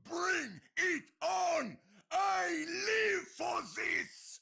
Bring it on! I live for this!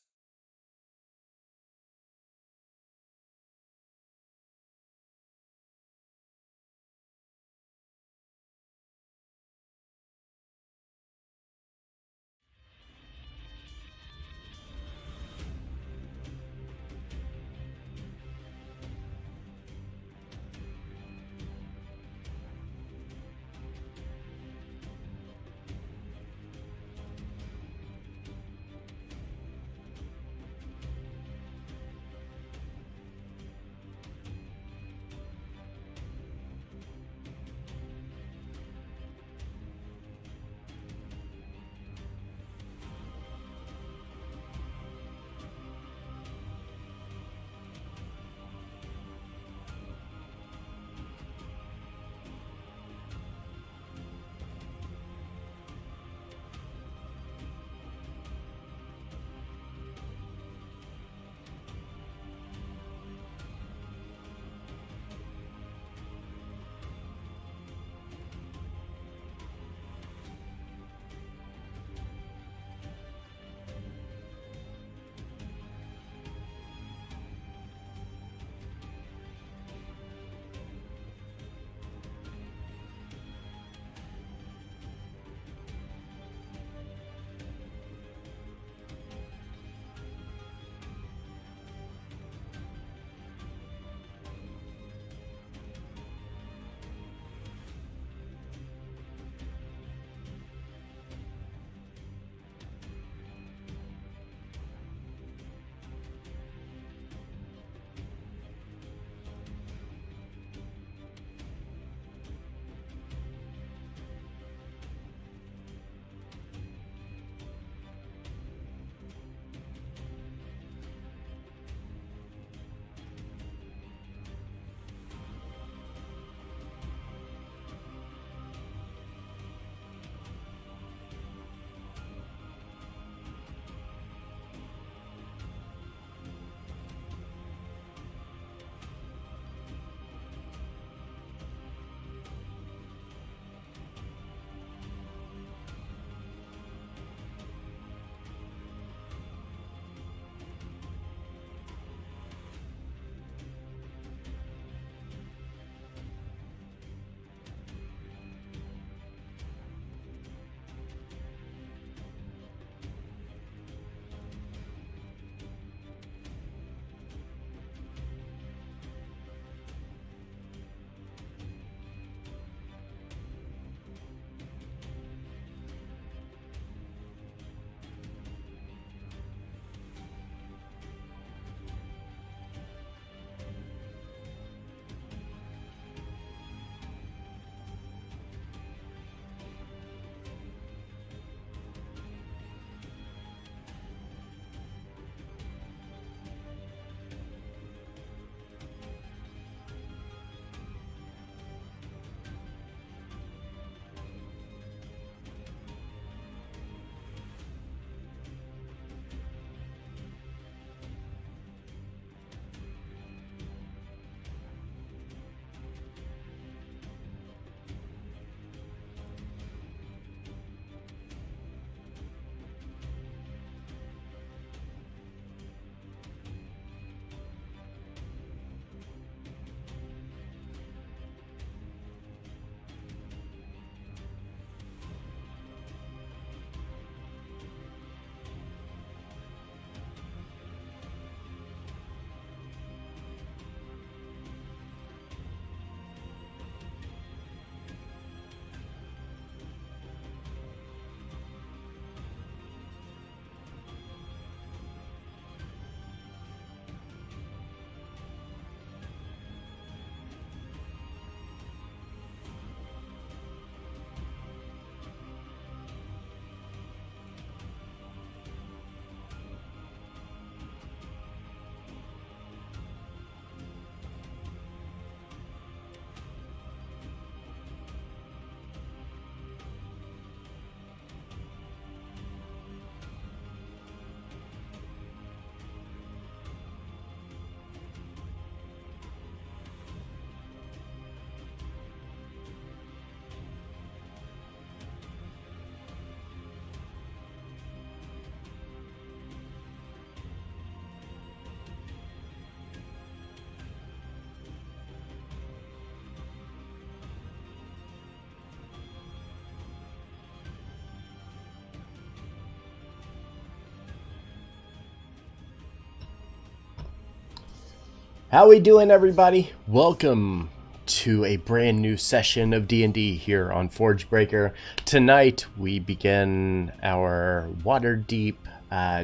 How we doing, everybody? Welcome to a brand new session of D&D here on Forgebreaker. Tonight we begin our Waterdeep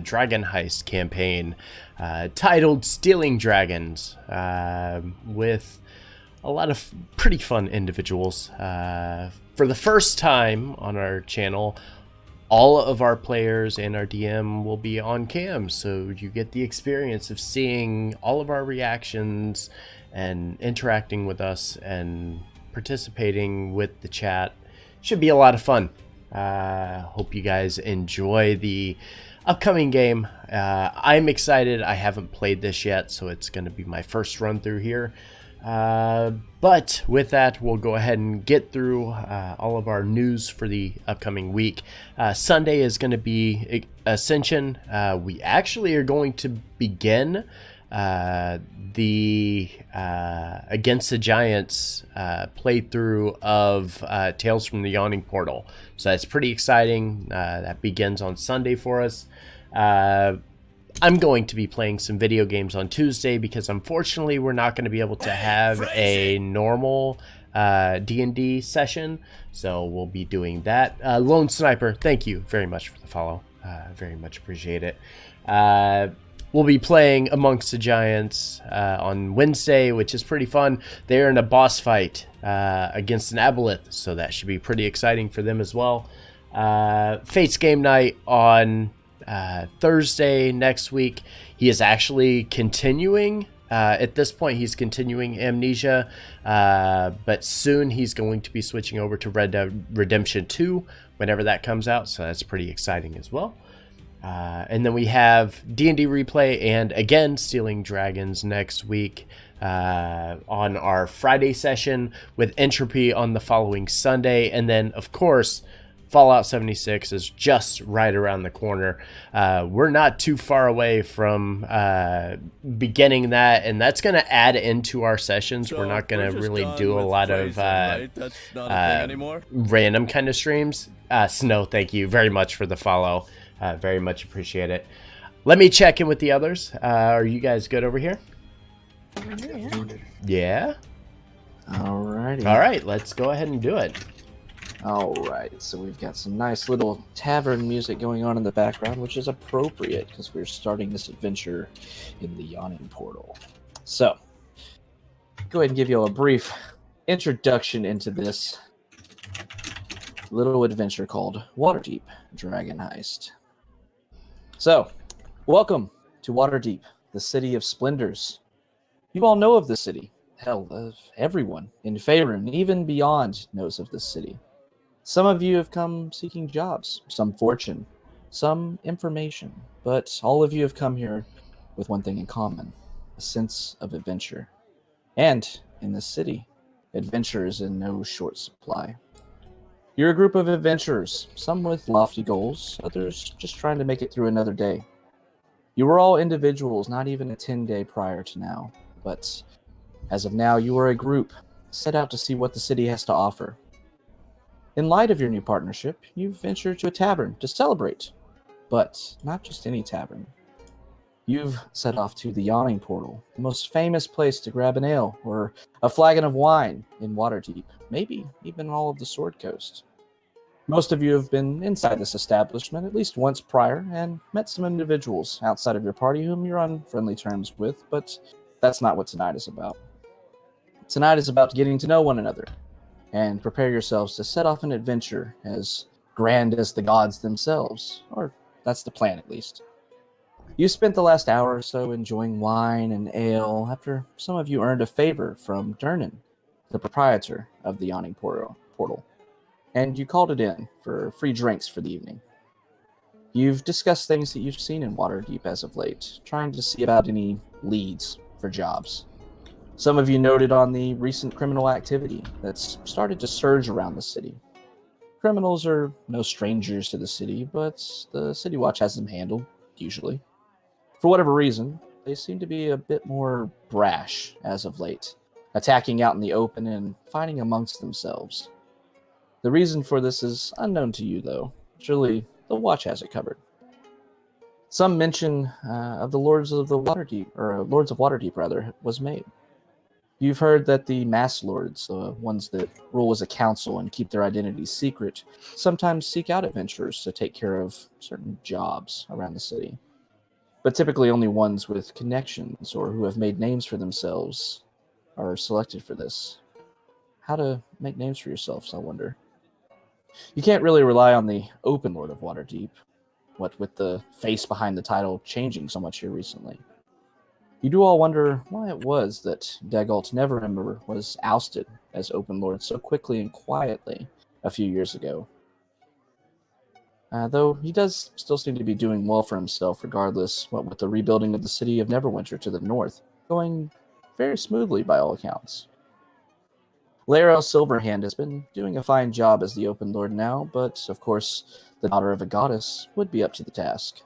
Dragon Heist campaign titled Stealing Dragons with a lot of pretty fun individuals. For the first time on our channel, all of our players and our DM will be on cam, so you get the experience of seeing all of our reactions and interacting with us and participating with the chat. Should be a lot of fun. Hope you guys enjoy the upcoming game. I'm excited. I haven't played this yet, so it's going to be my first run through here. But with that, we'll go ahead and get through all of our news for the upcoming week. Sunday is going to be Ascension. We actually are going to begin the Against the Giants playthrough of Tales from the Yawning Portal. So that's pretty exciting. That begins on Sunday for us. I'm going to be playing some video games on Tuesday because unfortunately we're not going to be able to have a normal D&D session, so we'll be doing that. Lone Sniper, thank you very much for the follow. Very much appreciate it. We'll be playing Amongst the Giants on Wednesday, which is pretty fun. They're in a boss fight against an aboleth, so that should be pretty exciting for them as well. Fate's Game Night on Thursday next week. He is actually continuing at this point. He's continuing Amnesia, but soon he's going to be switching over to Red Dead Redemption 2 whenever that comes out, so that's pretty exciting as well. And then we have D&D Replay and again Stealing Dragons next week on our Friday session, with Entropy on the following Sunday. And then of course Fallout 76 is just right around the corner. We're not too far away from beginning that, and that's going to add into our sessions. So we're not going to really do a lot of random kind of streams. Snow, thank you very much for the follow. Very much appreciate it. Let me check in with the others. Are you guys good over here? Yeah? Alrighty. All right, let's go ahead and do it. Alright, so we've got some nice little tavern music going on in the background, which is appropriate because we're starting this adventure in the Yawning Portal. So, go ahead and give you a brief introduction into this little adventure called Waterdeep Dragon Heist. So, welcome to Waterdeep, the city of splendors. You all know of the city. Hell, everyone in Faerun, even beyond, knows of this city. Some of you have come seeking jobs, some fortune, some information, but all of you have come here with one thing in common: a sense of adventure. And in this city, adventure is in no short supply. You're a group of adventurers, some with lofty goals, others just trying to make it through another day. You were all individuals not even a 10-day prior to now, but as of now, you are a group set out to see what the city has to offer. In light of your new partnership, you've ventured to a tavern to celebrate. But not just any tavern. You've set off to the Yawning Portal, the most famous place to grab an ale or a flagon of wine in Waterdeep, maybe even all of the Sword Coast. Most of you have been inside this establishment at least once prior and met some individuals outside of your party whom you're on friendly terms with, but that's not what tonight is about. Tonight is about getting to know one another, and prepare yourselves to set off an adventure as grand as the gods themselves, or that's the plan at least. You spent the last hour or so enjoying wine and ale after some of you earned a favor from Durnan, the proprietor of the Yawning Portal, and you called it in for free drinks for the evening. You've discussed things that you've seen in Waterdeep as of late, trying to see about any leads for jobs. Some of you noted on the recent criminal activity that's started to surge around the city. Criminals are no strangers to the city, but the City Watch has them handled, usually. For whatever reason, they seem to be a bit more brash as of late, attacking out in the open and fighting amongst themselves. The reason for this is unknown to you, though. Surely the Watch has it covered. Some mention of the Lords of the Waterdeep, or Lords of Waterdeep, rather, was made. You've heard that the Mass Lords, the ones that rule as a council and keep their identities secret, sometimes seek out adventurers to take care of certain jobs around the city. But typically only ones with connections or who have made names for themselves are selected for this. How to make names for yourselves, I wonder. You can't really rely on the Open Lord of Waterdeep, what with the face behind the title changing so much here recently. You do all wonder why it was that Dagalt Neverember was ousted as Open Lord so quickly and quietly a few years ago. Though he does still seem to be doing well for himself regardless, what with the rebuilding of the city of Neverwinter to the north, going very smoothly by all accounts. Laeral Silverhand has been doing a fine job as the Open Lord now, but of course the daughter of a goddess would be up to the task.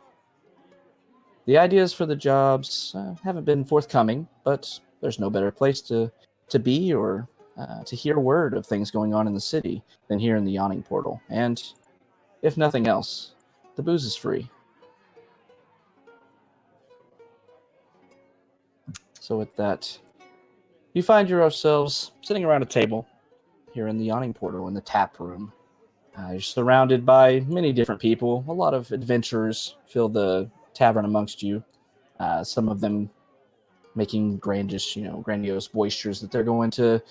The ideas for the jobs haven't been forthcoming, but there's no better place to be or to hear word of things going on in the city than here in the Yawning Portal. And, if nothing else, the booze is free. So with that, you find yourselves sitting around a table here in the Yawning Portal in the tap room. You're surrounded by many different people. A lot of adventurers fill the tavern amongst you. Some of them making grandiose boisters that they're going to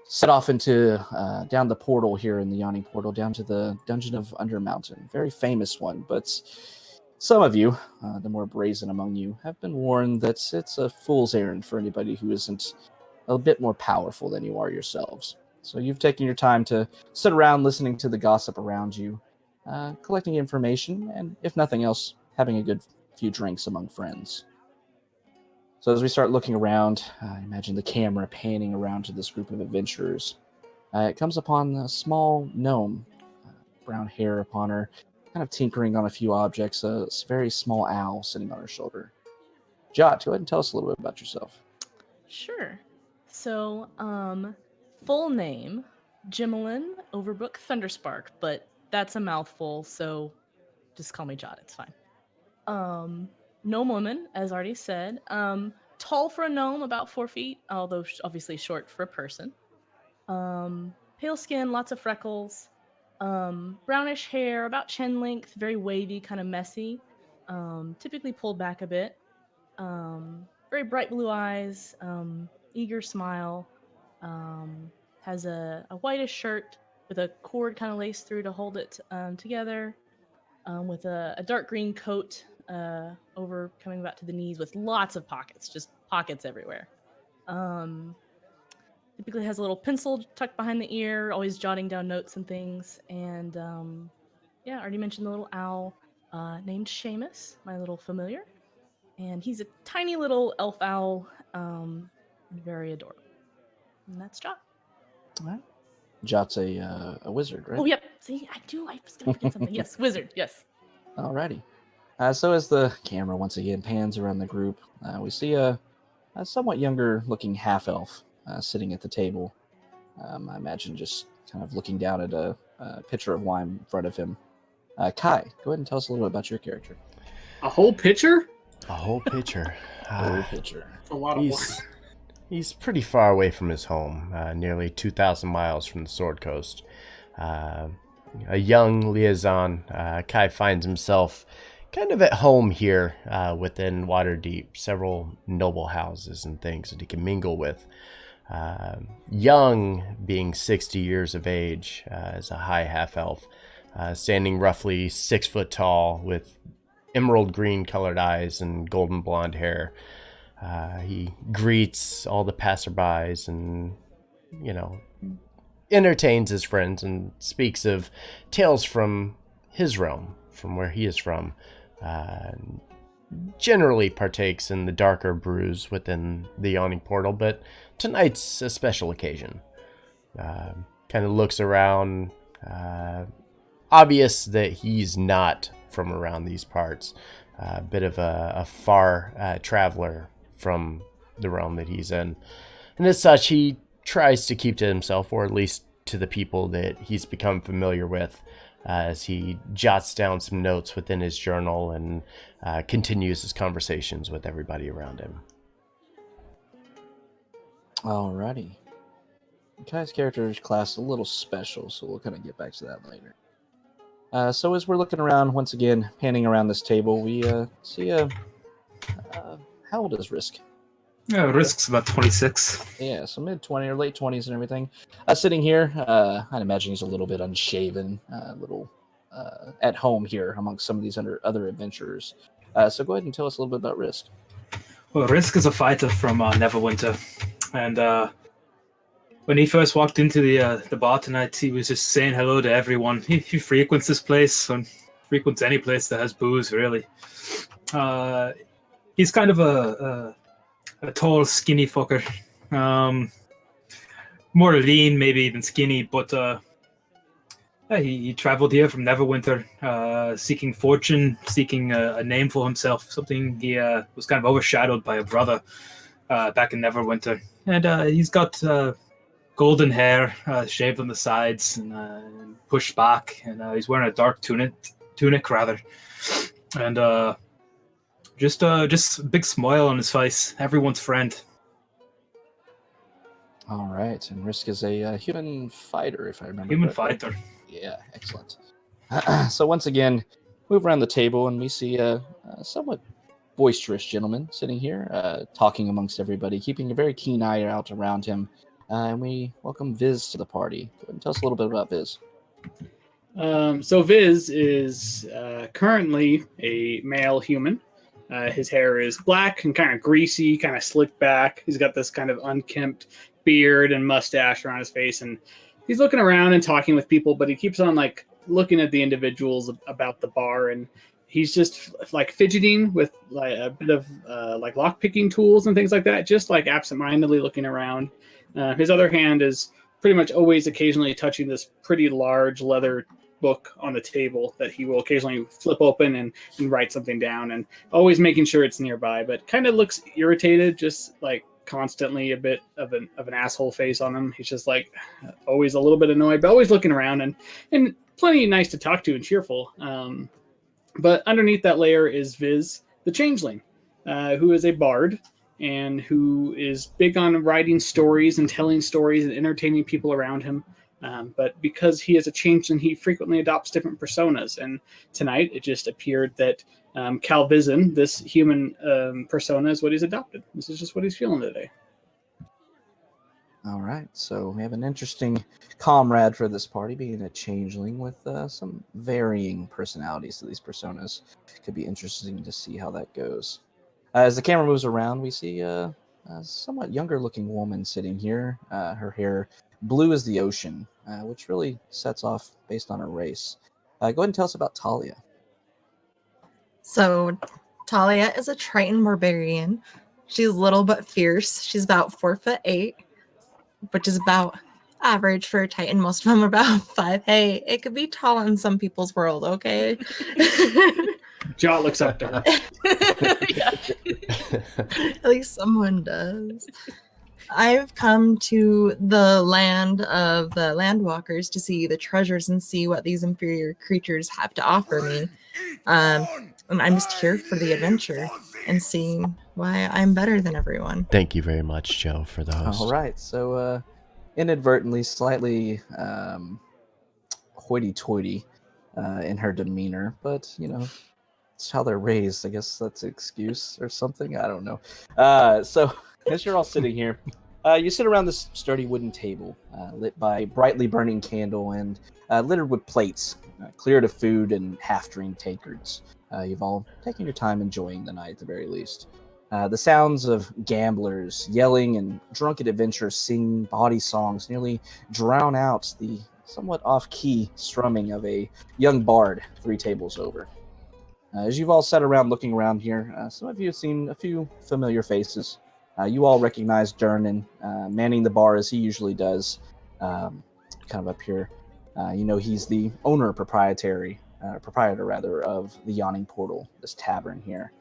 set off into down the portal here in the Yawning Portal, down to the Dungeon of Undermountain. Very famous one, but some of you, the more brazen among you, have been warned that it's a fool's errand for anybody who isn't a bit more powerful than you are yourselves. So you've taken your time to sit around listening to the gossip around you, collecting information, and if nothing else, having a good few drinks among friends. So as we start looking around, imagine the camera panning around to this group of adventurers. It comes upon a small gnome, brown hair upon her, kind of tinkering on a few objects, a very small owl sitting on her shoulder. Jot, go ahead and tell us a little bit about yourself. Sure. So, full name, Jimelin Overbrook Thunderspark, but that's a mouthful, so just call me Jot, it's fine. Gnome woman, as already said. Tall for a gnome, about 4 feet, although obviously short for a person. Pale skin, lots of freckles. Brownish hair, about chin length, very wavy, kind of messy. Typically pulled back a bit. Very bright blue eyes, eager smile. Has a whitish shirt with a cord kind of laced through to hold it together. With a dark green coat over coming about to the knees with lots of pockets, just pockets everywhere. Typically has a little pencil tucked behind the ear, always jotting down notes and things. And yeah, I already mentioned the little owl named Seamus, my little familiar. And he's a tiny little elf owl, very adorable. And that's Jot. All right. Jot's a wizard, right? Oh, yep. See, I was going to forget something. Yes, wizard, yes. Alrighty. So as the camera once again pans around the group, we see a somewhat younger looking half-elf sitting at the table. I imagine just kind of looking down at a pitcher of wine in front of him. Kai, go ahead and tell us a little bit about your character. A whole pitcher? A whole pitcher. Whole pitcher. That's a lot of wine. He's pretty far away from his home, nearly 2,000 miles from the Sword Coast. A young liaison, Kai finds himself kind of at home here within Waterdeep. Several noble houses and things that he can mingle with. Young, being 60 years of age, as a high half-elf, standing roughly 6 foot tall with emerald green colored eyes and golden blonde hair. He greets all the passerbys and, entertains his friends and speaks of tales from his realm, from where he is from. Generally partakes in the darker brews within the Yawning Portal, but tonight's a special occasion. Kind of looks around. Obvious that he's not from around these parts. A bit of a far traveler from the realm that he's in. And as such, he tries to keep to himself, or at least to the people that he's become familiar with, as he jots down some notes within his journal and continues his conversations with everybody around him. Alrighty. Kai's character's class is a little special, so we'll kind of get back to that later. So as we're looking around, once again, panning around this table, we see how old is Risk? Yeah, Risk's about 26. Yeah, so mid-20s or late 20s and everything. Sitting here, I'd imagine he's a little bit unshaven, a little at home here amongst some of these other adventurers. So go ahead and tell us a little bit about Risk. Well, Risk is a fighter from Neverwinter, and when he first walked into the bar tonight, he was just saying hello to everyone. He frequents this place and frequents any place that has booze, really. He's kind of a tall, skinny fucker. More lean, maybe, than skinny, but he traveled here from Neverwinter, seeking fortune, seeking a name for himself, something he was kind of overshadowed by a brother back in Neverwinter. And he's got golden hair, shaved on the sides and pushed back, and he's wearing a dark tunic rather, and just a big smile on his face. Everyone's friend. All right, and Risk is a human fighter, if I remember. Human correctly. fighter. Yeah, excellent. So once again, move around the table, and we see a somewhat boisterous gentleman sitting here, talking amongst everybody, keeping a very keen eye out around him. And we welcome Viz to the party. Go ahead and tell us a little bit about Viz. So Viz is currently a male human. His hair is black and kind of greasy, kind of slicked back. He's got this kind of unkempt beard and mustache around his face, and he's looking around and talking with people, but he keeps on like looking at the individuals about the bar, and he's just like fidgeting with like a bit of like lock picking tools and things like that, just like absentmindedly looking around. His other hand is pretty much always occasionally touching this pretty large leather book on the table that he will occasionally flip open and write something down, and always making sure it's nearby, but kind of looks irritated, just like constantly a bit of an asshole face on him. He's just like always a little bit annoyed, but always looking around and plenty nice to talk to and cheerful. But underneath that layer is Viz, the Changeling, who is a bard and who is big on writing stories and telling stories and entertaining people around him. But because he is a changeling, he frequently adopts different personas. And tonight it just appeared that Calvizin, this human persona, is what he's adopted. This is just what he's feeling today. All right, so we have an interesting comrade for this party, being a changeling with some varying personalities to these personas. Could be interesting to see how that goes. As the camera moves around, we see a somewhat younger-looking woman sitting here. Her hair blue as the ocean, which really sets off based on her race. Go ahead and tell us about Talia. So, Talia is a Triton barbarian. She's little but fierce. She's about 4'8", which is about average for a Titan. Most of them are about 5. Hey, it could be tall in some people's world, okay? Jot looks up to her. At least someone does. I've come to the land of the Landwalkers to see the treasures and see what these inferior creatures have to offer me. And I'm just here for the adventure and seeing why I'm better than everyone. Thank you very much, Joe, for the host. All right, so inadvertently, slightly hoity-toity in her demeanor, but, you know, it's how they're raised. I guess that's an excuse or something. I don't know. So as you're all sitting here, you sit around this sturdy wooden table lit by a brightly burning candle and littered with plates, cleared of food and half-drained tankards. You've all taken your time enjoying the night at the very least. The sounds of gamblers yelling and drunken adventurers singing bawdy songs nearly drown out the somewhat off-key strumming of a young bard 3 tables over. As you've all sat around looking around here, some of you have seen a few familiar faces. You all recognize Durnan manning the bar as he usually does, kind of up here. You know he's the proprietor of the Yawning Portal, this tavern here.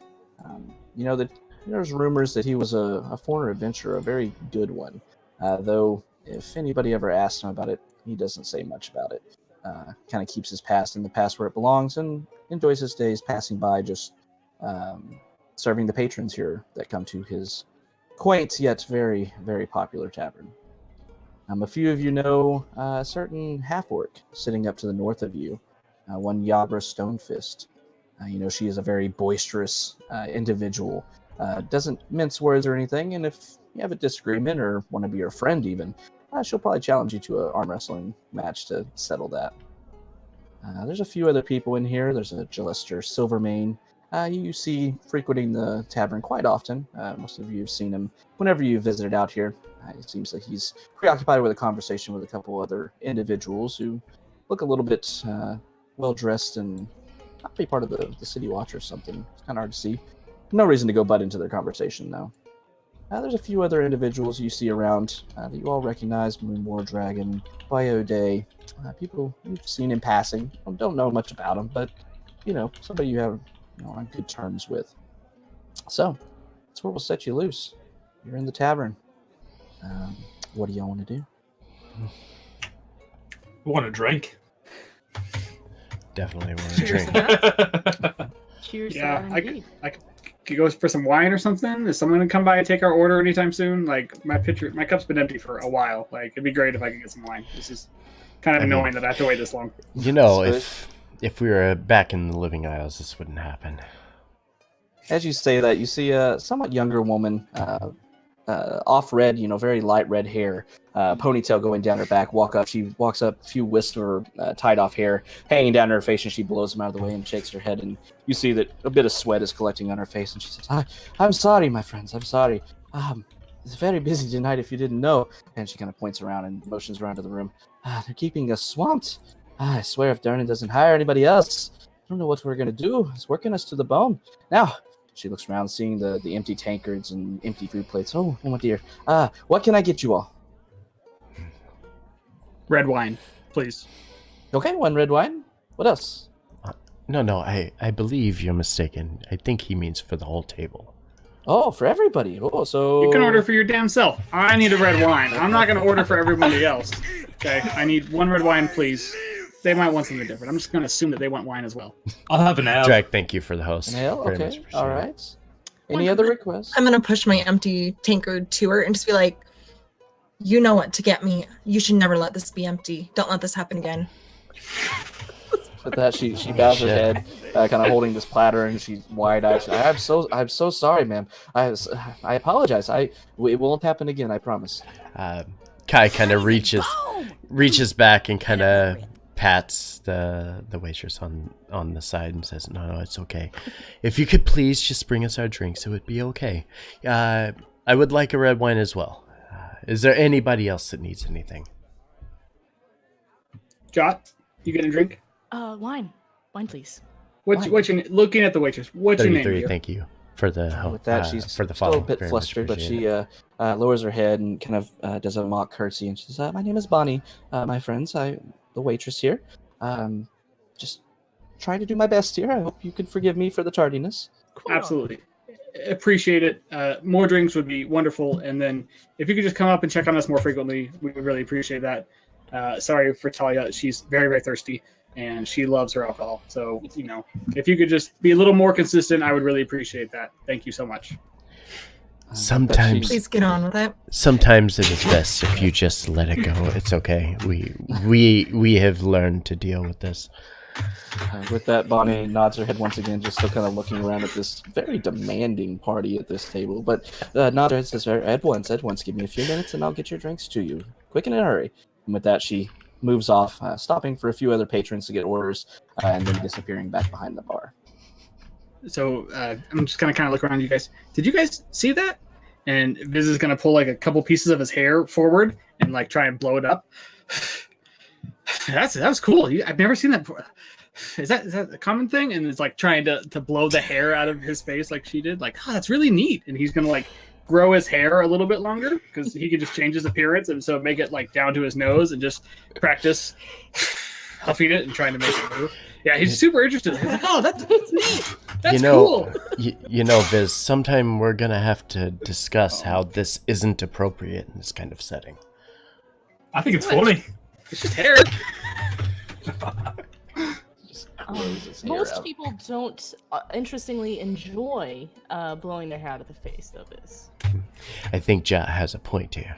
You know that there's rumors that he was a former adventurer, a very good one. Though if anybody ever asks him about it, he doesn't say much about it. kind of keeps his past in the past where it belongs and enjoys his days passing by, just serving the patrons here that come to his quaint yet very, very popular tavern. A few of you know a certain half-orc sitting up to the north of you, one Yabra Stonefist. She is a very boisterous individual, doesn't mince words or anything, and if you have a disagreement or want to be your friend even, she'll probably challenge you to an arm wrestling match to settle that. There's a few other people in here. There's a Jalester Silvermane. You see frequenting the tavern quite often. Most of you have seen him whenever you visited out here. It seems like he's preoccupied with a conversation with a couple other individuals who look a little bit well-dressed and not be part of the City Watch or something. It's kind of hard to see. No reason to go butt into their conversation, though. There's a few other individuals you see around that you all recognize. Moonwar Dragon, Biode, people you've seen in passing. Don't know much about them, but, somebody you have on good terms with. So, that's where we'll set you loose. You're in the tavern. What do y'all want to do? We want to drink. Definitely want to Cheers drink. to that. Cheers Yeah, to that I indeed. could go for some wine or something. Is someone gonna come by and take our order anytime soon? Like my cup's been empty for a while. Like it'd be great if I could get some wine. This is kind of annoying that I have to wait this long. If we were back in the Living Isles, this wouldn't happen. As you say that, you see a somewhat younger woman, off red, very light red hair, ponytail going down her back. She walks up, a few wisps of her tied off hair hanging down her face, and she blows them out of the way and shakes her head. And you see that a bit of sweat is collecting on her face, and she says, "I'm sorry, my friends. I'm sorry. It's very busy tonight, if you didn't know." And she kind of points around and motions around to the room. They're keeping us swamped. I swear, if Darren doesn't hire anybody else, I don't know what we're gonna do. It's working us to the bone. Now. She looks around, seeing the empty tankards and empty food plates. Oh my dear. What can I get you all? Red wine, please. Okay, one red wine. What else? No, I believe you're mistaken. I think he means for the whole table. Oh, for everybody. Oh, so... You can order for your damn self. I need a red wine. I'm not going to order for everybody else. Okay, I need one red wine, please. They might want something different. I'm just going to assume that they want wine as well. I'll have an ale. Drake, thank you for the host. An ale? Very much Okay, appreciate all it. right. Any other requests? I'm gonna push my empty tankard to her and just be like, "You know what to get me. You should never let this be empty. Don't let this happen again." With that, she bows her head, kind of holding this platter, and she's wide-eyed. I'm so sorry, ma'am. I apologize. It won't happen again. I promise. Kai kind of reaches back and kind of pats the waitress on the side and says, no, it's okay. If you could please just bring us our drinks, it would be okay. I would like a red wine as well. Is there anybody else that needs anything? Jot, you gonna drink? Wine, please. What's your looking at the waitress? What's your name? 33, Dear? thank you for the With that, she's for the still follow. a bit Very much flustered, but appreciate she it. lowers her head and kind of does a mock curtsy, and she says, "My name is Bonnie. My friends, the waitress here. Just trying to do my best here. I hope you can forgive me for the tardiness." Absolutely. Appreciate it. More drinks would be wonderful. And then if you could just come up and check on us more frequently, we would really appreciate that. Sorry for Talia. She's very, very thirsty and she loves her alcohol. So, if you could just be a little more consistent, I would really appreciate that. Thank you so much. Sometimes, Please get on with it. sometimes it is best if you just let it go. It's okay. We have learned to deal with this. With that, Bonnie nods her head once again, just still kind of looking around at this very demanding party at this table. But nods her head, says, at once, give me a few minutes and I'll get your drinks to you. Quick and in a hurry. And with that, she moves off, stopping for a few other patrons to get orders, and then disappearing back behind the bar. So I'm just gonna kind of look around you guys. Did you guys see that? And Viz is gonna pull like a couple pieces of his hair forward and like try and blow it up. That was cool. I've never seen that before. Is that a common thing? And it's like trying to blow the hair out of his face like she did. Like, oh, that's really neat. And he's gonna like grow his hair a little bit longer because he could just change his appearance and so make it like down to his nose and just practice huffing it and trying to make it move. Yeah, he's super interested. He's like, oh, that's neat. That's cool. Viz, sometime we're going to have to discuss how this isn't appropriate in this kind of setting. I think it's funny. It's just hair. Just blows his hair Most out. people don't, interestingly, enjoy blowing their hair out of the face, though, Viz. I think Ja has a point here.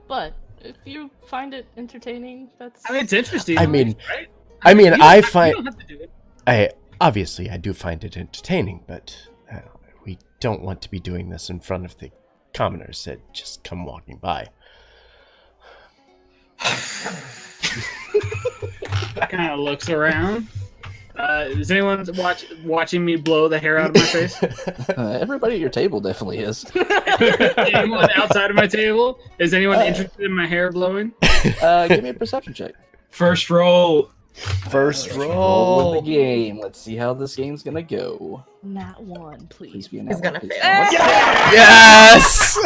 But if you find it entertaining, that's. I mean, it's interesting. I mean, right? I mean, You don't I have- find You don't have to do it. I do find it entertaining, but we don't want to be doing this in front of the commoners that just come walking by. Kind of looks around. Is anyone watching me blow the hair out of my face? Everybody at your table definitely is. Anyone outside of my table? Is anyone interested in my hair blowing? Give me a perception check. First roll. First Roll roll. with the game. Let's see how this game's gonna go. Not one, please. Please be an He's gonna please fail. be an Yes!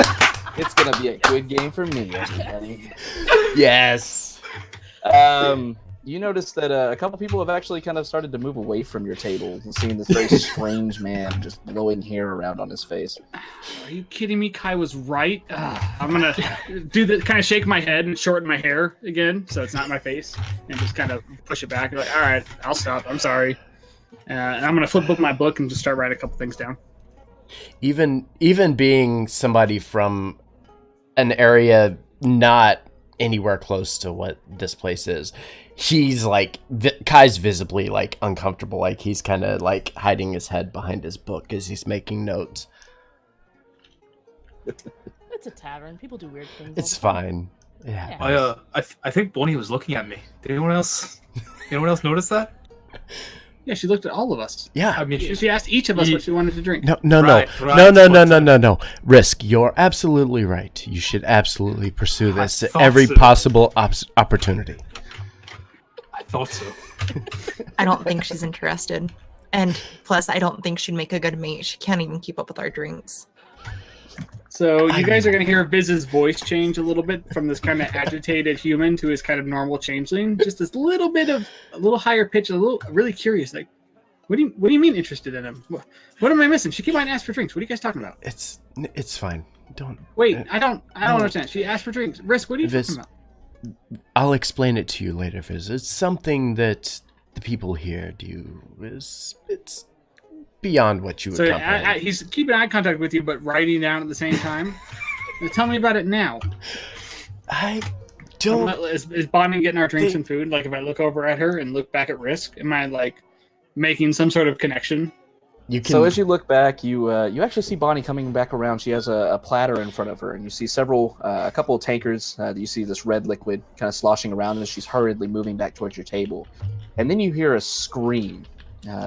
It's gonna be a good game for me, everybody. Yes. You notice that a couple people have actually kind of started to move away from your table, seeing this very strange man just blowing hair around on his face. Are you kidding me? Kai was right. I'm gonna do the kind of shake my head and shorten my hair again, so it's not my face, and just kind of push it back. Like, all right, I'll stop. I'm sorry. And I'm gonna flip up my book and just start writing a couple things down. Even being somebody from an area not anywhere close to what this place is, he's like Kai's visibly like uncomfortable, like he's kind of like hiding his head behind his book as he's making notes. It's a tavern. People do weird things. It's all the time. fine. Yeah. Yeah. I think Bonnie was looking at me. Did anyone else notice that? Yeah, she looked at all of us. Yeah. I mean, She asked each of us what she wanted to drink. No. Right. No. Risk, you're absolutely right. You should absolutely pursue this at thought every so. possible opportunity. I thought so. I don't think she's interested. And plus, I don't think she'd make a good mate. She can't even keep up with our drinks. So you guys are going to hear Viz's voice change a little bit from this kind of agitated human to his kind of normal changeling. Just this little bit of a little higher pitch, a little really curious. Like, what do you mean interested in him? What am I missing? She came out and asked for drinks. What are you guys talking about? It's fine. Don't Wait, I don't understand. She asked for drinks. Risk, what are you Viz, talking about? I'll explain it to you later, Viz. It's something that the people here do. It's beyond what you would So comprehend. he's keeping eye contact with you, but writing down at the same time. Now tell me about it now. I don't. Is Bonnie getting our drinks and food? Like, if I look over at her and look back at Risk, am I like making some sort of connection? You can. So as you look back, you actually see Bonnie coming back around. She has a platter in front of her, and you see a couple of tankards. You see this red liquid kind of sloshing around as she's hurriedly moving back towards your table. And then you hear a scream,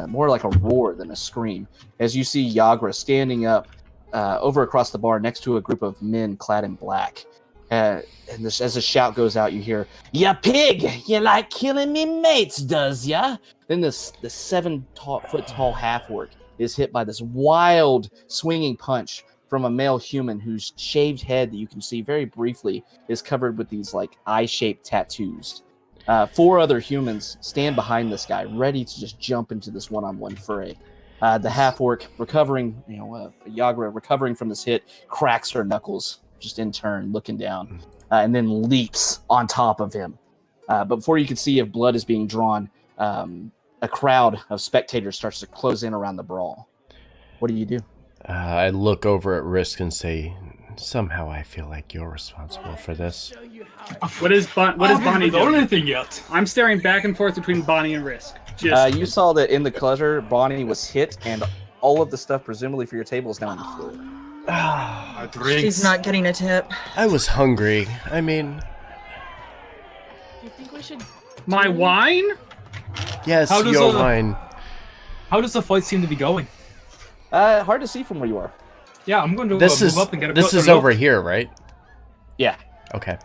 more like a roar than a scream, as you see Yagra standing up over across the bar next to a group of men clad in black. And this, as a shout goes out, you hear, "Ya pig! You like killing me mates, does ya?" Then this 7-foot tall half-orc is hit by this wild swinging punch from a male human whose shaved head that you can see very briefly is covered with these like eye-shaped tattoos. 4 other humans stand behind this guy, ready to just jump into this one-on-one fray. The half-orc recovering, Yagra recovering from this hit, cracks her knuckles just in turn, looking down, and then leaps on top of him. But before you can see if blood is being drawn, a crowd of spectators starts to close in around the brawl. What do you do? I look over at Risk and say, "Somehow I feel like you're responsible for this." What is Bonnie doing? Anything yet? I'm staring back and forth between Bonnie and Risk. Just You saw that in the clutter, Bonnie was hit, and all of the stuff, presumably for your table, is now on the floor. Our drinks. She's not getting a tip. I was hungry. I mean, Do you think we should? my wine. yes, How does your a- wine. How does the fight seem to be going? Hard to see from where you are. Yeah, I'm going to This move is up and get a this bit is of over milk. here, right? Yeah. Okay.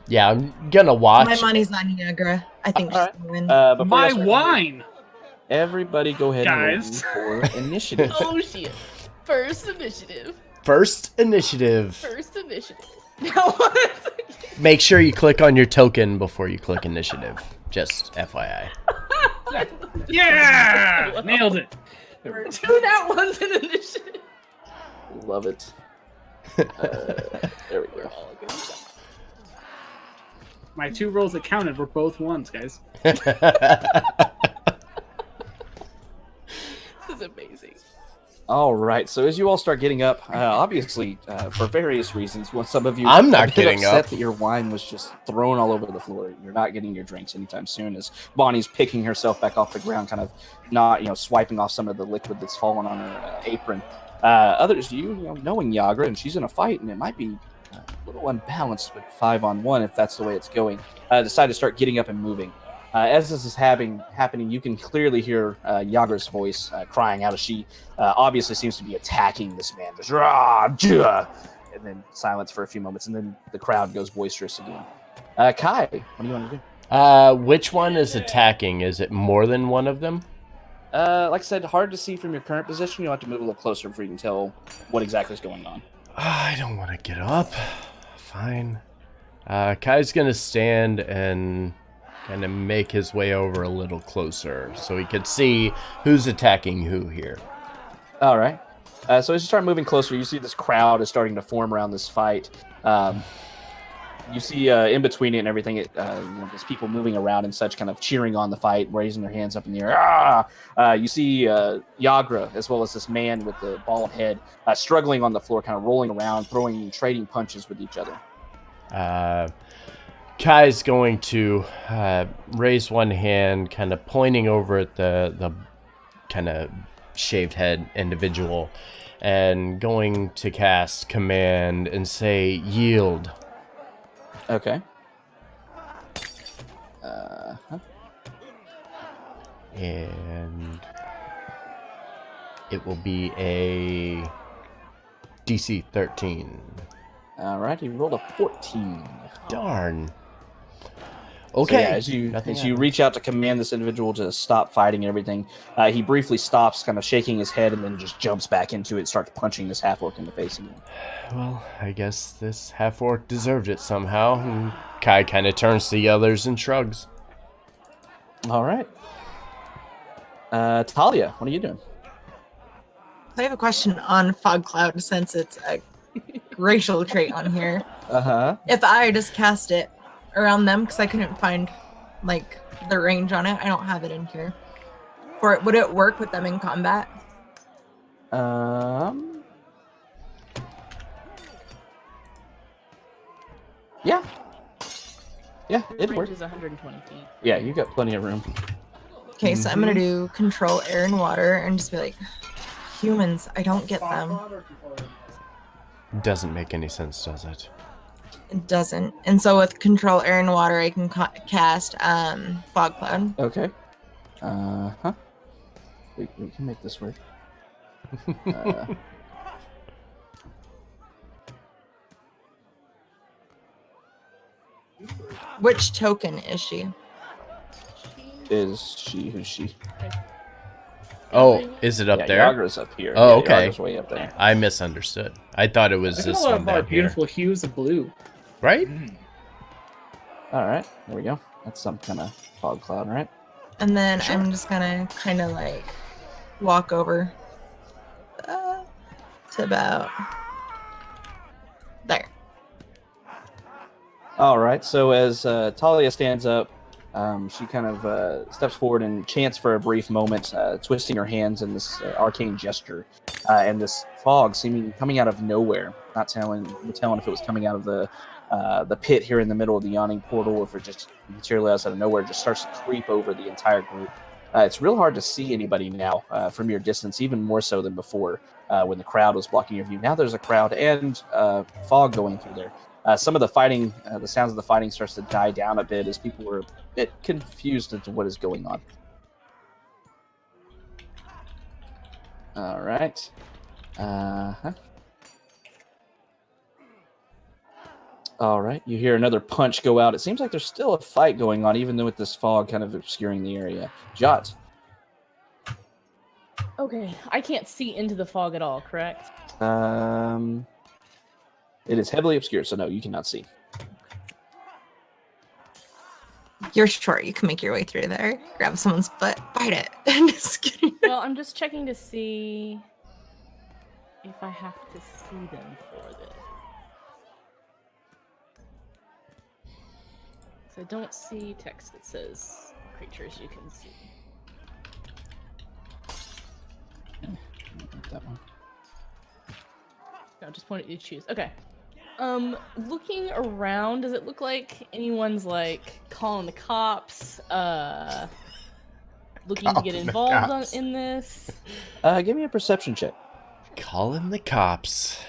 Yeah, I'm gonna watch. My money's on Niagara. I think she's Alright. gonna win. Before My you start- wine. Everybody go ahead Guys. and roll for initiative. Oh shit! First initiative. First initiative. First initiative. Now what? Make sure you click on your token before you click initiative. Just FYI. Yeah, nailed it. Two nat ones in initiative. Love it. There we go. My 2 rolls that counted were both ones, guys. This is amazing. All right. So as you all start getting up, obviously for various reasons, well, some of you I'm not a bit getting upset up. that your wine was just thrown all over the floor. You're not getting your drinks anytime soon. As Bonnie's picking herself back off the ground, kind of not swiping off some of the liquid that's fallen on her apron. Others, knowing Yagra, and she's in a fight, and it might be a little unbalanced with 5-on-1 if that's the way it's going. Decide to start getting up and moving. As this is happening, you can clearly hear Yagra's voice crying out as she obviously seems to be attacking this man. Just, "Rah, jah!" And then silence for a few moments, and then the crowd goes boisterous again. Kai, what do you want to do? Which one is attacking? Is it more than one of them? Like I said, hard to see from your current position. You'll have to move a little closer before you can tell what exactly is going on. I don't want to get up. Fine. Kai's going to stand and kind of make his way over a little closer so he could see who's attacking who here. All right. So as you start moving closer, you see this crowd is starting to form around this fight. You see in between it and everything, there's people moving around and such, kind of cheering on the fight, raising their hands up in the air. You see Yagra, as well as this man with the bald head, struggling on the floor, kind of rolling around, trading punches with each other. Kai's going to raise one hand, kind of pointing over at the kind of shaved head individual, and going to cast command and say, "Yield." Okay. And it will be a DC 13. All right, he rolled a 14. Darn. Okay. So, yeah, as you reach out to command this individual to stop fighting and everything, he briefly stops, kind of shaking his head, and then just jumps back into it and starts punching this half-orc in the face again. Well, I guess this half-orc deserved it somehow. And Kai kind of turns to the others and shrugs. All right. Talia, what are you doing? I have a question on Fog Cloud since it's a racial trait on here. Uh-huh. If I just cast it around them, because I couldn't find like the range on it, I don't have it in here. Would it work with them in combat? Yeah. Yeah, it Range works. is 120 feet. Yeah, you got plenty of room. Okay, so I'm gonna do control air and water and just be like, humans, I don't get them. Doesn't make any sense, does it? It doesn't. And so with control air and water, I can cast fog cloud. Okay. We can make this work. Which token is she? Who's she? Oh, is it up yeah, there? Yagra's up here. Oh, yeah, okay. Yagra's way up there. I misunderstood. I thought it was Look at this all one of our down here. beautiful hues of blue. Right? All right, there we go. That's some kind of fog cloud, right? And then I'm just gonna kind of like walk over to about there. All right, so as Talia stands up, she kind of steps forward and chants for a brief moment, twisting her hands in this arcane gesture, and this fog seeming coming out of nowhere. Not telling if it was coming out of the pit here in the middle of the Yawning Portal, or if it just materialized out of nowhere, just starts to creep over the entire group. It's real hard to see anybody now from your distance, even more so than before when the crowd was blocking your view. Now there's a crowd and fog going through there. Some of the fighting, the sounds of the fighting starts to die down a bit as people were a bit confused as to what is going on. All right. All right. You hear another punch go out. It seems like there's still a fight going on, even though with this fog kind of obscuring the area. Jot. Okay, I can't see into the fog at all, correct? It is heavily obscured, so no, you cannot see. You're short. You can make your way through there. Grab someone's butt, bite it. Just kidding. Well, I'm just checking to see if I have to see them for this. So I don't see text that says creatures you can see. That one. No, just point at you to choose. Okay. Looking around, does it look like anyone's like calling the cops? Looking to get Calling the involved cops. in this? Give me a perception check. Calling the cops.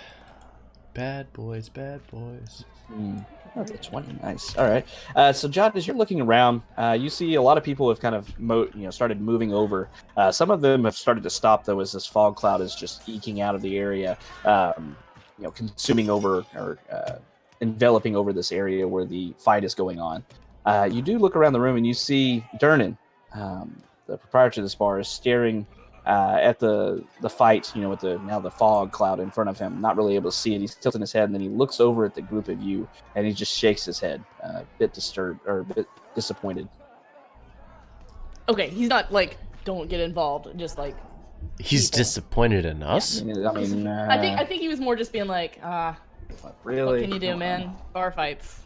Bad boys, bad boys. That's a 20. Nice. All right. So, John, as you're looking around, you see a lot of people have kind of started moving over. Some of them have started to stop, though, as this fog cloud is just eking out of the area, consuming over or enveloping over this area where the fight is going on. You do look around the room and you see Dernan, the proprietor of this bar, is staring at the fight, with the fog cloud in front of him, not really able to see it. He's tilting his head, and then he looks over at the group of you, and he just shakes his head, a bit disturbed or a bit disappointed. Okay, he's not like, don't get involved, just like He's people. Disappointed in us? I think he was more just being like, really? what can you do, man? Bar fights.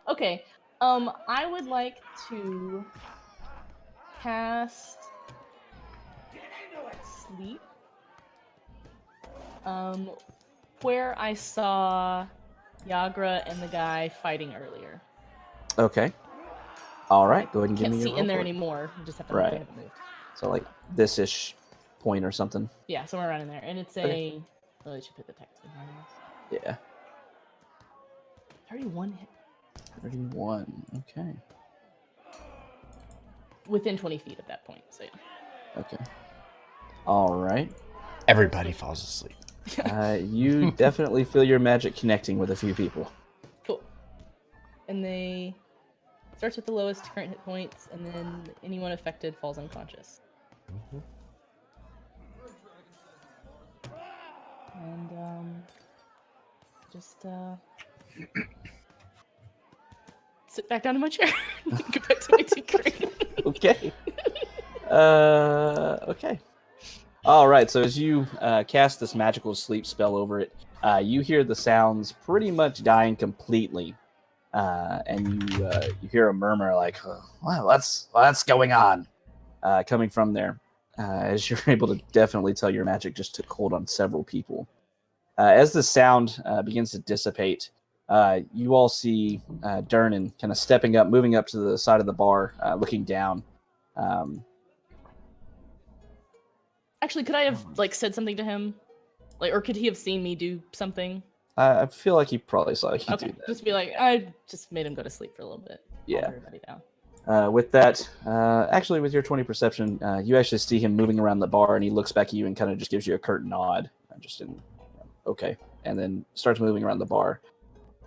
Okay, I would like to cast sleep. Where I saw Yagra and the guy fighting earlier. Okay. All right. Go ahead and give Can't me your see roll in there for it. anymore. You just have to Right. have it moved. So like this-ish point or something. Yeah, somewhere around in there, and it's Okay. Oh, I should put the text in here. Yeah. 31 hit. 31. Okay. Within 20 feet at that point. So yeah. Okay. All right. Everybody falls asleep. You definitely feel your magic connecting with a few people. Cool. And they starts with the lowest current hit points, and then anyone affected falls unconscious. And just sit back down in my chair. Get back to my tea crate. Okay. Okay. All right. So as you cast this magical sleep spell over it, you hear the sounds pretty much dying completely, and you hear a murmur like, "Wow, what's going on?" Coming from there. As you're able to definitely tell your magic just took hold on several people. As the sound begins to dissipate, you all see Dernan kind of stepping up, moving up to the side of the bar, looking down. Actually, could I have said something to him, or could he have seen me do something? I feel like he probably saw you Okay, do that. just be like, I just made him go to sleep for a little bit. Yeah. Calm everybody down. With that, actually, with your 20 perception, you actually see him moving around the bar, and he looks back at you and kind of just gives you a curt nod, okay, and then starts moving around the bar.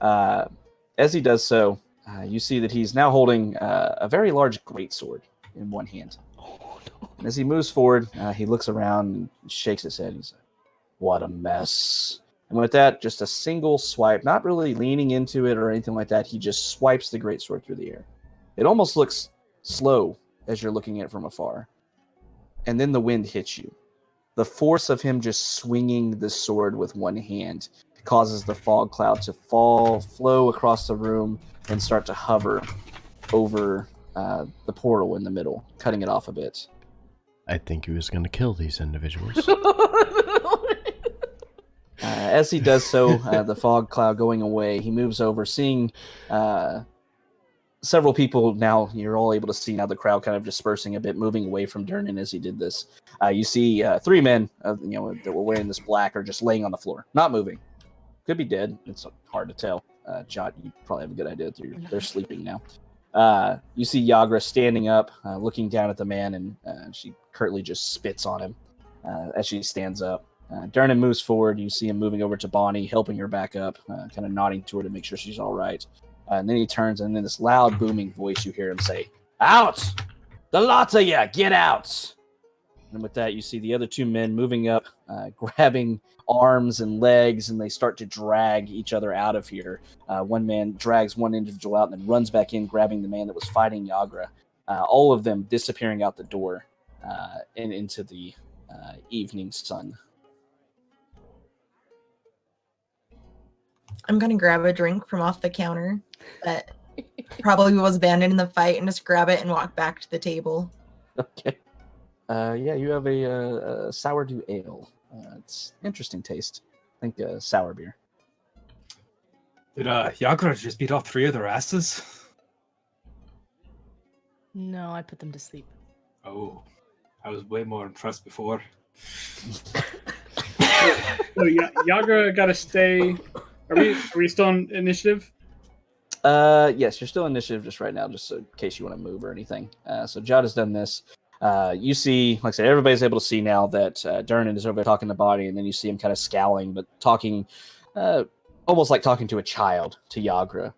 As he does so, you see that he's now holding a very large greatsword in one hand. And as he moves forward, he looks around and shakes his head. He's like, "What a mess!" And with that, just a single swipe, not really leaning into it or anything like that, he just swipes the greatsword through the air. It almost looks slow as you're looking at it from afar. And then the wind hits you. The force of him just swinging the sword with one hand causes the fog cloud to flow across the room, and start to hover over the portal in the middle, cutting it off a bit. I think he was going to kill these individuals. As he does so, the fog cloud going away, he moves over, seeing several people. Now you're all able to see now the crowd kind of dispersing a bit, moving away from Dernan as he did this. You see three men that were wearing this black are just laying on the floor, not moving. Could be dead. It's hard to tell. Jot, you probably have a good idea. They're sleeping now. You see Yagra standing up, looking down at the man, and she curtly just spits on him as she stands up. Dernan moves forward. You see him moving over to Bonnie, helping her back up, kind of nodding to her to make sure she's all right. And then he turns, and in this loud, booming voice, you hear him say, "Out! The lot of ya, get out!" And with that, you see the other two men moving up, grabbing arms and legs, and they start to drag each other out of here. One man drags one individual out and then runs back in, grabbing the man that was fighting Yagra. All of them disappearing out the door and into the evening sun. I'm gonna grab a drink from off the counter that probably was abandoned in the fight and just grab it and walk back to the table. Okay. Yeah, you have a sourdough ale. It's interesting taste. I think sour beer. Did Yagra just beat off 3 of their asses? No, I put them to sleep. Oh, I was way more impressed before. So Yagra got to stay. Are we still on initiative? Yes, you're still initiative just right now, just in case you want to move or anything. So Jot has done this. You see, like I said, everybody's able to see now that Durnan is over there talking to Body, and then you see him kind of scowling, but talking, almost like talking to a child, to Yagra,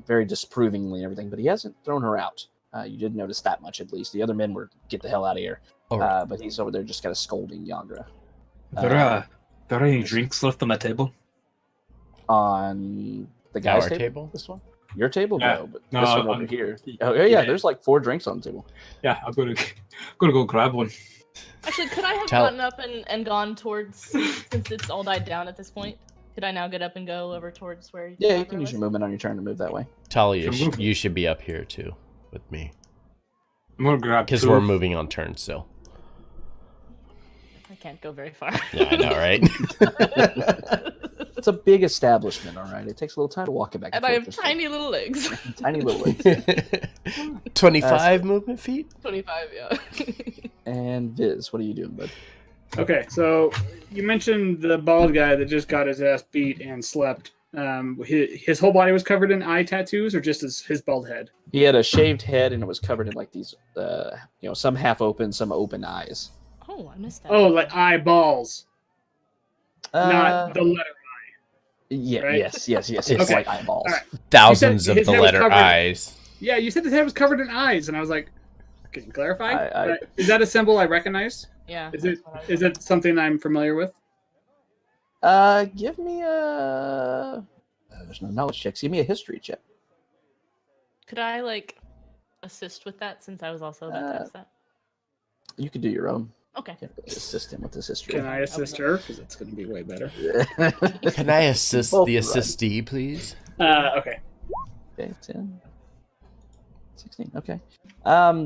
very disapprovingly and everything, but he hasn't thrown her out. You did notice that much, at least. The other men were, get the hell out of here. Right. But he's over there just kind of scolding Yagra. There are any drinks left on the table? On the guy's Our table? table? This one? Your table? Yeah. No, but No, this one on- over here. Oh, yeah, there's like 4 drinks on the table. Yeah, I'm gonna go grab one. Actually, could I have gotten up and gone towards, since it's all died down at this point? Could I now get up and go over towards where? Yeah, you Yagra can use was? your movement on your turn to move that way. Talia, So move. you should be up here too with me I'm gonna grab because 2. we're moving on turns still. I can't go very far. Yeah, I know, right? It's a big establishment, all right. It takes a little time to walk it back. And I have forth, tiny little legs. tiny little legs. 25 movement feet. 25, yeah. And Viz, what are you doing, bud? Okay, so you mentioned the bald guy that just got his ass beat and slept. His whole body was covered in eye tattoos, or just his bald head? He had a shaved head, and it was covered in like these, some half open, some open eyes. Oh, I missed that. Oh, like eyeballs, not the letter. Yeah, right? yes. It's Okay. like eyeballs. All right. Thousands You said of his the head was letter covered- I's. Yeah, you said his head was covered in eyes, and I was like, "Can you clarify? I- Is that a symbol I recognize? Yeah. Is that's it what I was is it something I'm familiar with?" Give me a. There's no knowledge checks. Give me a history check. Could I assist with that since I was also about to ask that? You could do your own. Okay. Can't really assist him with this history. Can I assist her? Because it's going to be way better. Can I assist Both the run. assistee, please? Okay. Okay, 10. 16, okay.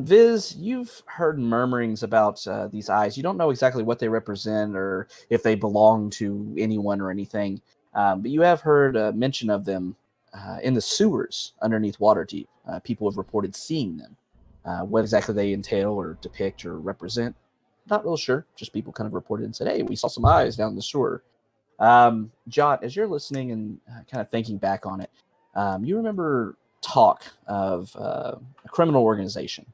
Viz, you've heard murmurings about these eyes. You don't know exactly what they represent or if they belong to anyone or anything, but you have heard mention of them in the sewers underneath Waterdeep. People have reported seeing them. What exactly they entail or depict or represent, not real sure. Just people kind of reported and said, hey, we saw some eyes down in the sewer. Jot, as you're listening and kind of thinking back on it, you remember talk of a criminal organization.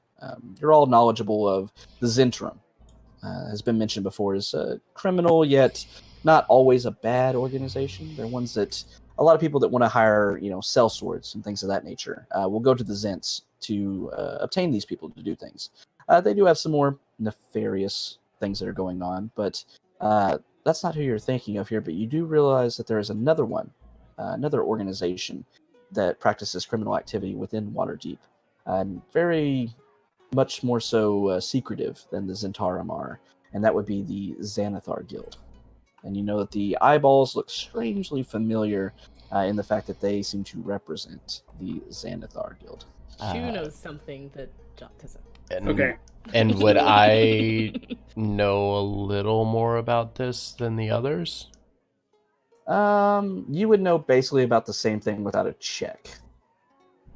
You're all knowledgeable of the Zentrum. Has been mentioned before as a criminal, yet not always a bad organization. They're ones that a lot of people that want to hire, sell swords and things of that nature will go to the Zents to obtain these people to do things. They do have some more nefarious things that are going on, but that's not who you're thinking of here. But you do realize that there is another one, another organization that practices criminal activity within Waterdeep, and very much more so secretive than the Zentarum are, and that would be the Xanathar Guild. And you know that the eyeballs look strangely familiar in the fact that they seem to represent the Xanathar Guild. Shu knows something that John doesn't. And, Okay. And would I know a little more about this than the others? You would know basically about the same thing without a check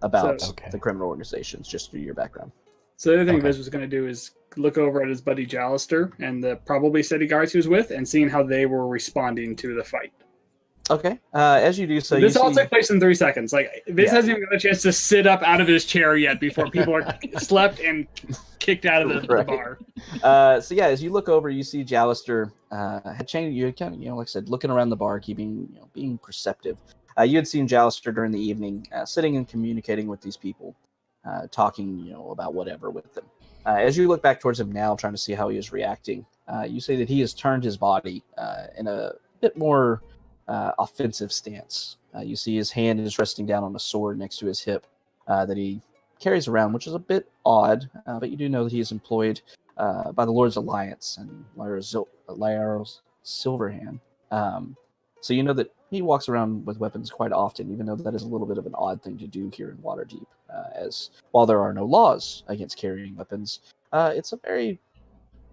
about So- Okay. the criminal organizations, just through your background. So the other thing Okay. Viz was going to do is look over at his buddy Jalister and the probably city guards he was with, and seeing how they were responding to the fight. Okay. As you do so, This you all see... took place in 3 seconds. Viz Yeah. hasn't even got a chance to sit up out of his chair yet before people are slept and kicked out of the Right. bar. So yeah, as you look over, you see Jalister had changed. You kind of, like I said, looking around the bar, keeping, being perceptive. You had seen Jalister during the evening, sitting and communicating with these people, talking, about whatever with them. As you look back towards him now, trying to see how he is reacting, you see that he has turned his body in a bit more offensive stance. You see his hand is resting down on a sword next to his hip that he carries around, which is a bit odd, but you do know that he is employed by the Lord's Alliance and Lyra's Silverhand. So you know that he walks around with weapons quite often, even though that is a little bit of an odd thing to do here in Waterdeep. As while there are no laws against carrying weapons, it's a very,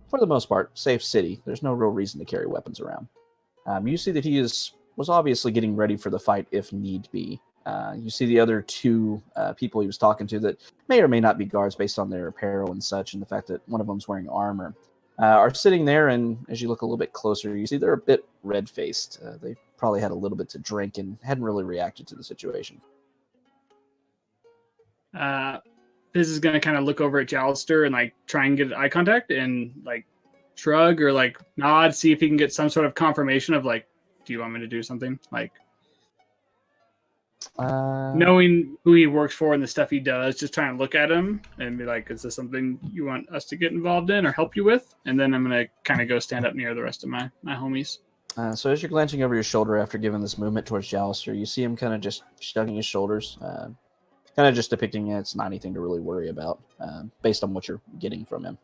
for the most part, safe city. There's no real reason to carry weapons around. You see that he was obviously getting ready for the fight if need be. You see the other two people he was talking to that may or may not be guards based on their apparel and such, and the fact that one of them's wearing armor, are sitting there, and as you look a little bit closer, you see they're a bit red-faced. They probably had a little bit to drink and hadn't really reacted to the situation. This is going to kind of look over at Jallister and like try and get eye contact and like shrug or like nod, see if he can get some sort of confirmation of like, do you want me to do something? Like, knowing who he works for and the stuff he does, just trying to look at him and be like, is this something you want us to get involved in or help you with? And then I'm going to kind of go stand up near the rest of my homies. So as you're glancing over your shoulder after giving this movement towards Jallister, you see him kind of just shrugging his shoulders, kind of just depicting it's not anything to really worry about based on what you're getting from him.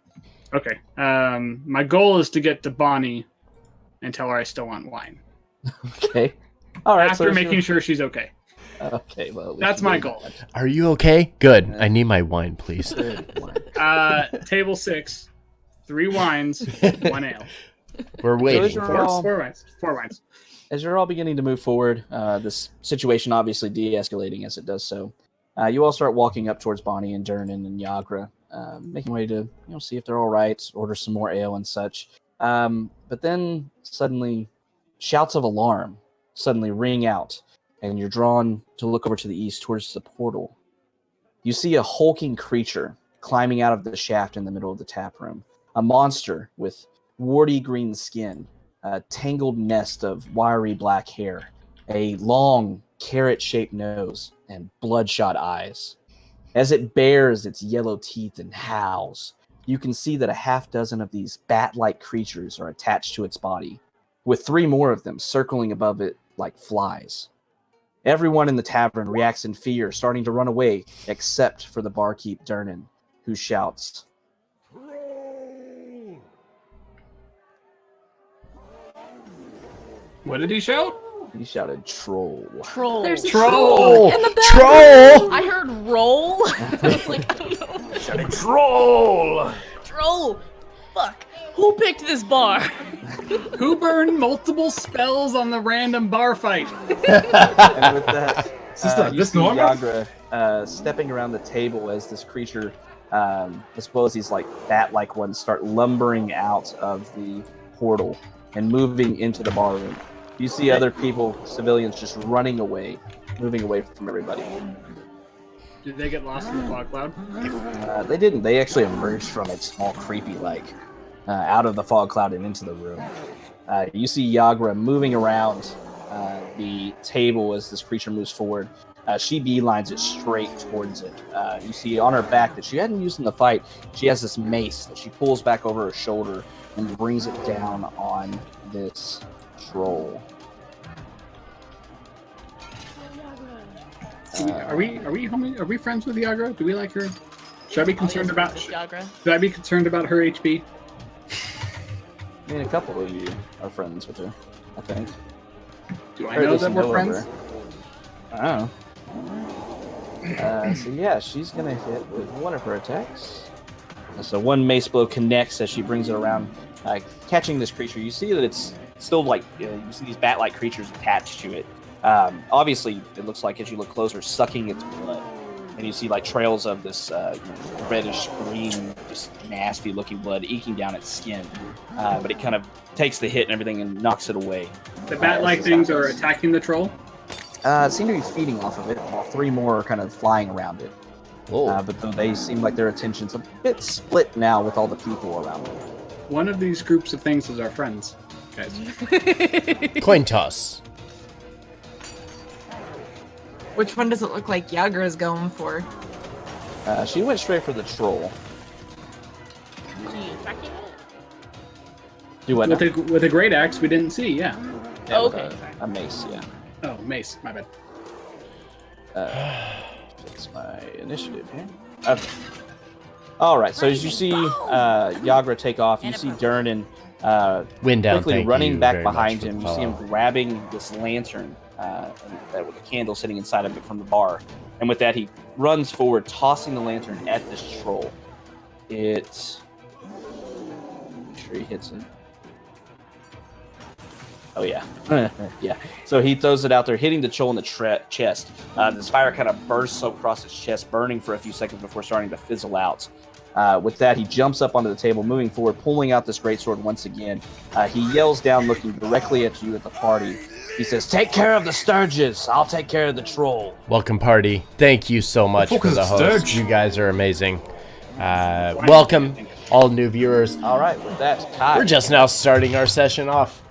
Okay. My goal is to get to Bonnie and tell her I still want wine. Okay. All right. After making sure she's okay. Okay, well, that's my goal. Are you okay? Good. I need my wine, please. Table 6, 3 wines, 1 ale. We're waiting. So Four wines. As you're all beginning to move forward, this situation obviously de-escalating as it does so. You all start walking up towards Bonnie and Durnan and Yagra, making way to see if they're all right, order some more ale and such. But then suddenly, shouts of alarm suddenly ring out, and you're drawn to look over to the east towards the portal. You see a hulking creature climbing out of the shaft in the middle of the tap room. A monster with warty green skin, a tangled nest of wiry black hair, a long carrot-shaped nose, and bloodshot eyes. As it bares its yellow teeth and howls, you can see that a half dozen of these bat-like creatures are attached to its body, with 3 more of them circling above it like flies. Everyone in the tavern reacts in fear, starting to run away, except for the barkeep Durnan, who shouts, Troll! What did he shout? He shouted, "Troll." Troll. There's a Troll! in the back. Troll! I heard roll. I was like, I don't know. Shouting troll! Troll. Fuck. Who picked this bar? Who burned multiple spells on the random bar fight? And with that, you this see normal? Yagra stepping around the table as this creature, as well as these like bat-like ones, start lumbering out of the portal and moving into the bar room. You see other people, civilians, just running away, moving away from everybody. Did they get lost in the fog cloud? They didn't. They actually emerged from it all creepy-like, out of the fog cloud and into the room. You see Yagra moving around the table as this creature moves forward. She beelines it straight towards it. You see on her back that she hadn't used in the fight, she has this mace that she pulls back over her shoulder and brings it down on this troll. Are we friends with Yagra? Do we like her? Should I be concerned about? Yagra. Should I be concerned about her HP? I mean, a couple of you are friends with her, I think. Do I Or at know least that you we're of friends? her. I don't know. So yeah, she's gonna hit with one of her attacks. So one mace blow connects as she brings it around, catching this creature. You see that it's still like you see these bat-like creatures attached to it. Obviously, it looks like as you look closer, sucking its blood, and you see like trails of this reddish green, just nasty-looking blood eking down its skin. But it kind of takes the hit and everything and knocks it away. The bat-like things are attacking the troll. Seem to be feeding off of it, while 3 more are kind of flying around it. But though they seem like their attention's a bit split now with all the people around them. One of these groups of things is our friends, guys. Coin toss. Which one does it look like Yagra is going for? She went straight for the troll. Do what? With a great axe, we didn't see. Yeah. Yeah, with Okay. a mace, yeah. Oh, mace. My bad. Fix my initiative here. Okay. All right. So as you see Yagra take off, you see Durnan Wind down, quickly thank running you back very much behind for the him. You see him follow. grabbing this lantern with a candle sitting inside of it from the bar. And with that, he runs forward, tossing the lantern at this troll. Make sure he hits it. Oh, yeah. Yeah. So he throws it out there, hitting the troll in the chest. This fire kind of bursts across his chest, burning for a few seconds before starting to fizzle out. With that, he jumps up onto the table, moving forward, pulling out this greatsword once again. He yells down, looking directly at you at the party. He says, "Take care of the Sturges. I'll take care of the troll." Welcome, party. Thank you so much fuck for is the a host. Sturge? You guys are amazing. Welcome, all new viewers. All right, with that, Kai. We're just now starting our session off.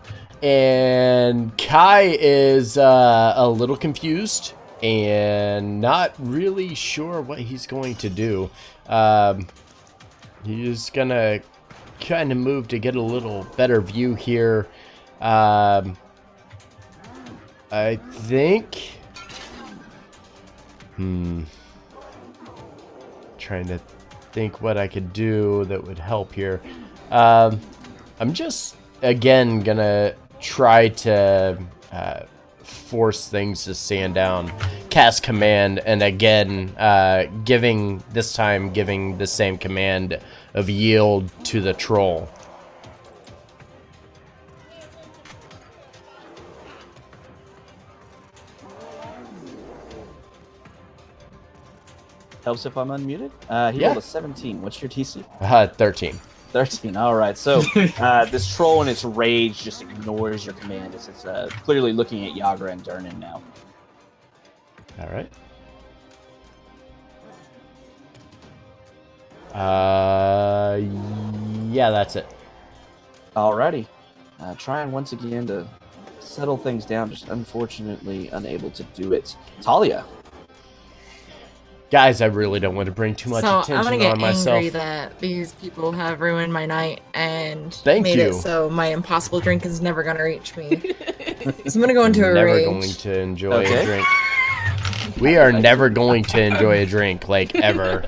And Kai is a little confused and not really sure what he's going to do. He's going to kind of move to get a little better view here. I think... Trying to think what I could do that would help here. I'm just, again, going to try to force things to stand down, cast command, and again giving the same command of yield to the troll. Helps if I'm unmuted. He Yeah. rolled a 17. What's your TC? 13. 13. All right. So this troll in its rage just ignores your command. It's clearly looking at Yagra and Durnan now. All right. Yeah, that's it. Alrighty. Trying once again to settle things down, just unfortunately unable to do it. Talia. Guys, I really don't want to bring too much So I'm attention gonna get on myself. angry that these people have ruined my night and Thank made you. it so my impossible drink is never gonna reach me. So I'm gonna go into a Never rage. going to enjoy Okay. a drink. We are never going to enjoy a drink, like, ever.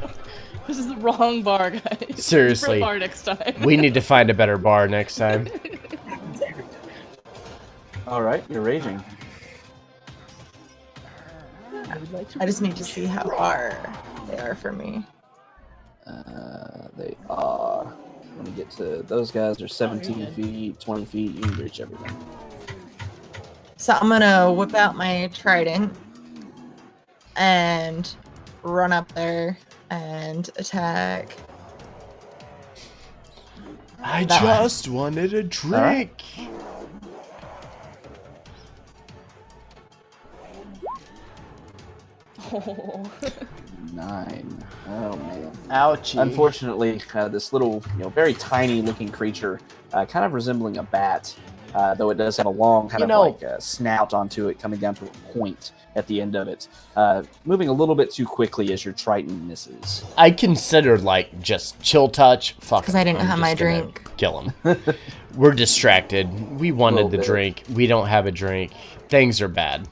This is the wrong bar, guys. Seriously. Different bar next time. We need to find a better bar next time. All right, you're raging. I just need to see how far they are from me. They are. Let me get to those guys. They're 17 feet, 20 feet. You can reach everything. So I'm gonna whip out my trident and run up there and attack. I That one. just wanted a drink. Oh. 9. Oh man. Ouchie. Unfortunately, this little, very tiny-looking creature, kind of resembling a bat, though it does have a long kind of snout onto it, coming down to a point at the end of it, moving a little bit too quickly as your trident misses. I considered, just chill touch. Fuck. 'Cause I didn't I'm have my just gonna drink. Kill him. We're distracted. We wanted Little the bit. drink. We don't have a drink. Things are bad.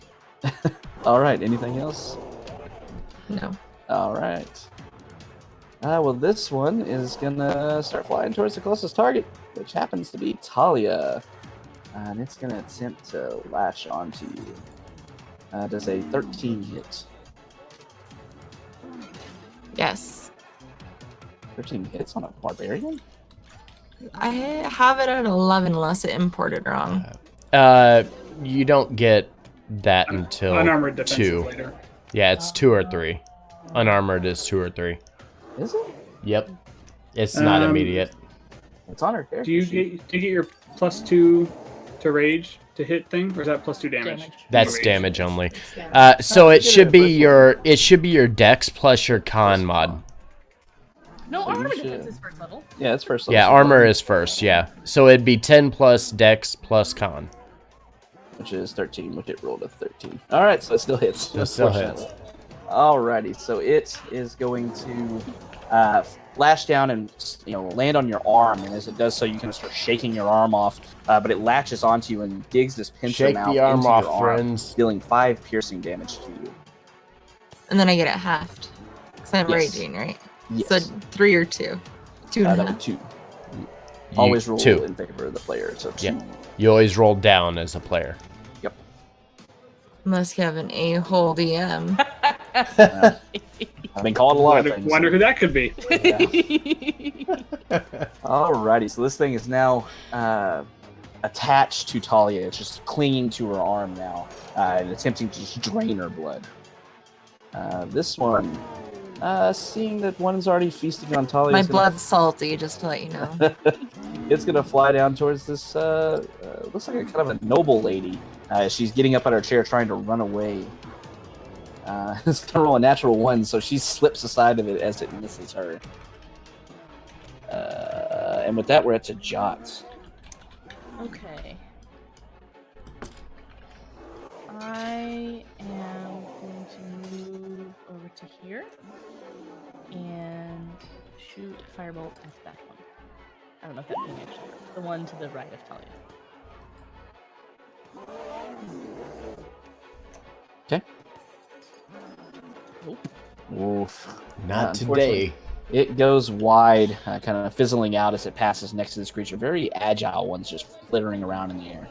All right. Anything else? No. All right. Well, this one is gonna start flying towards the closest target, which happens to be Talia, and it's gonna attempt to lash onto you. Does a 13 hit? Yes. 13 hits on a barbarian? I have it at 11 unless it imported wrong. You don't get that until Unarmored defensive 2. later. Yeah, it's 2 or 3. Unarmored is 2 or 3. Is it? Yep. It's not immediate. It's on her character Do you sheet. get your +2 to rage to hit thing, or is that +2 damage? That's Rage. damage only. So it should be your dex plus your con mod. No, So you armor should- defense is first level. Yeah, it's first level. Yeah, armor is first, yeah. So it'd be 10 plus dex plus con. Which is 13, which it rolled a 13. All right, so it still hits. It still Unfortunately. Alrighty, so it is going to lash down and land on your arm, and as it does so, you kind of start shaking your arm off, but it latches onto you and digs this pincer Shake mouth the arm into off, your arm, friends. dealing 5 piercing damage to you. And then I get it halved. Because I'm Yes. raging, right? Yes. So 3 or 2. 2 and a That half. was 2. Always roll 2. in favor of the player. So 2. Yeah. You always roll down as a player. Yep. Unless you have an a-hole DM. I've been called a lot of things. Wonder who that could be. Alrighty, so this thing is now attached to Talia. It's just clinging to her arm now and attempting to just drain her blood. This one, seeing that one's already feasting on Talia, My blood's salty, just to let you know. it's gonna fly down towards this. Looks like a kind of a noble lady. She's getting up out of her chair, trying to run away. It's gonna roll a natural 1, so she slips aside of it as it misses her. And with that, we're at to Jot. Okay. I am going to move over to here and shoot firebolt at that one. I don't know if that thing actually works. The one to the right of Talia. Okay. Nope. Oof. Not Unfortunately, today. It goes wide, kind of fizzling out as it passes next to this creature. Very agile ones just flittering around in the air.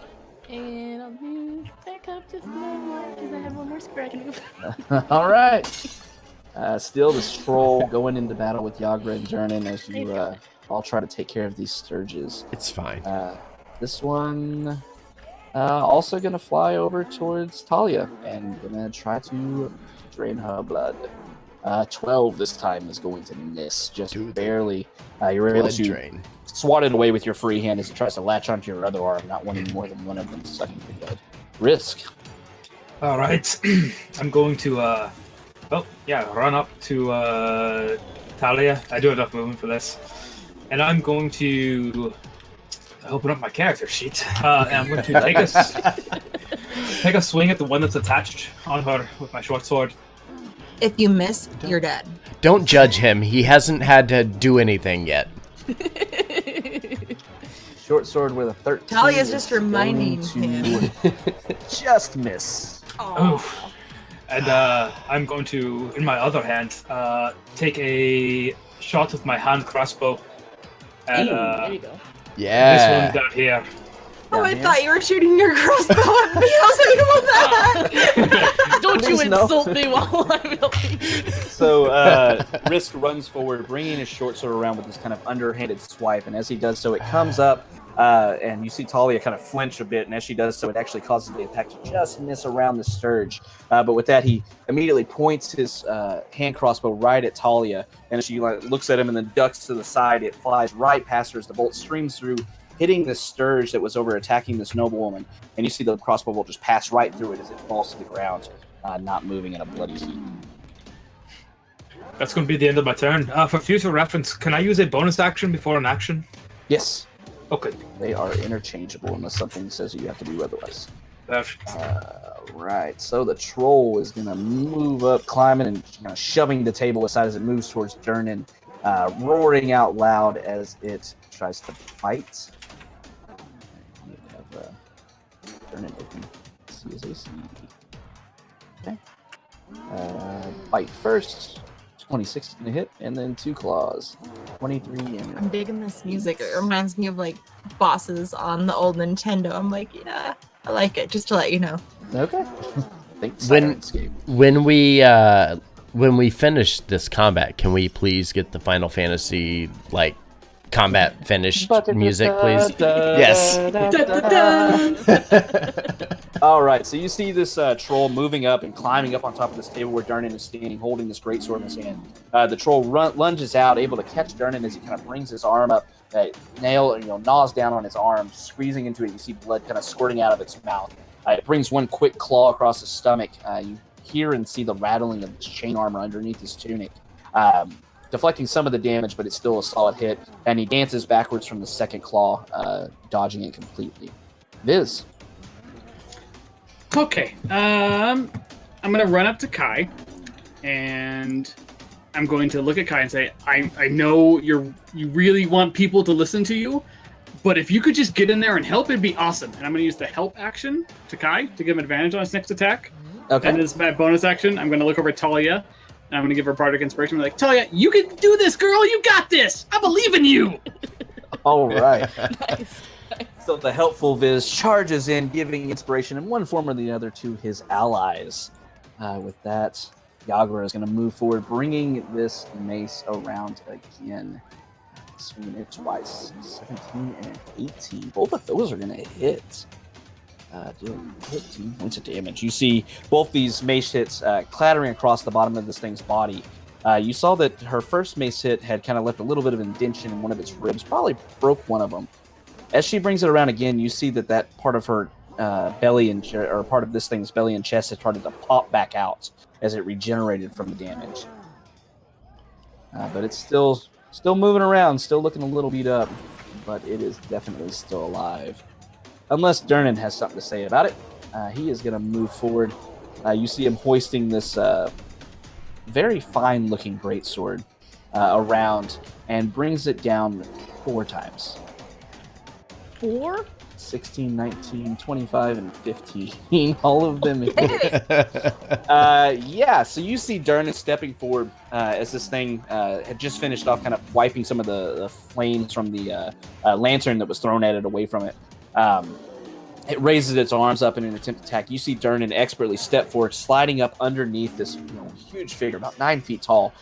And I'll move back up just a little more because I have one more square I can move. All right. Still, this troll going into battle with Yagra and Jernin as you all try to take care of these Sturges. It's fine. This one also going to fly over towards Talia and going to try to drain her blood. 12 this time is going to miss, just barely. You're able Blood to drain. swat it away with your free hand as it tries to latch onto your other arm, not wanting more than one of them sucking your blood. Risk. All right, I'm going to run up to Talia. I do have enough movement for this, and I'm going to open up my character sheet. And I'm going to take a swing at the one that's attached on her with my short sword. If you miss, you're dead. Don't judge him. He hasn't had to do anything yet. Short sword with a 13. Talia's is just going reminding to him. just miss. Oof. And I'm going to, in my other hand, take a shot with my hand crossbow at There you go. this Yeah. one down here. Oh, I Yeah. thought you were shooting your crossbow at me. I was like, what that? Don't you Please no. insult me while I'm helping. So Risk runs forward, bringing his short sword around with this kind of underhanded swipe, and as he does so, it comes up, and you see Talia kind of flinch a bit, and as she does so, it actually causes the attack to just miss around the Sturge. But with that, he immediately points his hand crossbow right at Talia, and as she looks at him and then ducks to the side, it flies right past her as the bolt streams through, hitting the Sturge that was over attacking this noblewoman, and you see the crossbow bolt just pass right through it as it falls to the ground, not moving in a bloody heap. That's going to be the end of my turn. For future reference, can I use a bonus action before an action? Yes, Okay. they are interchangeable unless something says you have to do otherwise. Perfect. Right, so the troll is going to move up, climbing and kind of shoving the table aside as it moves towards Jernin, roaring out loud as it tries to fight. Jernin open. See his AC. Okay. Bite first. 26 to hit, and then 2 claws. 23 I'm and digging this music. It reminds me of like bosses on the old Nintendo. I'm like, yeah, I like it. Just to let you know. okay. Think When- Sirenscape. When we finish this combat, can we please get the Final Fantasy combat finished music, please? Yes. All right, so you see this troll moving up and climbing up on top of this table where Durnan is standing, holding this great sword in his hand. The troll lunges out, able to catch Durnan as he kind of brings his arm up, gnaws down on his arm, squeezing into it. You see blood kind of squirting out of its mouth. It brings one quick claw across his stomach. You hear and see the rattling of his chain armor underneath his tunic, deflecting some of the damage, but it's still a solid hit. And he dances backwards from the second claw, dodging it completely. Viz. Okay. I'm gonna run up to Kai, and I'm going to look at Kai and say, I know you really want people to listen to you, but if you could just get in there and help, it'd be awesome. And I'm gonna use the help action to Kai to give him advantage on his next attack. Okay. And as my bonus action, I'm gonna look over at Talia, and I'm gonna give her bardic inspiration. I'm like, Talia, you can do this, girl. You got this. I believe in you. All right. Nice. So the helpful Viz charges in, giving inspiration in one form or the other to his allies. With that, Yagra is going to move forward, bringing this mace around again. Swinging it twice. 17 and 18. Both of those are going to hit. Doing 15 points of damage. You see both these mace hits clattering across the bottom of this thing's body. You saw that her first mace hit had kind of left a little bit of indention in one of its ribs, probably broke one of them. As she brings it around again, you see that part of her belly or part of this thing's belly and chest has started to pop back out as it regenerated from the damage. But it's still moving around, still looking a little beat up, but it is definitely still alive. Unless Dernan has something to say about it, he is going to move forward. You see him hoisting this very fine-looking greatsword around and brings it down 4 times. 4? 16, 19, 25, and 15. All of them hit. Yeah, so you see Dernan stepping forward as this thing had just finished off kind of wiping some of the flames from the lantern that was thrown at it away from it. It raises its arms up in an attempt to attack. You see Dernan expertly step forward, sliding up underneath this huge figure, about 9 feet tall,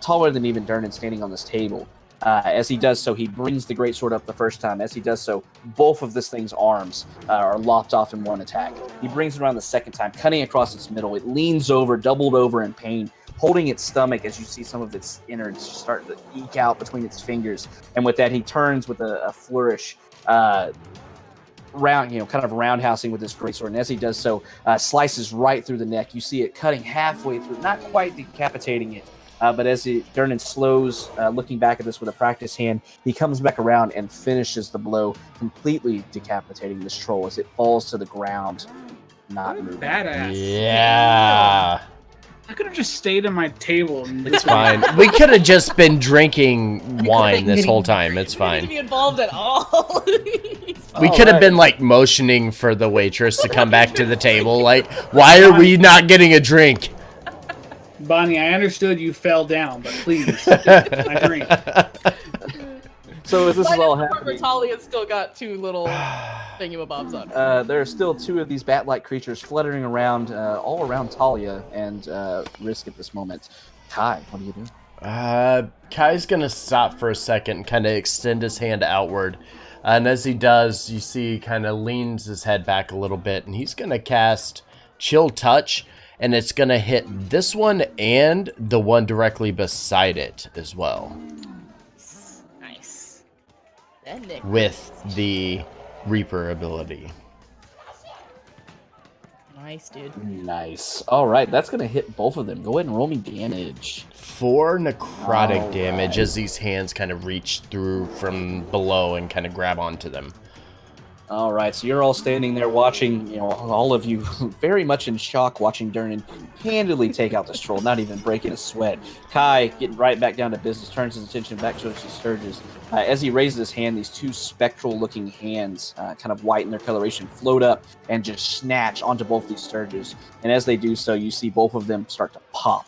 taller than even Dernan, standing on this table. As he does so, he brings the greatsword up the first time. As he does so, both of this thing's arms are lopped off in one attack. He brings it around the second time, cutting across its middle. It leans over, doubled over in pain, holding its stomach as you see some of its innards start to eke out between its fingers. And with that, he turns with a flourish, kind of roundhousing with this greatsword. And as he does so, slices right through the neck. You see it cutting halfway through, not quite decapitating it. But as Dernan slows, looking back at this with a practice hand, he comes back around and finishes the blow, completely decapitating this troll as it falls to the ground, not moving. Badass. Yeah. I could have just stayed at my table. And It's fine. We could have just been drinking wine this whole time. It's Didn't fine. be involved at all. We could have been like motioning for the waitress to come back to the table. Like, why are we not getting a drink? Bonnie, I understood you fell down, but please, my drink. So as this is all happening, Talia's still got 2 little thingamabobs on. there are still 2 of these bat-like creatures fluttering around, all around Talia and Risk at this moment. Kai, what do you do? Kai's gonna stop for a second and kind of extend his hand outward. And as he does, you see he kind of leans his head back a little bit, and he's gonna cast Chill Touch. And it's going to hit this one and the one directly beside it as well. Nice. With the Reaper ability. Nice, dude. Nice. All right, that's going to hit both of them. Go ahead and roll me damage. 4 necrotic All damage right. as these hands kind of reach through from below and kind of grab onto them. All right, so you're all standing there watching, all of you very much in shock, watching Dernan handily take out this troll, not even breaking a sweat. Kai, getting right back down to business, turns his attention back to his Sturges. As he raises his hand, these 2 spectral-looking hands, kind of white in their coloration, float up and just snatch onto both these Sturges. And as they do so, you see both of them start to pop.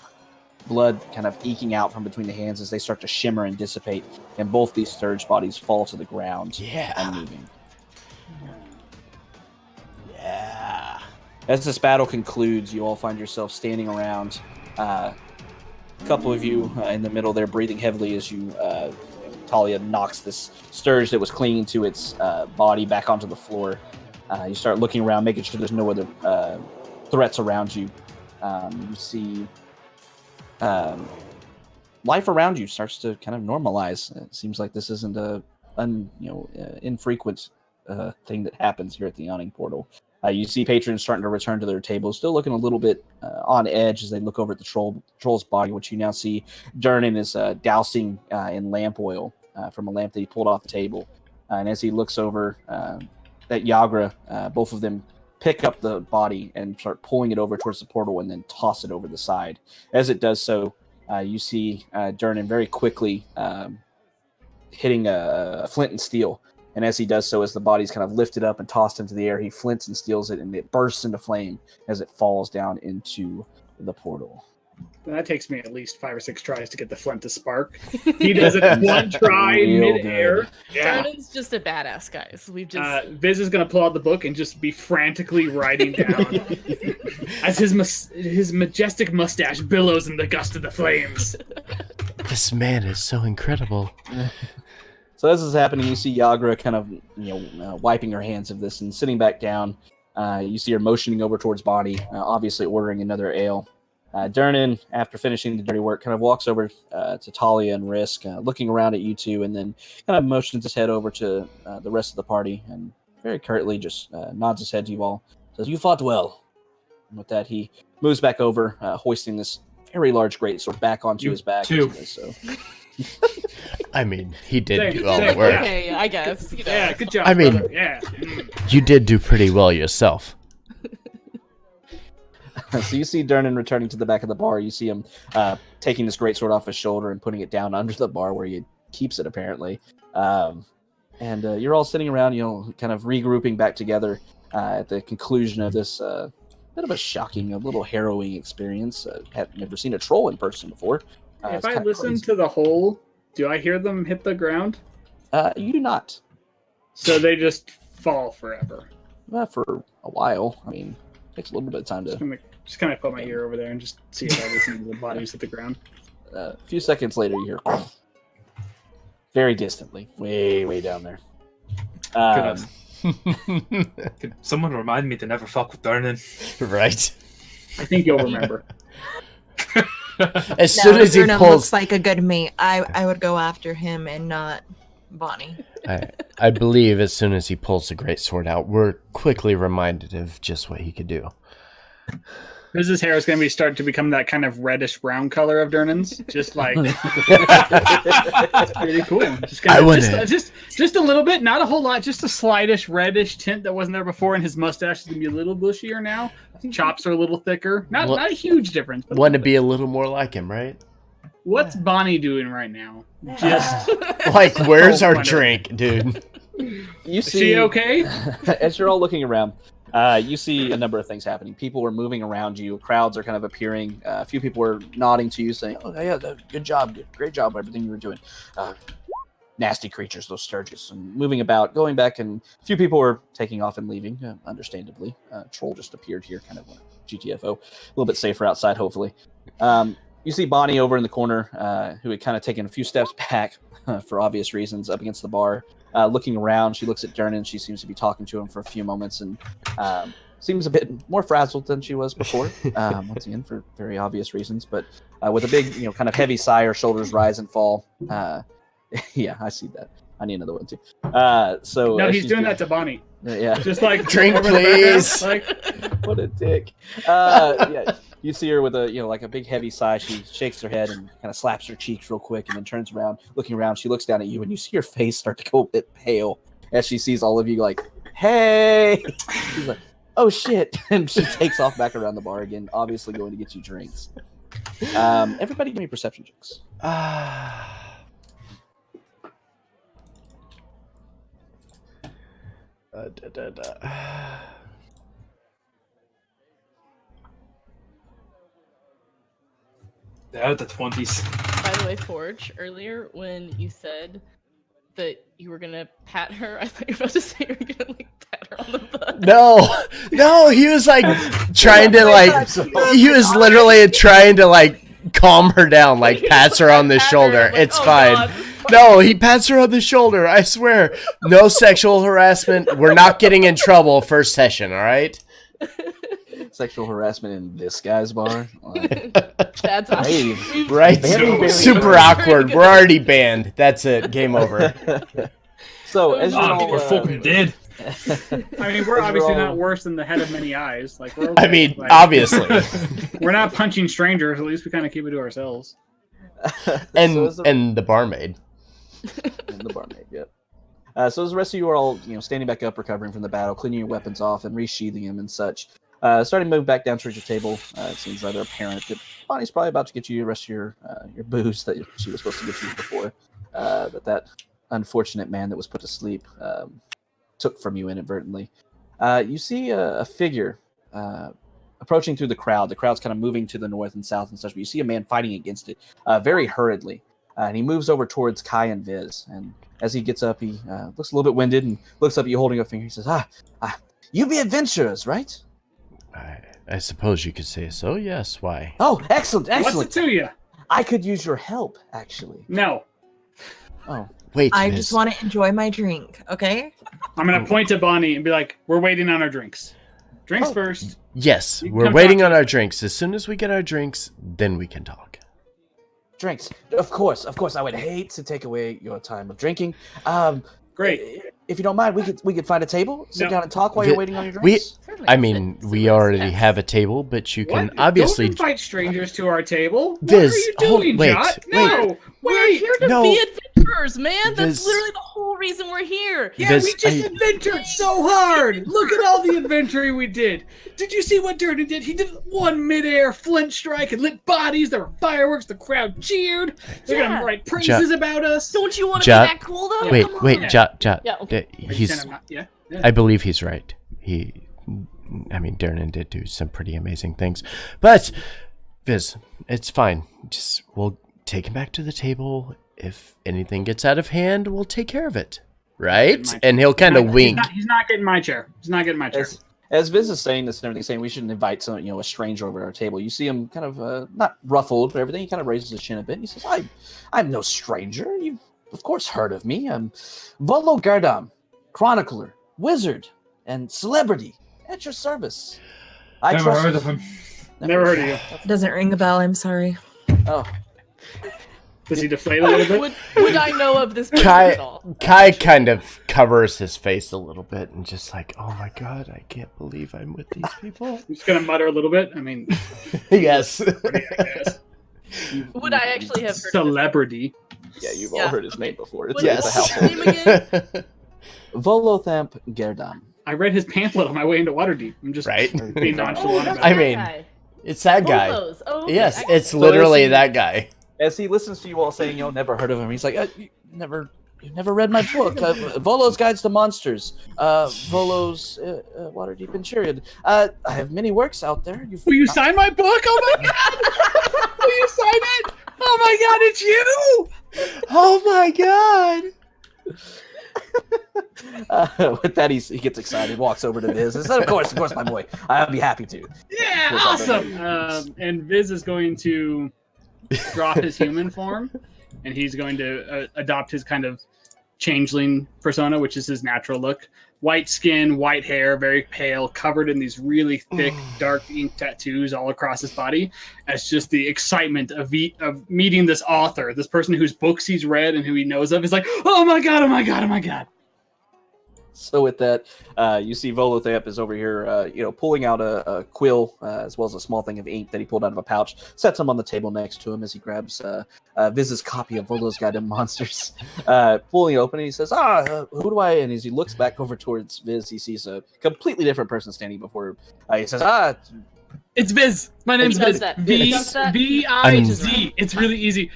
Blood kind of eking out from between the hands as they start to shimmer and dissipate, and both these Sturge bodies fall to the ground, unmoving. Yeah. As this battle concludes, you all find yourself standing around. A couple of you in the middle there, breathing heavily as you, Talia knocks this Sturge that was clinging to its body back onto the floor. You start looking around, making sure there's no other threats around you. You see life around you starts to kind of normalize. It seems like this isn't a infrequent thing that happens here at the Yawning Portal. You see patrons starting to return to their tables, still looking a little bit on edge as they look over at the troll's body, which you now see Dernan is dousing in lamp oil from a lamp that he pulled off the table. And as he looks over at Yagra, both of them pick up the body and start pulling it over towards the portal and then toss it over the side. As it does so, you see Dernan very quickly hitting a flint and steel. And as he does so, as the body's kind of lifted up and tossed into the air, he flints and steals it, and it bursts into flame as it falls down into the portal. That takes me at least 5 or 6 tries to get the flint to spark. He does it one try Real mid-air. good. Yeah. Vernon's just a badass, guys. We've just Viz is going to pull out the book and just be frantically writing down as his majestic mustache billows in the gust of the flames. This man is so incredible. So as this is happening, you see Yagra kind of, wiping her hands of this and sitting back down. You see her motioning over towards Bonnie, obviously ordering another ale. Durnan, after finishing the dirty work, kind of walks over to Talia and Risk, looking around at you two, and then kind of motions his head over to the rest of the party, and very curtly just nods his head to you all. Says, "You fought well." And with that, he moves back over, hoisting this very large greatsword back onto his back. too. So. I mean, he did Thank- do all the thank- work. okay, I guess. You know. Yeah, good job. I mean- brother. Yeah. You did do pretty well yourself. So you see Durnan returning to the back of the bar. You see him taking this greatsword off his shoulder and putting it down under the bar where he keeps it, apparently. And you're all sitting around, kind of regrouping back together at the conclusion of this bit of a shocking, a little harrowing experience. Had never seen a troll in person before. If It's I kinda listen crazy. to the hole, do I hear them hit the ground? You do not. So they just fall forever. For a while. I mean, takes a little bit of time to... Just kind of put my ear over there and just see if I listen to the bodies hit the ground. A few seconds later, you hear... very distantly. Way down there. Could someone remind me to never fuck with Durnan? Right. I think you'll remember. As soon as he Bruno pulls, looks like a good mate. I would go after him and not Bonnie. I believe as soon as he pulls the great sword out, we're quickly reminded of just what he could do. His hair is going to be starting to become that kind of reddish brown color of Durnan's, just like it's pretty cool. Just, kind of, just a little bit, not a whole lot, just a slightish reddish tint that wasn't there before, and his mustache is going to be a little bushier now. His chops are a little thicker. Not a huge difference. But Want to be a little more like him, right? What's Bonnie doing right now? Just Like, where's our Wonder. drink, dude? You is see... she okay? As you're all looking around, you see a number of things happening. People are moving around you. Crowds are kind of appearing. A few people are nodding to you, saying, "Oh yeah, good job, great job, everything you were doing." Nasty creatures, those Sturgis, and moving about, going back, and a few people were taking off and leaving. Understandably, Troll just appeared here, kind of GTFO, a little bit safer outside, hopefully. You see Bonnie over in the corner, who had kind of taken a few steps back for obvious reasons, up against the bar. Looking around, she looks at Durnan. She seems to be talking to him for a few moments, and seems a bit more frazzled than she was before. Once again, for very obvious reasons, but with a big, kind of heavy sigh, her shoulders rise and fall. Yeah, I see that. I need another one too. So No, as he's she's doing that to Bonnie. Yeah, Just like Drink, over in the background, please. Like, what a dick. Yeah, you see her with a like a big heavy sigh. She shakes her head and kind of slaps her cheeks real quick, and then turns around, looking around. She looks down at you, and you see her face start to go a bit pale as she sees all of you. Like, hey, she's like, oh shit, and she takes off back around the bar again, obviously going to get you drinks. Everybody, give me perception checks. They're out the 20s. By the way, Forge, earlier when you said that you were gonna pat her, I thought you were about to say you were gonna like pat her on the butt. No, he was like trying to like, he was literally trying to like calm her down, like pats her on the Pat her, shoulder. I'm like, It's "Oh, fine. God." No, he pats her on the shoulder. I swear. No sexual harassment. We're not getting in trouble first session, all right? Sexual harassment in this guy's bar. Like, That's Hey, awesome. Right? Very Super very awkward. good. We're already banned. That's it. Game over. so as you're Oh, all, we're fucking dead. I mean, we're As obviously we're all- not worse than the head of many eyes. Like, we're okay. I mean, Like, obviously. we're not punching strangers. At least we kind of keep it to ourselves. And so as the, and the barmaid. and the barmaid, yep. So as the rest of you are all, standing back up, recovering from the battle, cleaning your weapons off and resheathing them and such, starting to move back down towards your table, it seems rather apparent that Bonnie's probably about to get you the rest of your booze that she was supposed to get you before, that unfortunate man that was put to sleep took from you inadvertently. You see a figure approaching through the crowd. The crowd's kind of moving to the north and south and such, but you see a man fighting against it very hurriedly. And he moves over towards Kai and Viz. And as he gets up, he looks a little bit winded and looks up at you holding a finger. He says, you be adventurers, right? I suppose you could say so, yes. Why? Oh, excellent, excellent. What's it to you? I could use your help, actually. No. Oh. Wait, I Viz. just want to enjoy my drink, okay? I'm going to point to Bonnie and be like, we're waiting on our drinks. Drinks Oh. first. Yes, You can we're come waiting talk on to our us. drinks. As soon as we get our drinks, then we can talk. Drinks. Of course. I would hate to take away your time of drinking. Great. If you don't mind, we could find a table, sit No. down and talk while Vi- you're waiting on your we- drinks. Certainly I fit. mean, So we let's- already yes. have a table, but you can What? obviously... Don't invite strangers to our table. Viz, what are you doing, wait, Jot? wait. No, We're wait. here to No. be adventurers, man. That's Viz- literally the whole reason we're here. Yeah, Viz, we just I- adventured so hard. Look at all the adventuring we did. Did you see what Durden did? He did one midair flint strike and lit bodies. There were fireworks. The crowd cheered. They're Yeah. gonna write praises about us. Don't you want to be Jot- that cool though? Wait, Come wait, on. Jot. Yeah, okay. Are you He's... saying I'm not- yeah. I believe he's right. Darren did do some pretty amazing things. But, Viz, it's fine. Just, we'll take him back to the table. If anything gets out of hand, we'll take care of it. Right? My- And he'll kind of wink. He's not getting my chair. He's not getting my chair. As Viz is saying this and everything, saying we shouldn't invite a stranger over to our table. You see him kind of not ruffled, but everything. He kind of raises his chin a bit. And he says, "I'm no stranger. You've of course heard of me. I'm Volo Gardam, chronicler, wizard, and celebrity at your service. I Never trust- heard of him. Never heard of you. Doesn't ring a bell. I'm sorry. Oh, Does he deflate a little bit? Would I know of this person Kai, at all? Kai kind of covers his face a little bit and just like, oh my god, I can't believe I'm with these people. I'm just gonna mutter a little bit. I mean, Yes. yes. Would I actually have heard of this? Celebrity. yeah, you've Yeah. all heard his name before. It's, What it's a is Yes. household. his name again? Volothamp Gerdam. I read his pamphlet on my way into Waterdeep. I'm just Right? being nonchalant about I it. mean, That guy. It's that guy. Bolos. Oh, okay. Yes, I- it's literally that guy. As he listens to you all saying, never heard of him, he's like, you never read my book, Volo's Guides to Monsters, Volo's Waterdeep Interior. I have many works out there. Will you sign my book? Oh my god! Will you sign it? Oh my god, it's you! Oh my god! With that, he gets excited, walks over to Viz, and says, of course, my boy. I'll be happy to. Yeah, Yes, awesome. And Viz is going to drop his human form, and he's going to adopt his kind of changeling persona, which is his natural look. White skin, white hair, very pale, covered in these really thick, dark ink tattoos all across his body. As just the excitement of meeting this author, this person whose books he's read and who he knows of, is like, oh my god, oh my god, oh my god. So with that, you see Volothamp is over here, pulling out a quill as well as a small thing of ink that he pulled out of a pouch, sets them on the table next to him as he grabs Viz's copy of Volo's Guide to Monsters, pulling it open, and he says, who do I, and as he looks back over towards Viz, he sees a completely different person standing before him. He says, It's Viz. My name's He does Viz. that. V He does that. V-I-Z. It's really easy.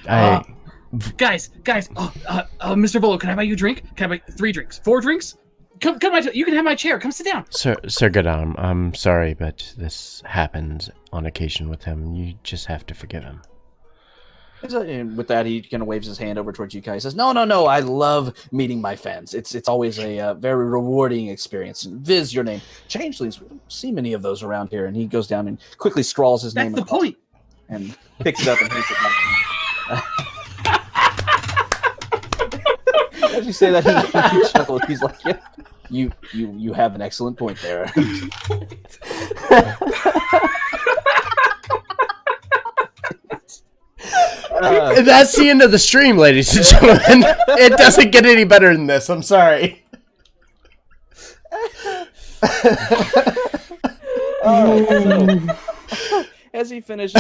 Guys. Mr. Volo, can I buy you a drink? Can I buy 3 drinks? 4 drinks? Come, you can have my chair. Come sit down. Sir Gadam, I'm sorry, but this happens on occasion with him. You just have to forgive him. and with that, he kind of waves his hand over towards you guys. He says, no, I love meeting my fans. It's always a very rewarding experience. And Viz, your name. Changelings, we don't see many of those around here. And he goes down and quickly scrawls his That's name the across point. and picks it up and hands it back to me. As you say that, he chuckles. He's like, yeah, you have an excellent point there. And that's the end of the stream, ladies and gentlemen. It doesn't get any better than this. I'm sorry. As he finishes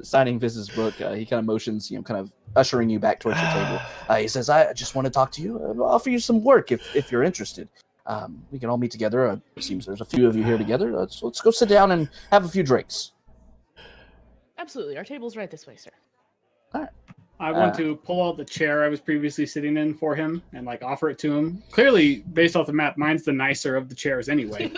signing Viz's book, he kind of motions, kind of ushering you back towards the table. He says, I just want to talk to you, offer you some work if you're interested. We can all meet together. It seems there's a few of you here together. Let's go sit down and have a few drinks. Absolutely. Our table's right this way, sir. I want to pull out the chair I was previously sitting in for him and like offer it to him. Clearly, based off the map, mine's the nicer of the chairs anyway.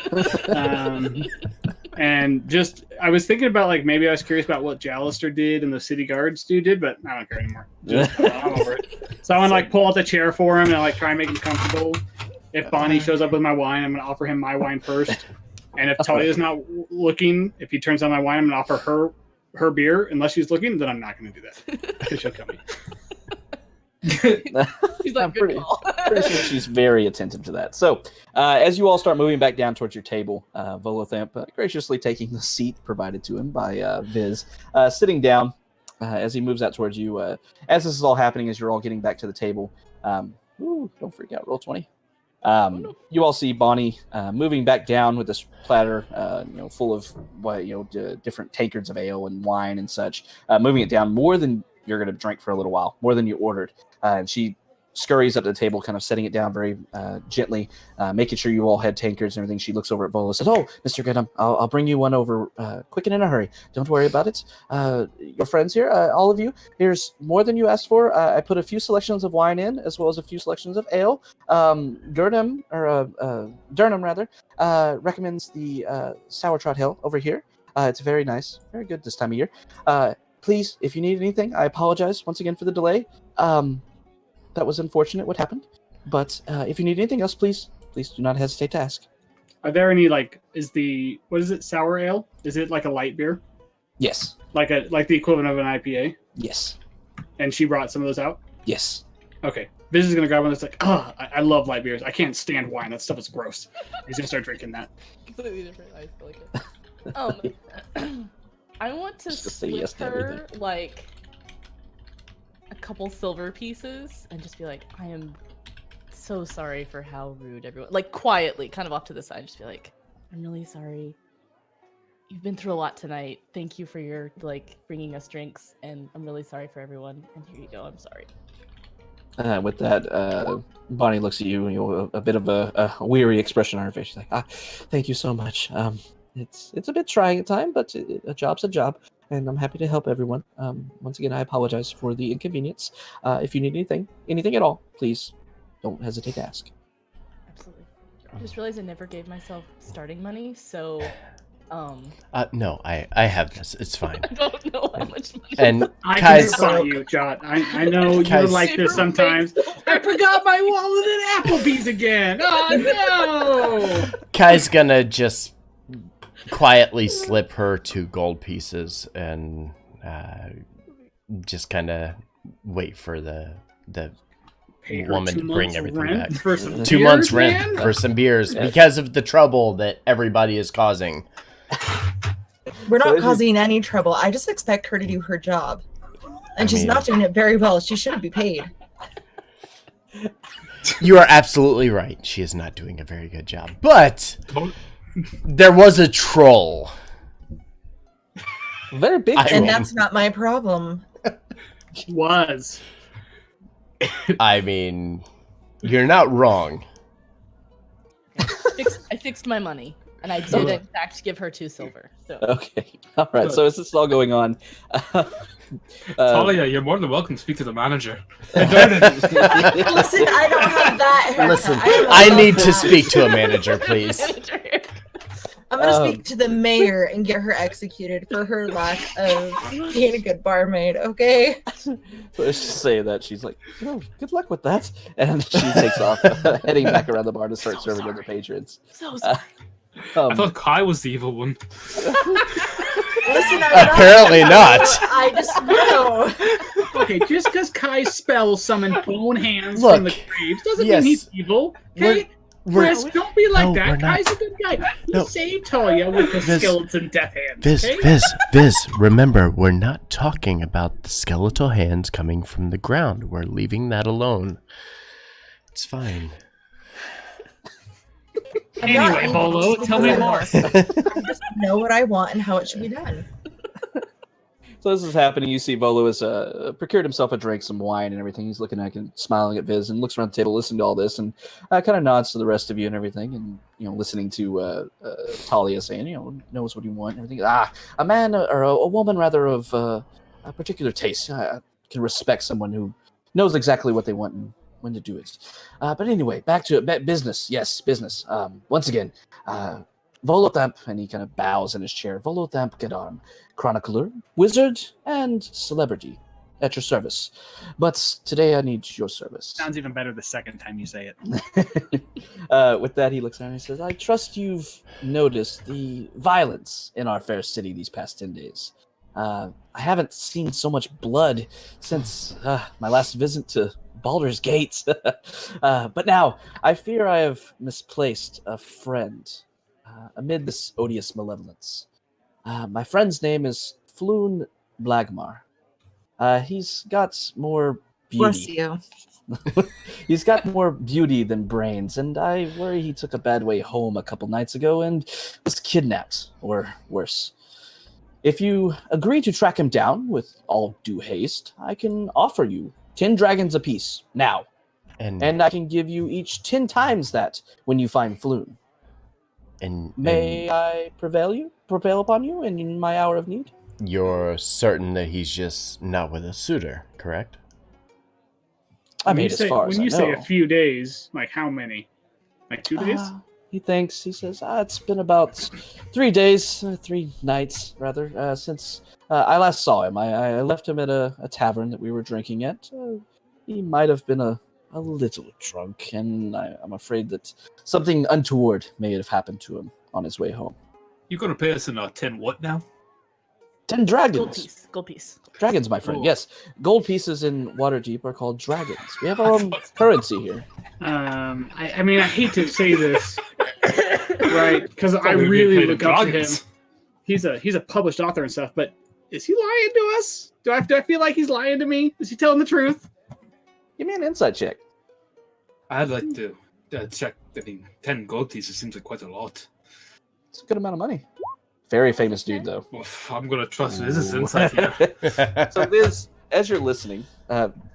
And just, I was thinking about like maybe I was curious about what Jallister did and the city guards did, but I don't care anymore. Just, I'm over it. So I want to like pull out the chair for him and like try and make him comfortable. If Bonnie shows up with my wine, I'm going to offer him my wine first. And if Talia's not looking, if he turns on my wine, I'm going to offer her beer. Unless she's looking, then I'm not going to do that because she'll kill me. She's like, I'm pretty sure she's very attentive to that. So, as you all start moving back down towards your table, Volothamp graciously taking the seat provided to him by Viz, sitting down as he moves out towards you. As this is all happening, as you're all getting back to the table, don't freak out, roll 20. You all see Bonnie moving back down with this platter, full of different tankards of ale and wine and such, moving it down more than you're going to drink for a little while, more than you ordered. And she scurries up to the table, kind of setting it down very gently, making sure you all had tankards and everything. She looks over at Volo and says, "Oh, Mr. Goodham, I'll bring you one over quick and in a hurry. Don't worry about it. Your friends here, all of you, here's more than you asked for. I put a few selections of wine in, as well as a few selections of ale. Durham recommends the sour trot ale over here. It's very nice, very good this time of year. Please, if you need anything, I apologize once again for the delay. That was unfortunate what happened. But if you need anything else, please do not hesitate to ask." Are there any what is it, sour ale? Is it like a light beer? Yes. Like the equivalent of an IPA? Yes. And she brought some of those out? Yes. Okay. Viz is gonna grab one that's like, I love light beers. I can't stand wine. That stuff is gross. He's gonna start drinking that. Completely different. I feel like it. I want to Just say slip yes to her everything. like a couple silver pieces and just be like, "I am so sorry for how rude everyone." Like quietly, kind of off to the side, just be like, "I'm really sorry. You've been through a lot tonight. Thank you for your bringing us drinks, and I'm really sorry for everyone. And here you go. I'm sorry." With that, Bonnie looks at you, a bit of a weary expression on her face. She's like, "Thank you so much. It's a bit trying at times, but a job's a job, and I'm happy to help everyone. Once again, I apologize for the inconvenience. If you need anything at all, please don't hesitate to ask." Absolutely. I just realized I never gave myself starting money, so No, I have this. It's fine. I don't know how much money. And I Kai's, can spot you, Jot. I know you're Kai's- like this sometimes. I forgot my wallet at Applebee's again. Oh no! Kai's gonna just quietly slip her 2 gold pieces and just kind of wait for the Pay her woman 2 to bring months everything rent back. for some 2 beers, months rent man? for some beers because of the trouble that everybody is causing. We're So not is it- causing any trouble. I just expect her to do her job. And she's mean- not doing it very well. She shouldn't be paid. You are absolutely right. She is not doing a very good job. But there was a troll. Very big. I And mean- that's not my problem. Was. I mean, you're not wrong. I fixed my money, and I did in fact give her 2 silver. So Okay. All right. So as this is all going on, Talia, you're more than welcome to speak to the manager. Listen, I don't have that. haircut. Listen, don't I have need to that. speak to a manager, please. I'm going to speak to the mayor and get her executed for her lack of being a good barmaid, okay? so let's just say that she's like, "Oh, good luck with that," and she takes off, heading back around the bar to start So serving other sorry. patrons. So sorry. I thought Kai was the evil one. Listen, I'm Apparently not. I just know. Okay, just because Kai spells summon bone hands Look, from the graves doesn't yes, mean he's evil. Okay? Chris, don't be like no, we're that. not. Kai's a good guy. He No. saved Talia with the Viz- skeleton death hands. Okay? Viz, remember, we're not talking about the skeletal hands coming from the ground. We're leaving that alone. It's fine. I'm not Anyway, evil Bolo, just tell me because more. I just know what I want and how it should be done. So this is happening. You see Volo has procured himself a drink, some wine, and everything. He's looking at and smiling at Viz, and looks around the table, listening to all this, and kind of nods to the rest of you and everything, and listening to Talia saying, knows what you want and everything. A man or a woman rather of a particular taste. can respect someone who knows exactly what they want and when to do it. But anyway, back to business. Yes, business. Once again, Volothamp, and he kind of bows in his chair. Volothamp Gadam, chronicler, wizard, and celebrity at your service. But today I need your service. Sounds even better the second time you say it. With that, he looks around and he says, I trust you've noticed the violence in our fair city these past 10 days. I haven't seen so much blood since my last visit to Baldur's Gate. But now, I fear I have misplaced a friend amid this odious malevolence. My friend's name is Floon Blagmar. He's got more Bless beauty. you. He's got more beauty than brains, and I worry he took a bad way home a couple nights ago and was kidnapped, or worse. If you agree to track him down with all due haste, I can offer you 10 dragons apiece now, and I can give you each 10 times that when you find Floon. May I prevail upon you in my hour of need? You're certain that he's just not with a suitor, correct? I mean, as far as when I you say know. a few days, like how many? Like 2 days? He thinks. He says, it's been about 3 days, 3 nights, rather, since I last saw him. I left him at a tavern that we were drinking at. He might have been a little drunk, and I'm afraid that something untoward may have happened to him on his way home. You gonna pay us in 10 what now? 10 dragons. Gold piece. Dragons, my friend. Ooh. Yes, gold pieces in Waterdeep are called dragons. We have our own currency here. I mean, I hate to say this, right? Because I Probably really paid in look up to him. dragons. He's a published author and stuff, but is he lying to us? Do I feel like he's lying to me? Is he telling the truth? Give me an insight check. I'd like to check. I mean, 10 gold pieces seems like quite a lot. It's a good amount of money. Very famous dude, though. Well, I'm gonna trust Viz's insight here. So Liz, as you're listening,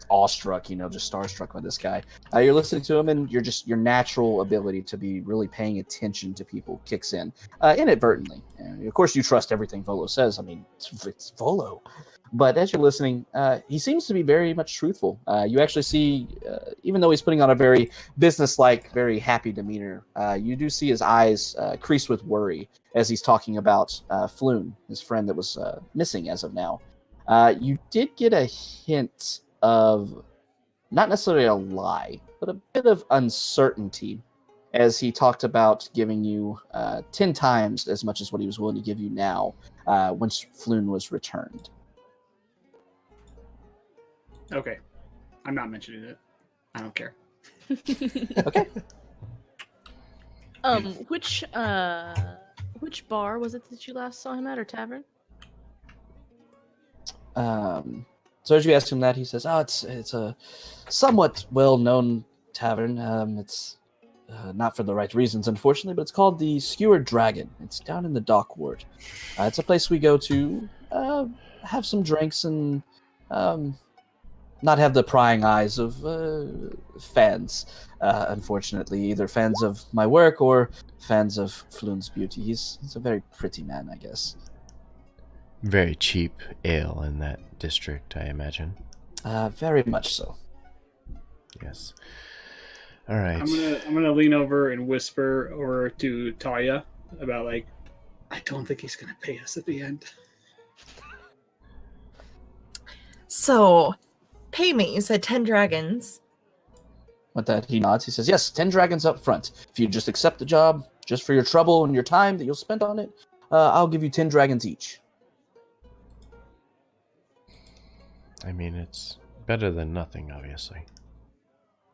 awestruck, just starstruck by this guy, you're listening to him, and your natural ability to be really paying attention to people kicks in inadvertently. And of course, you trust everything Volo says. I mean, it's Volo. But as you're listening, he seems to be very much truthful. You actually see, even though he's putting on a very businesslike, very happy demeanor, you do see his eyes crease with worry as he's talking about Floon, his friend that was missing as of now. You did get a hint of, not necessarily a lie, but a bit of uncertainty as he talked about giving you 10 times as much as what he was willing to give you now once Floon was returned. Okay, I'm not mentioning it. I don't care. Okay. Which bar was it that you last saw him at, or tavern? So as you ask him that, he says, it's a somewhat well-known tavern. It's not for the right reasons, unfortunately, but it's called the Skewered Dragon. It's down in the Dock Ward. It's a place we go to have some drinks and not have the prying eyes of fans, unfortunately, either fans of my work or fans of Floon's beauty. He's a very pretty man, I guess. Very cheap ale in that district, I imagine. Very much so. Yes. All right. I'm gonna lean over and whisper over to Talia about I don't think he's gonna pay us at the end. So, payment, you said 10 dragons. With that, he nods. He says, yes, 10 dragons up front. If you just accept the job, just for your trouble and your time that you'll spend on it, I'll give you 10 dragons each. I mean, it's better than nothing, obviously.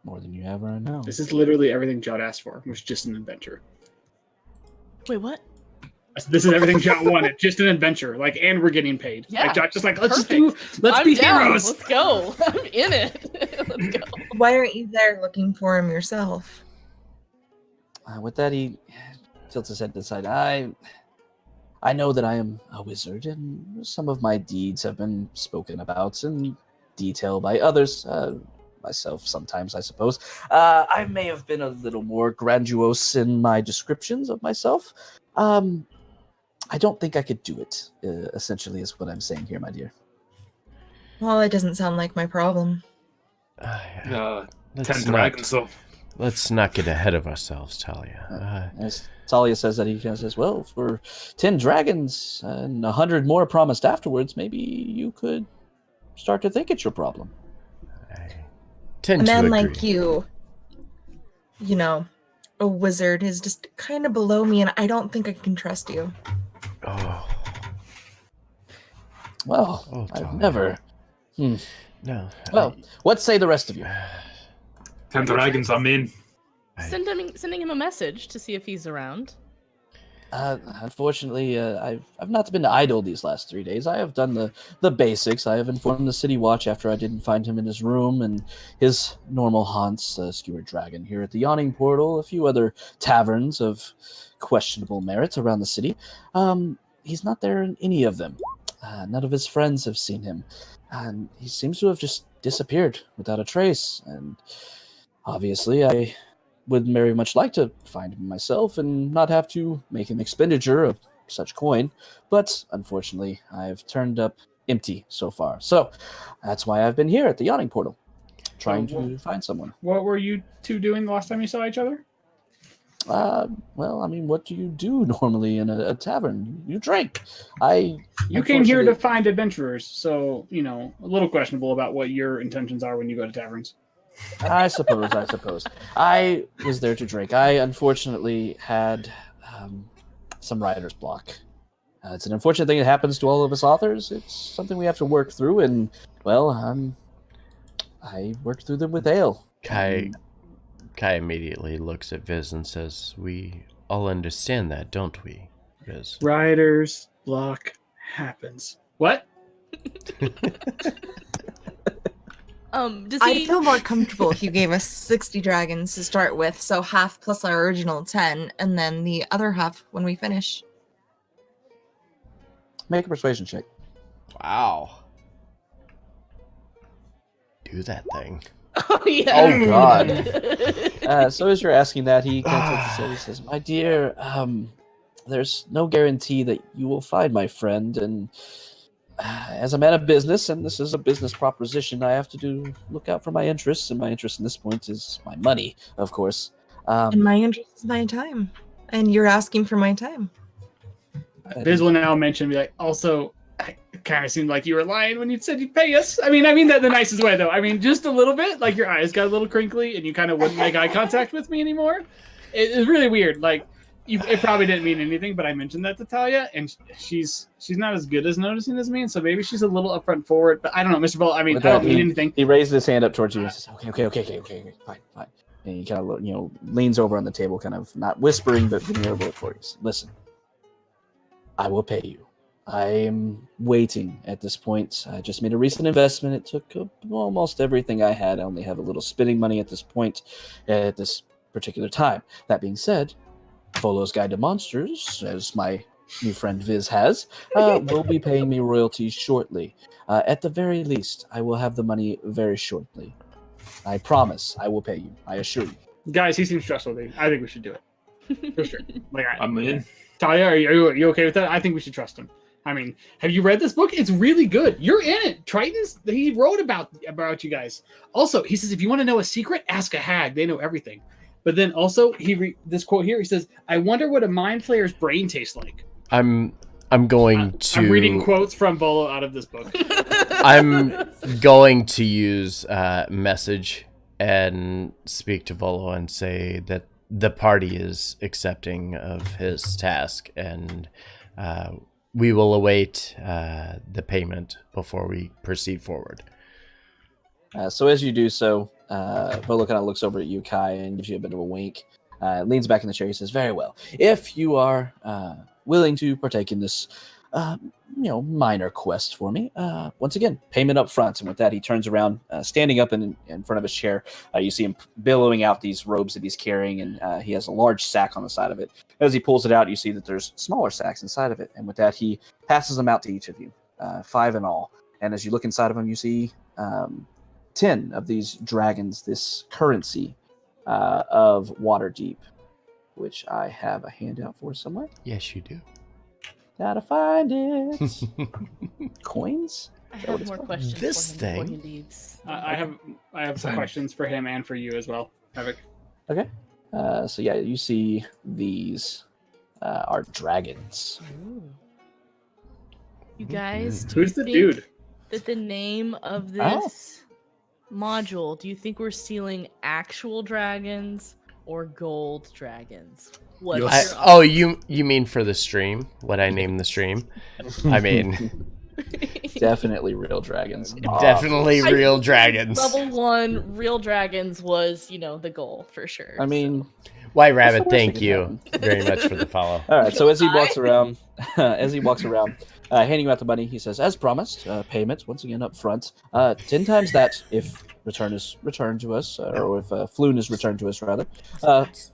More than you have right now. This is literally everything Jot asked for. It was just an adventure. Wait, what? This is everything Jot wanted. Just an adventure. and we're getting paid. Yeah, Jot just let's I'm be down. heroes. Let's go. I'm in it. Let's go. Why aren't you there looking for him yourself? With that, he tilts his head to the side. I know that I am a wizard, and some of my deeds have been spoken about in detail by others. Myself, sometimes, I suppose. I may have been a little more grandiose in my descriptions of myself. I don't think I could do it, essentially, is what I'm saying here, my dear. Well, it doesn't sound like my problem. Let's 10 not- dragons, though. Let's not get ahead of ourselves, Talia. As Talia says that, he kind of says, well, for 10 dragons and 100 more promised afterwards, maybe you could start to think it's your problem. I A tend to man agree. like you know, a wizard is just kind of below me, and I don't think I can trust you. Oh, Well, I've Talia. never... No. Well, what say the rest of you? 10 dragons, I'm in. Sending him a message to see if he's around. Unfortunately, I've not been idle these last 3 days. I have done the basics. I have informed the city watch after I didn't find him in his room and his normal haunts, Skewered Dragon here at the Yawning Portal, a few other taverns of questionable merit around the city. He's not there in any of them. None of his friends have seen him. And he seems to have just disappeared without a trace. And obviously, I would very much like to find him myself and not have to make an expenditure of such coin, but unfortunately I've turned up empty so far. So that's why I've been here at the Yawning Portal, trying to find someone. What were you two doing the last time you saw each other? Well, I mean, what do you do normally in a tavern? You drink. You came here to find adventurers, so, a little questionable about what your intentions are when you go to taverns. I suppose. I was there to drink. I unfortunately had some writer's block. It's an unfortunate thing that happens to all of us authors. It's something we have to work through, and, well, I worked through them with ale. Kai immediately looks at Viz and says, "We all understand that, don't we, Viz?" Writer's block happens. What? Does I'd he? feel more comfortable if you gave us 60 dragons to start with, so half plus our original 10, and then the other half when we finish. Make a persuasion check. Wow. Do that thing. Oh yeah. Oh God. So as you're asking that, he kind of takes a sip. He says, "My dear, there's no guarantee that you will find my friend, and as a man of business, and this is a business proposition, I have to look out for my interests, and my interest in this point is my money, of course. And my interest is my time. And you're asking for my time. Biz will now mention, be like, also, it kind of seemed like you were lying when you said you'd pay us. I mean that the nicest way, though. I mean, just a little bit, like your eyes got a little crinkly, and you kind of wouldn't make eye contact with me anymore. It's really weird. Like, it probably didn't mean anything, but I mentioned that to Talia, and she's not as good as noticing as me, and so maybe she's a little upfront forward. But I don't know, Mr. Ball. I mean, I don't mean anything. He raises his hand up towards you and says, "Okay, fine." And he kind of leans over on the table, kind of not whispering, but leaning over for you. Listen, I will pay you. I am waiting at this point. I just made a recent investment. It took almost everything I had. I only have a little spending money at this point, at this particular time. That being said, Volo's Guide to Monsters, as my new friend Viz has, will be paying me royalties shortly. At the very least, I will have the money very shortly. I promise I will pay you. I assure you. Guys, he seems trustworthy. I think we should do it. For sure. Like, I'm in. Talia, are you okay with that? I think we should trust him. I mean, have you read this book? It's really good. You're in it. Triton's, he wrote about you guys. Also, he says, if you want to know a secret, ask a hag. They know everything. But then also, this quote here, he says, I wonder what a mind flayer's brain tastes like. I'm reading quotes from Volo out of this book. I'm going to use message and speak to Volo and say that the party is accepting of his task, and we will await the payment before we proceed forward. So as you do so, Volo kind of looks over at you, Kai, and gives you a bit of a wink. Leans back in the chair. He says, "Very well. If you are willing to partake in this, minor quest for me, once again, payment up front." And with that, he turns around, standing up in front of his chair. You see him billowing out these robes that he's carrying, and he has a large sack on the side of it. As he pulls it out, you see that there's smaller sacks inside of it. And with that, he passes them out to each of you, 5 in all. And as you look inside of them, you see 10 of these dragons, this currency of Waterdeep, which I have a handout for somewhere. Yes, you do. Gotta find it. Coins? I I that what have it's more called? questions This for him before he thing? leaves. I have some Same. questions for him and for you as well, Havoc. Okay. So yeah, you see these are dragons. Ooh. You guys, do Who's you the think dude? that the name of Oh. this module, do you think we're stealing actual dragons or gold dragons? What's Yes. your Oh, you mean for the stream? What I named the stream? I mean, Definitely real dragons. definitely I- real dragons. Level 1 real dragons was, the goal for sure. I mean, White what's Rabbit, the worst thank that can you happen? very much for the follow. All right. So as he Hi. walks around, handing you out the money, he says, "As promised, payment once again up front, 10 times that if return is returned to us, or if Floon is returned to us rather,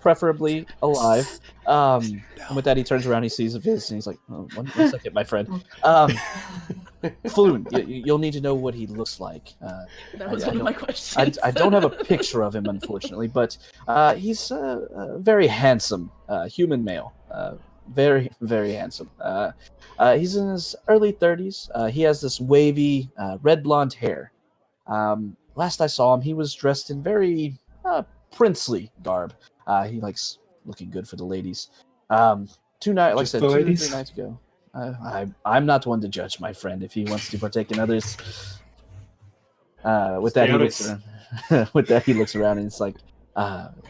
preferably alive." And with that, he turns around, he sees Viz, and he's like, oh, one second, my friend. Floon, you'll need to know what he looks like. That was I one of don't- my questions. I don't have a picture of him, unfortunately, but he's a very handsome human male. Very, very handsome. He's in his early 30s. He has this wavy red blonde hair. Last I saw him, he was dressed in very princely garb. He likes looking good for the ladies. 2 nights, like I Just said, the 2 or 3 ladies? nights ago. I'm not one to judge my friend if he wants to partake in others. With that, he looks Steroids. around. With that, he looks around and it's like,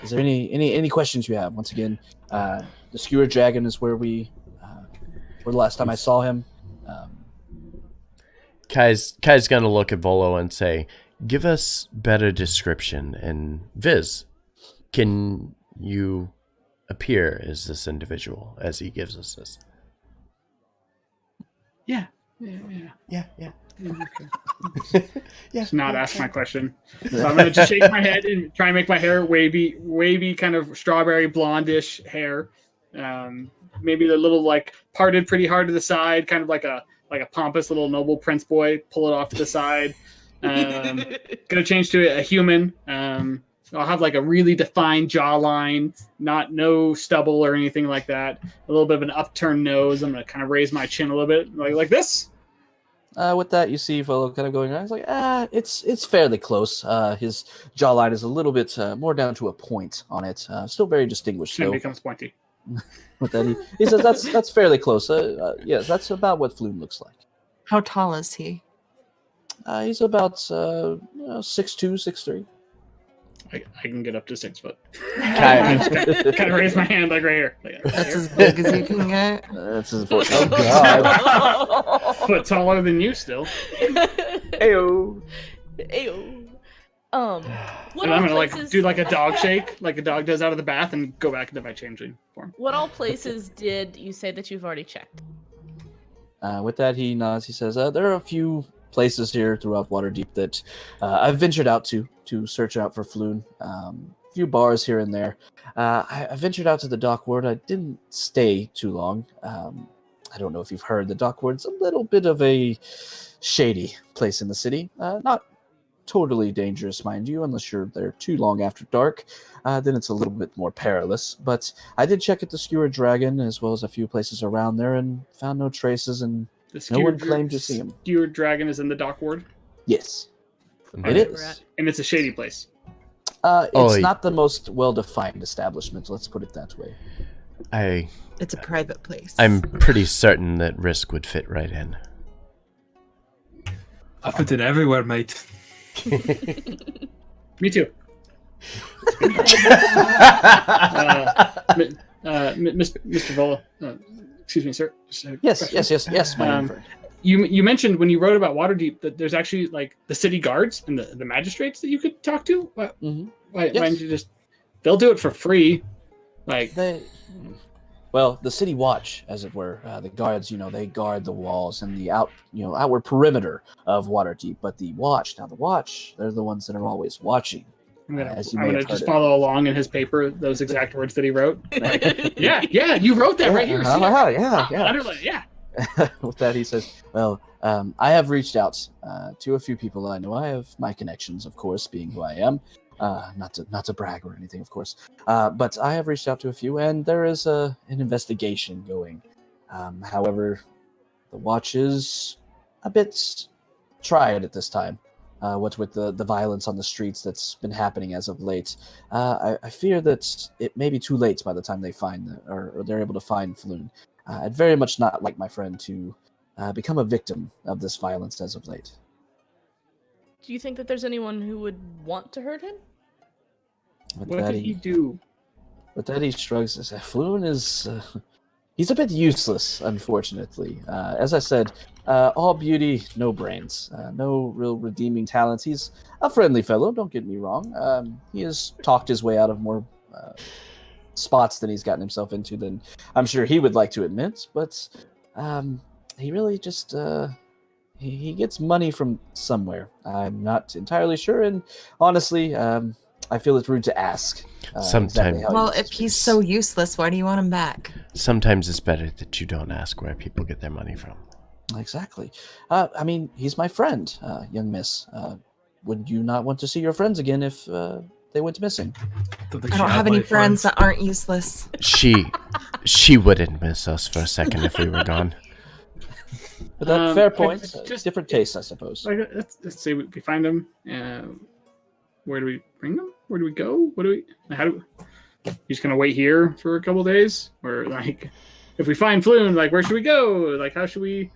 "Is there any questions you have?" Once again, the skewer dragon is where we were the last time I saw him. Kai's gonna look at Volo and say, "Give us better description." And Viz, can you appear as this individual as he gives us this? Yeah. Yeah. Just not ask my question. So I'm gonna just shake my head and try and make my hair wavy, kind of strawberry blondish hair. Maybe a little like parted pretty hard to the side, kind of like a pompous little noble prince boy. Pull it off to the side. Gonna change to a human. So I'll have like a really defined jawline, no stubble or anything like that. A little bit of an upturned nose. I'm gonna kind of raise my chin a little bit, like this. With that, you see Volo kind of going around. He's like, it's fairly close. His jawline is a little bit more down to a point on it. Still very distinguished. Chin So becomes pointy. with that, he says that's fairly close. Yes, that's about what Floon looks like. How tall is he? He's about 6'2", 6'3". I can get up to 6 foot. Kai, Kind of raise my hand like right here. Like, That's as big as you can get. That's his voice. Oh God! foot taller than you still. Ayo. Ayo. What And all I'm gonna places, do like a dog shake, like a dog does out of the bath, and go back into my changing form. What all places did you say that you've already checked? With that, he nods. He says, "There are a few places here throughout Waterdeep that I've ventured out to search out for Floon. A few bars here and there. I ventured out to the dock ward. I didn't stay too long. I don't know if you've heard, the dock ward's a little bit of a shady place in the city. Not totally dangerous, mind you, unless you're there too long after dark. Then it's a little bit more perilous. But I did check at the Skewer Dragon as well as a few places around there and found no traces, and The no one claimed to see him. Skewered dragon is in the dock ward, Yes, Mhm. it We're is. at- and it's a shady place. It's not the most well-defined establishment, let's put it that way. It's a private place. I'm pretty certain that Risk would fit right in. I put it everywhere, mate. Me too. Mr. Vola, excuse me, sir. Just a Yes, question. yes, my Um, friend. You mentioned when you wrote about Waterdeep that there's actually like the city guards and the magistrates that you could talk to. Why Yes. don't you just? They'll do it for free. Like Well, the city watch, as it were, the guards, they guard the walls and the outward perimeter of Waterdeep. But the watch, they're the ones that are always watching. I'm gonna, As you I'm may gonna have just heard it. follow along in his paper those exact words that he wrote. Like, yeah, you wrote that right here. See? Yeah. Underline, yeah. With that, he says, "Well, I have reached out to a few people I know. I have my connections, of course, being who I am. Not to brag or anything, of course. But I have reached out to a few, and there is an investigation going. However, the watch is a bit try it at this time. What's with the violence on the streets that's been happening as of late. I fear that it may be too late by the time they find or they're able to find Floon. I'd very much not like my friend to become a victim of this violence as of late. Do you think that there's anyone who would want to hurt him? What did he do? With that, he shrugs and says, Floon is... he's a bit useless, unfortunately. As I said, all beauty, no brains. No real redeeming talents. He's a friendly fellow, don't get me wrong. He has talked his way out of more spots than he's gotten himself into than I'm sure he would like to admit. But he really just... he gets money from somewhere. I'm not entirely sure, and honestly, I feel it's rude to ask. Sometimes. Well, if he's so useless, why do you want him back? Sometimes it's better that you don't ask where people get their money from. Exactly. I mean, he's my friend, young miss. Would you not want to see your friends again if they went missing? I don't have any friends that aren't useless. She wouldn't miss us for a second if we were gone. But that fair point. just- Different tastes, I suppose. Like, let's say we find him. Where do we bring them? Where do we go? How do we? He's gonna wait here for a couple days, or like, if we find Floon, like, where should we go? Like, how should we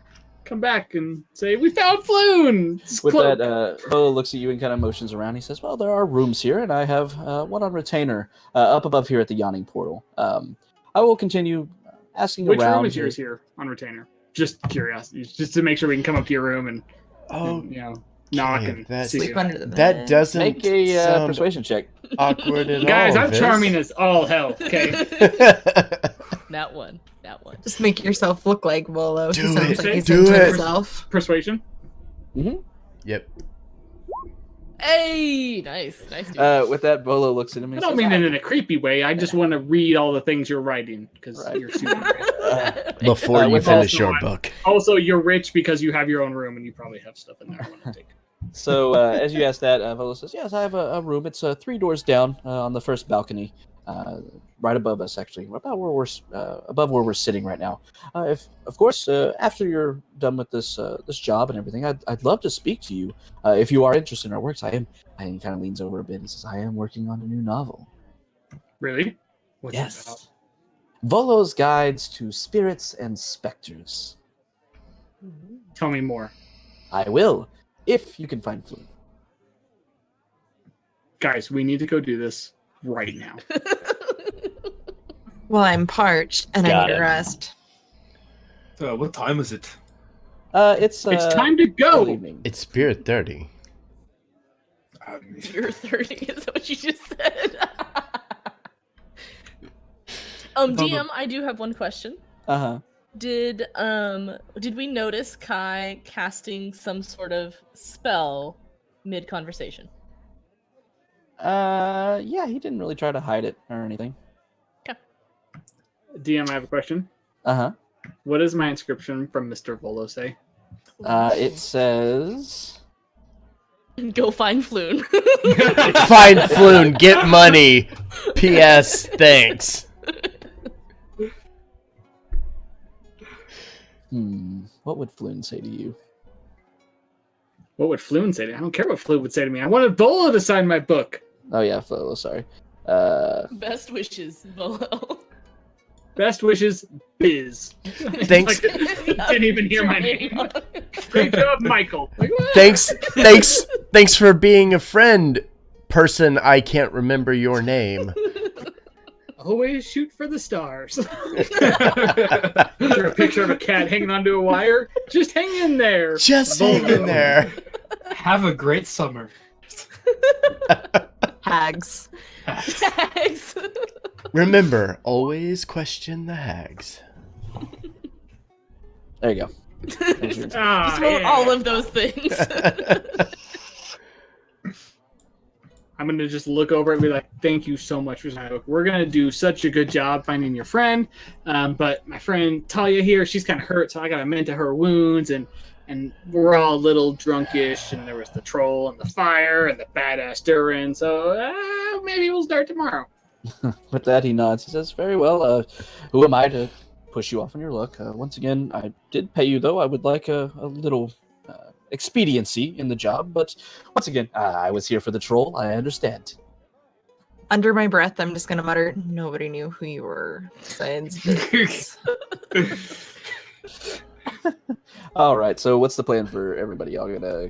come back and say we found Floon? With that, Bo looks at you and kind of motions around. He says, "Well, there are rooms here, and I have one on retainer up above here at the Yawning Portal. I will continue asking Which around. room is yours here on retainer? Just curiosity, just to make sure we can come up to your room and knock and see Sleep you. under the bed. That doesn't Make a sound persuasion check. awkward at Guys, all. I'm Viz. charming as all hell. Okay. That one. Just make yourself look like Volo. He Do sounds it. like he's Do into it. himself. Persuasion. Yep. Hey, nice. Dude. With that, Bolo looks at him. And I don't mean it in a creepy way. I just want to read all the things you're writing because you're super rich. Before you with finish also- your book. Also, you're rich because you have your own room and you probably have stuff in there I want to take. So as you ask that, Volo says, "Yes, I have a room. It's 3 doors down on the first balcony, right above us, actually, about where we're above where we're sitting right now. If, of course, after you're done with this job and everything, I'd love to speak to you if you are interested in our works. I am." And he kind of leans over a bit and says, "I am working on a new novel." Really? What's it about? Yes. Volo's Guides to Spirits and Specters. Tell me more. I will, if you can find Floon. Guys, we need to go do this right now. Well, I'm parched and I Got need it. a rest. What time is it? It's Time to early go! evening. It's Spirit 30. You're 30 is what you just said. DM, I do have one question. Uh-huh. Did we notice Kai casting some sort of spell mid conversation? Yeah, he didn't really try to hide it or anything. DM, I have a question. Uh-huh. What does my inscription from Mr. Volo say? It says... Go find Floon. Find Floon, get money. P.S. Thanks. What would Floon say to you? What would Floon say to me? I don't care what Floon would say to me. I wanted Volo to sign my book. Oh yeah, Flo, sorry. Best wishes, Volo. Best wishes, Biz. Thanks. Didn't even hear my name. Great job, Michael. Like, what? Thanks for being a friend, person I can't remember your name. Always shoot for the stars. Is there a picture of a cat hanging onto a wire? Just hang in there. Just hang in there. Have a great summer. Hags. Thanks. Remember, always question the hags. There you go. There's your- Ah, Just wrote yeah. all of those things. I'm going to just look over and be like, thank you so much for signing the book. We're going to do such a good job finding your friend. But my friend Talia here, she's kind of hurt, so I got to mend to her wounds. And we're all a little drunkish. And there was the troll and the fire and the badass Durin. So maybe we'll start tomorrow. With that, he nods. He says, "Very well. Who am I to push you off on your luck? Once again, I did pay you, though. I would like a little expediency in the job. But once again, I was here for the troll. I understand. Under my breath, I'm just gonna mutter, nobody knew who you were besides Vince." All right. So what's the plan for everybody? Y'all gonna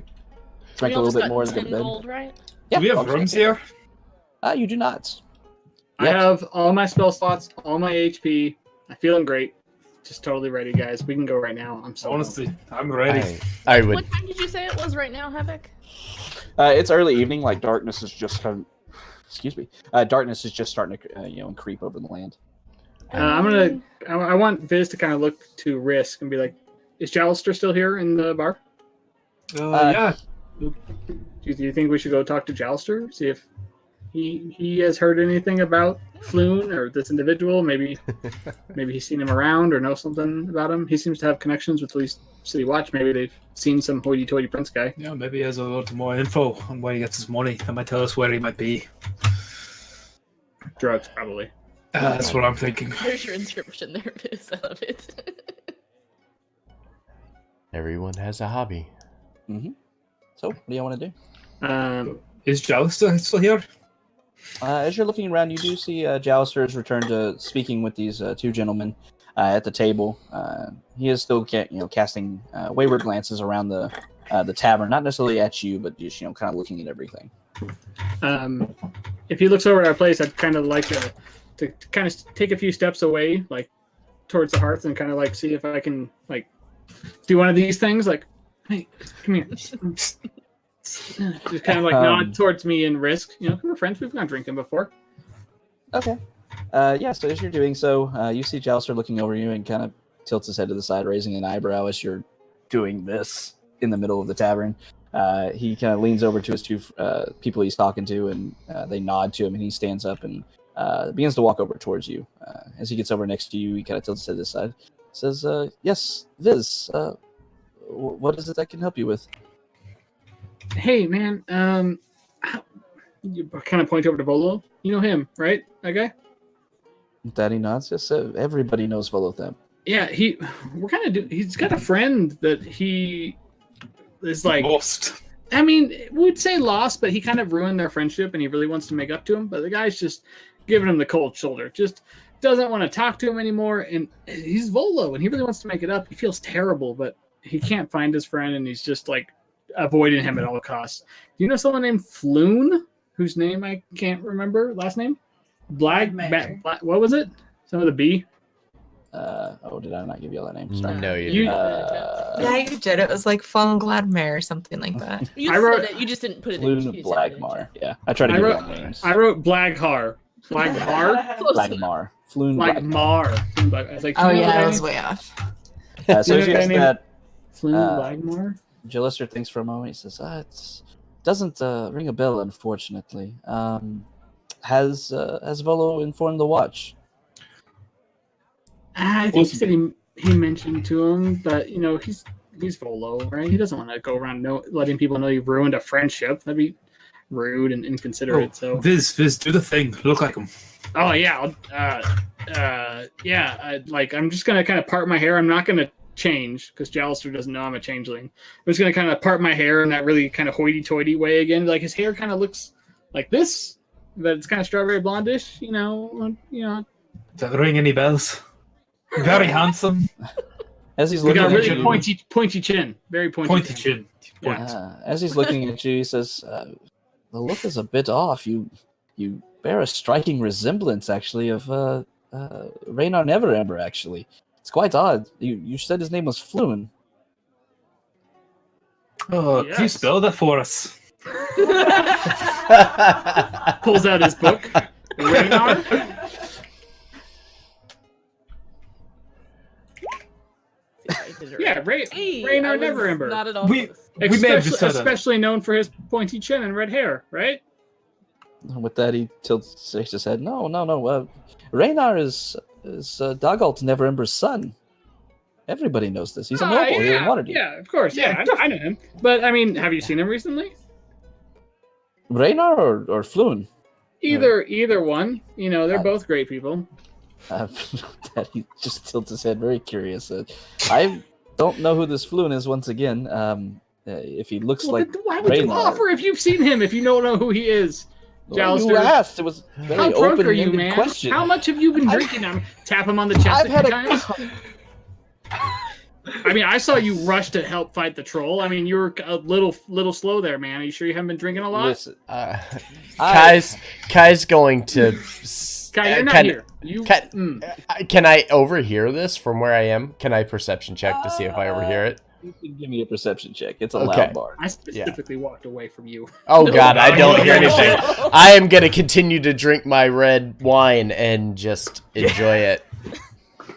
drink a all little just bit got more and go 10 to bed? gold, right? Do we have I'll just- rooms here? You do not. I Yet. have all my spell slots, all my HP. I'm feeling great. Just totally ready, guys. We can go right now. I'm so Honestly, I'm ready. I would. What time did you say it was right now, Havoc? It's early evening. Like darkness is just kind of. Excuse me. Darkness is just starting to creep over the land. I want Viz to kind of look to Risk and be like, "Is Jalister still here in the bar? Yeah. Do you think we should go talk to Jalister? See if he has heard anything about Floon or this individual? Maybe he's seen him around or knows something about him. He seems to have connections with at least City Watch. Maybe they've seen some hoity-toity prince guy. Yeah, maybe he has a lot more info on where he gets his money. That might tell us where he might be. Drugs, probably. That's what I'm thinking. There's your inscription there, Viz. I love it. Everyone has a hobby. So, what do you want to do? Is Jalister still here? As you're looking around, you do see Jalister has returned to speaking with these two gentlemen at the table. He is still, casting wayward glances around the tavern, not necessarily at you, but just kind of looking at everything. If he looks over at our place, I'd kind of like to kind of take a few steps away, like towards the hearth, and kind of like see if I can like do one of these things, like, hey, come here. Just kind of like nod towards me and Risk. We're friends. We've gone drinking before. Okay. So as you're doing so, you see Jalister looking over you and kind of tilts his head to the side, raising an eyebrow as you're doing this in the middle of the tavern. He kind of leans over to his two people he's talking to, and they nod to him, and he stands up and begins to walk over towards you. As he gets over next to you, he kind of tilts his head to the side, says, "Yes, Viz, what is it I can help you with?" Hey, man. You kind of point over to Volo. You know him, right? That guy? Daddy nods. Yes, everybody knows Volothem. Yeah, he's got a friend that he is like Lost. I mean, we'd say lost, but he kind of ruined their friendship and he really wants to make up to him. But the guy's just giving him the cold shoulder. Just doesn't want to talk to him anymore. And he's Volo and he really wants to make it up. He feels terrible, but he can't find his friend and he's just like avoiding him at all costs. Do you know someone named Floon, whose name I can't remember? Last name? What was it? Some of the B? Did I not give you all that name? Sorry. No, you You- didn't. Yeah, you did. It was like Fun Gladmare or something like that. You I wrote- said it. You just didn't put it in. Floon You just said it in Blagmar. chat. Yeah, I try to I give you wrote- all names. I wrote Blaghar. Blaghar? Close enough. Blagmar. Floon Like Blagmar. Mar. I was like, Oh you know yeah, what I I was mean? way off. So You know as you what I said mean? that, Floon Uh, Blagmar? Jalister thinks for a moment. He says, "It doesn't ring a bell, unfortunately. Has Volo informed the watch?" I think he said he mentioned to him, but he's Volo, right? He doesn't want to go around letting people know you've ruined a friendship. That'd be rude and inconsiderate. So, Viz, do the thing. Look like him. oh yeah, I'm just gonna kind of part my hair. I'm not gonna change because Jalister doesn't know I'm a changeling. I'm just gonna kind of part my hair in that really kind of hoity-toity way again. Like his hair kind of looks like this, but it's kind of strawberry blondish. Does that ring any bells? Very handsome. As he's We looking got a at really you, pointy chin, very Pointy chin. as he's looking at you, he says, "The look is a bit off. You bear a striking resemblance, actually, of Raynar Neverember. Actually, it's quite odd. You said his name was Floon." Oh, can you Yes. spell that for us? Pulls out his book. Raynar. I did it right. Yeah, Hey, Raynar I was Neverember. Not at all. We- close. We may have just said that. Especially known for his pointy chin and red hair, right? With that, he shakes his head. No. Raynar is Dagalt Neverember's son. Everybody knows this. He's a noble here in Waterdeep. Yeah, of course. Yeah, I know him. But I mean, have you seen him recently? Raynar or Floon? Either one. They're Uh, both great people. That he just tilts his head, very curious. I don't know who this Floon is. Once again, if he looks Well, like then why would you Raynar. offer if you've seen him if you don't know who he is? Well, you Jouster. asked. It was a very How drunk are you, open-ended man? question. How much have you been drinking? Tap him on the chest I've a had few a. times. I mean, I saw you rush to help fight the troll. I mean, you were a little slow there, man. Are you sure you haven't been drinking a lot? Listen, Kai's going to. Kai, you're not can, here. You. Can I overhear this from where I am? Can I perception check to see if I overhear it? you can give me a perception check. It's a Okay. loud bar. I specifically walked away from you. Oh No, God, I don't no, hear no. anything. I am gonna continue to drink my red wine and just enjoy it.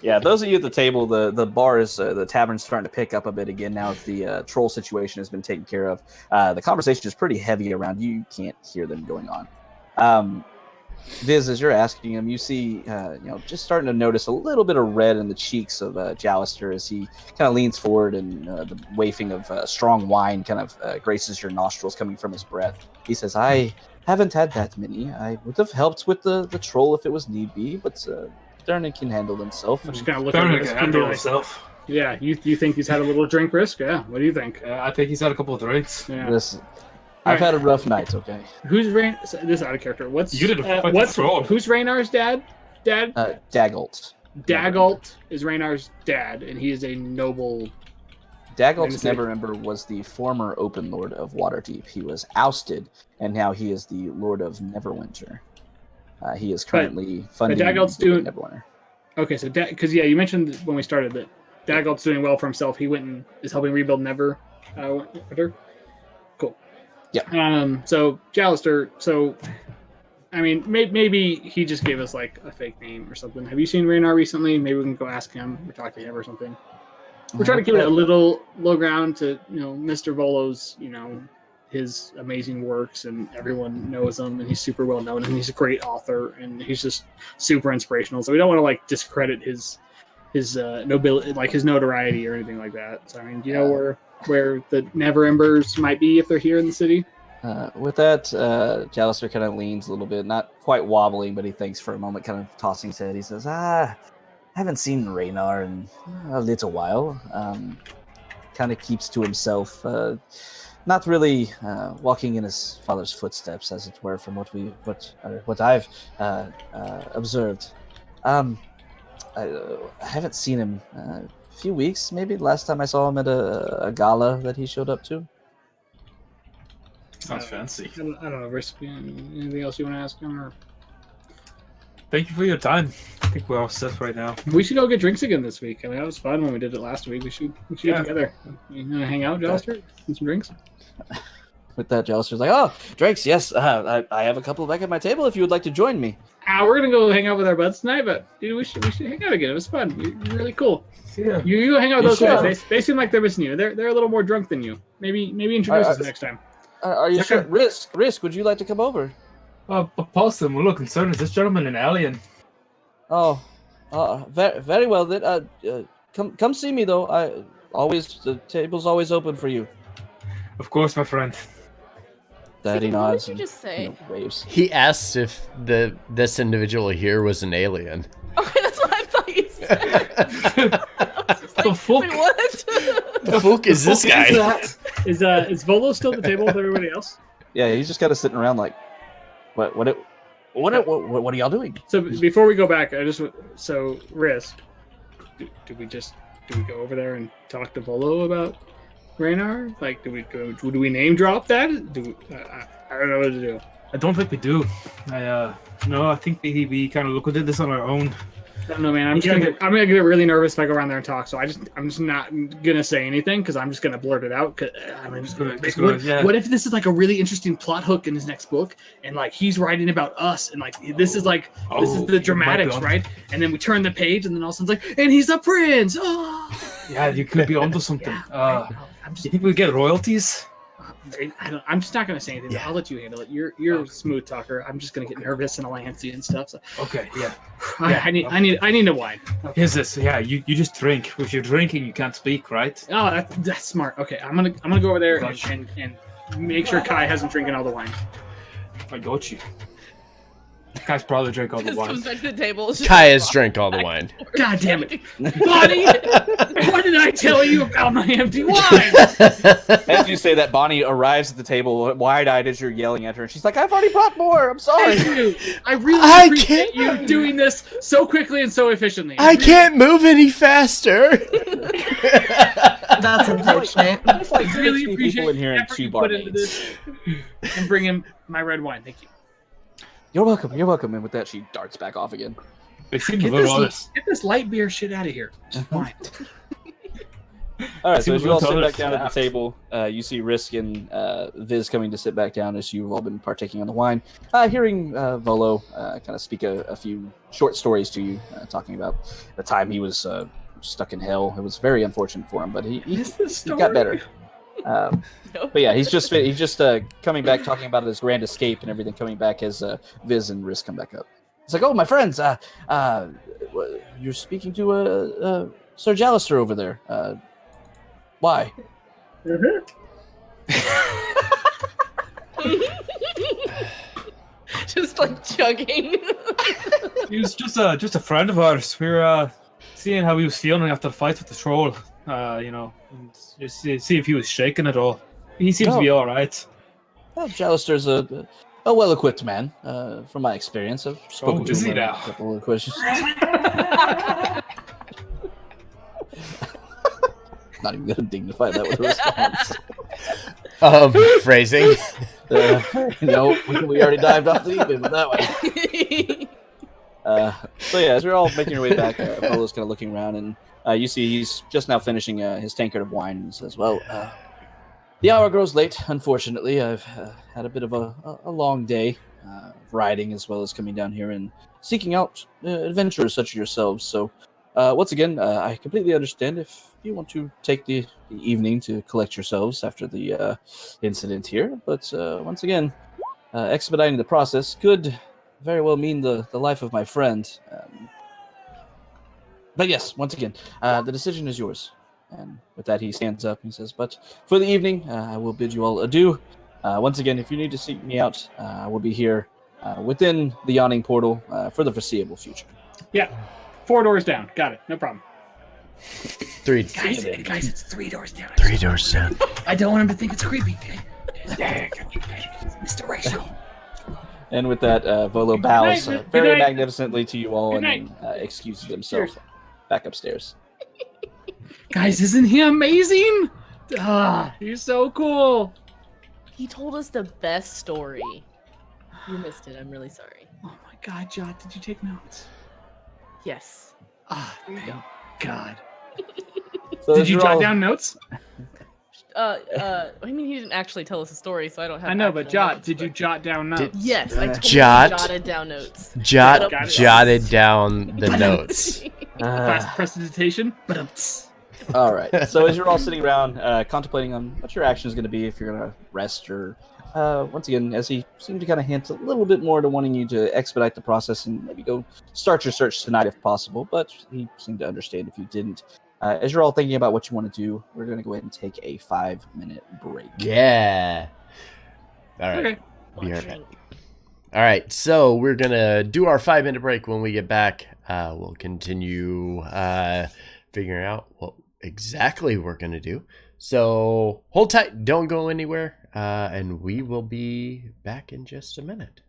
Yeah, those of you at the table, the bar is the tavern's starting to pick up a bit again now that the troll situation has been taken care of. The conversation is pretty heavy around you. You can't hear them going on. Viz, as you're asking him, you see, just starting to notice a little bit of red in the cheeks of Jalister as he kind of leans forward and the wafting of strong wine kind of graces your nostrils coming from his breath. He says, I haven't had that many. I would have helped with the troll if it was need be, but Dernan can handle himself. I'm just kind of looking at Can handle this. himself. Yeah, you think he's had a little drink risk? Yeah. What do you think? I think he's had a couple of drinks. Yeah. Listen, I've had a rough night, okay? Who's Rain? This is out of character. What's You didn't fight the what's troll. who's Raynar's dad? Daggalt. Dagalt is Raynar's dad, and he is a noble. Daggult's Neverember was the former Open Lord of Waterdeep. He was ousted, and now he is the Lord of Neverwinter. He is currently funding Daggult's doing- Neverwinter. Okay, so because you mentioned when we started that Dagalt's doing well for himself. He went and is helping rebuild Neverwinter. Cool. Yeah. So Jalister. So, I mean, maybe he just gave us like a fake name or something. Have you seen Raynar recently? Maybe we can go ask him or talk to him or something. We're trying to keep it a little low ground to Mr. Volo's his amazing works, and everyone knows him, and he's super well known, and he's a great author, and he's just super inspirational. So we don't want to like discredit his nobility, like his notoriety or anything like that. So I mean, do you know where the Never Embers might be if they're here in the city? With that, Jalister kind of leans a little bit, not quite wobbling, but he thinks for a moment, kind of tossing his head. He says, I haven't seen Raynar in a little while. Kind of keeps to himself, not really walking in his father's footsteps, as it were, from what I've observed. I haven't seen him a few weeks, maybe. Last time I saw him at a gala that he showed up to. Sounds fancy. I don't know. Anything else you want to ask him? Or Thank you for your time. I think we're all set right now. we should go get drinks again this week. I mean, that was fun when we did it last week. We should get together. You want to hang out, Jalister? Get some drinks? With that, Jalister's like, oh, drinks, yes. I have a couple back at my table if you would like to join me. We're gonna go hang out with our buds tonight, but dude, we should hang out again. It was fun. You're really cool. Yeah. You go hang out with those sure? guys. They seem like they're missing you. They're a little more drunk than you. Maybe introduce us next time. Are you Okay. sure? Risk, would you like to come over? Paulson, we're a little concerned. Is this gentleman an alien? Oh, very well then. Come see me though. The table's always open for you. Of course, my friend. Daddy What nods. did you just say? and, waves. He asked if this individual here was an alien. Okay, that's what I thought you said. I was just like, The fuck? wait, what? The fuck is this guy? Is Volo still at the table with everybody else? Yeah, he's just kind of sitting around like, what are y'all doing? So before we go back, Risk. Do we go over there and talk to Volo about Raynar? Like, do we name drop that? I don't know what to do. I don't think we do. I think we kind of look at this on our own. I don't know, man. I'm gonna get really nervous if I go around there and talk. So I'm just not gonna say anything because I'm just gonna blurt it out. What if this is like a really interesting plot hook in his next book, and like he's writing about us, and like this is the dramatics, right? And then we turn the page, and then all of a sudden it's like, and he's a prince. Oh, Yeah, you could be onto something. I'm Do just you think we get royalties? I'm just not gonna say anything. Yeah. I'll let you handle it. You're a smooth talker. I'm just gonna get nervous and all antsy and stuff. So Okay, yeah. I need a wine. Okay. Here's this. Yeah, you just drink. If you're drinking, you can't speak, right? Oh, that's smart. Okay, I'm gonna go over there and make sure Kai hasn't drinking all the wine. I got you. Guys probably drink all the This wine. comes back to the table. it's just Kaya's like, drank all the wine. God damn it. Bonnie! What did I tell you about my empty wine? As you say that, Bonnie arrives at the table, wide-eyed as you're yelling at her. And she's like, "I've already brought more. I'm sorry." Thank you. I really I appreciate can't- you doing this so quickly and so efficiently. I can't move any faster. That's unfortunate. It's like I really 60 appreciate people in here and effort 2 you put into barmaids. this and bring him my red wine. Thank you. You're welcome. You're welcome. And with that, she darts back off again. They seem a Get little honest. this light beer shit out of here. Just wine. All right, so Seems as you all a little sit back down at the honest. table, you see Risk and Viz coming to sit back down as you've all been partaking on the wine. Hearing Volo kind of speak a few short stories to you, talking about the time he was stuck in hell. It was very unfortunate for him, but he got better. But yeah, he's just coming back, talking about his grand escape and everything. Coming back as Viz and Risk come back up. It's like, "Oh, my friends, you're speaking to Sir Jalister over there. Why?" Just like chugging. He was just a friend of ours. We were seeing how he was feeling after the fight with the troll. And just see if he was shaking at all. He seems to be all right. Well, Jalister's a well-equipped man, from my experience. I've spoken to is him he on now? a couple of questions. Not even going to dignify that with a response. Phrasing. No, we already dived off the deep end with that one. So yeah, as we're all making our way back, Polo's kind of looking around, and you see he's just now finishing his tankard of wine, and says, "Well, the hour grows late. Unfortunately, I've had a bit of a long day, riding as well as coming down here and seeking out adventurers such as yourselves. So, once again, I completely understand if you want to take the evening to collect yourselves after the incident here. But once again, expediting the process could very well mean the life of my friend. But yes, once again, the decision is yours." And with that, he stands up and he says, "But for the evening, I will bid you all adieu. Once again, if you need to seek me out, I will be here within the Yawning Portal for the foreseeable future." Yeah. 4 doors down. Got it. No problem. Three Guys, it's 3 doors down. doors down. I don't want him to think it's creepy. Okay? Mr. Rachel. And with that, Volo bows Good night. very Good night. magnificently to you all Good and then excuses himself Cheers. back upstairs. Guys, isn't he amazing? He's so cool. He told us the best story. You missed it. I'm really sorry. Oh my God, Jot, did you take notes? Yes. Thank God. So Did as you you're jot all- down notes? I mean, he didn't actually tell us a story, so I don't have. I know, but actual Jot, notes, did you but- jot down notes? Yes, I totally Jot. jotted down notes. Jot Got it. jotted down the notes. Fast prestidigitation. All right. So as you're all sitting around contemplating on what your action is going to be, if you're going to rest or, once again, as he seemed to kind of hint a little bit more to wanting you to expedite the process and maybe go start your search tonight if possible, but he seemed to understand if you didn't. As you're all thinking about what you want to do, we're going to go ahead and take a 5-minute break. Yeah. All right. Okay. Be right back. All right, so we're gonna do our 5-minute break. When we get back, we'll continue figuring out what exactly we're gonna do. So hold tight, don't go anywhere, and we will be back in just a minute.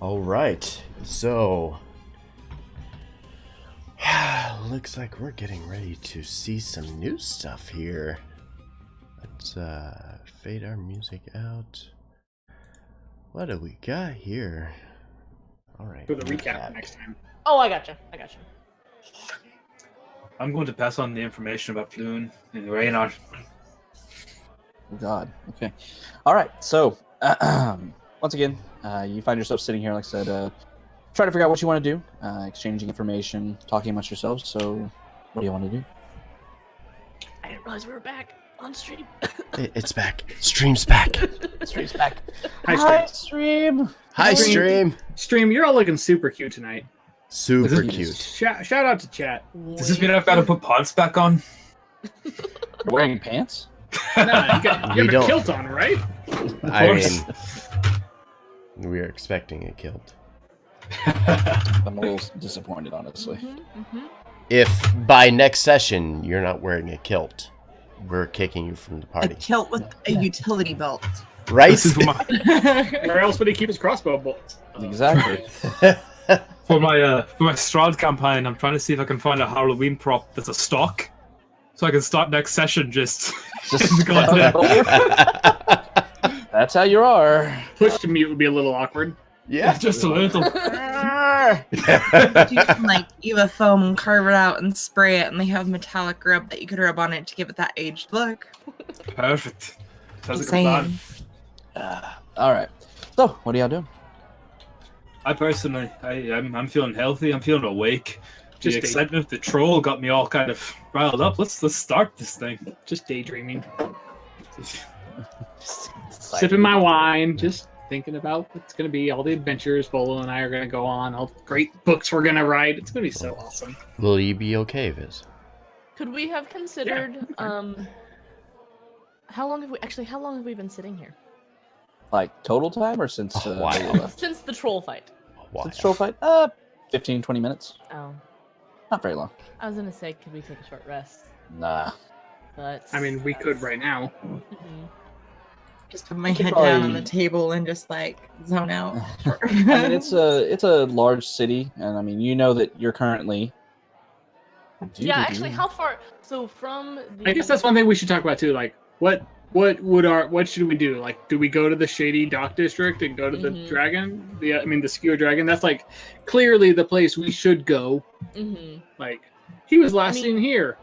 All right, so looks like we're getting ready to see some new stuff here. Let's fade our music out. What do we got here? All right. For the recap next time. Oh, I gotcha. I'm going to pass on the information about Floon and Reynard. Oh God. Okay. All right. So, once again, you find yourself sitting here, like I said, trying to figure out what you want to do, exchanging information, talking amongst yourselves. So, what do you want to do? I didn't realize we were back on stream. It's back. Stream's back. Stream's back. Hi, Stream. Hi, Stream. Stream, you're all looking super cute tonight. Super Is it- cute. Shout out to chat. Does this mean I've got to put pants back on? You're wearing pants? No, you We have don't. a kilt on, right? I course. mean, we are expecting a kilt. I'm a little disappointed, honestly. If by next session you're not wearing a kilt, we're kicking you from the A party. kilt with a utility belt. Right? This is for my Where else would he keep his crossbow bolt? Exactly. for my Strahd campaign. I'm trying to see if I can find a Halloween prop that's a stock, so I can start next session just. Just Go ahead. That's how you are. Push to mute would be a little awkward. Yeah. Just a little. You can like Eva foam, carve it out, and spray it, and they have metallic rub that you could rub on it to give it that aged look. Perfect. Sounds like a plan. Insane. All right. So, what are y'all doing? I personally, I'm feeling healthy. I'm feeling awake. Just The excitement of the troll got me all kind of riled up. Let's start this thing. Just daydreaming. Sipping my wine, just thinking about what's going to be, all the adventures Volo and I are going to go on, all the great books we're going to write. It's going to be so awesome. Will you be okay, Viz? Could we have considered how long have we been sitting here? Like, total time or since A we while. left? Since the troll fight. Why? Since troll fight? 15, 20 minutes. Oh. Not very long. I was gonna say, could we take a short rest? Nah. But I mean, we could right now. Mhm. Just put my could head down on probably- the table and just like zone out. I mean, it's a large city, and I mean, you know that you're currently. Yeah, actually, how far? So from the. I guess that's one thing we should talk about too. Like, what should we do? Like, do we go to the Shady Dock District and go to the dragon? The Skewer Dragon. That's like clearly the place we should go. Mhm. Like, he was last mean- seen here.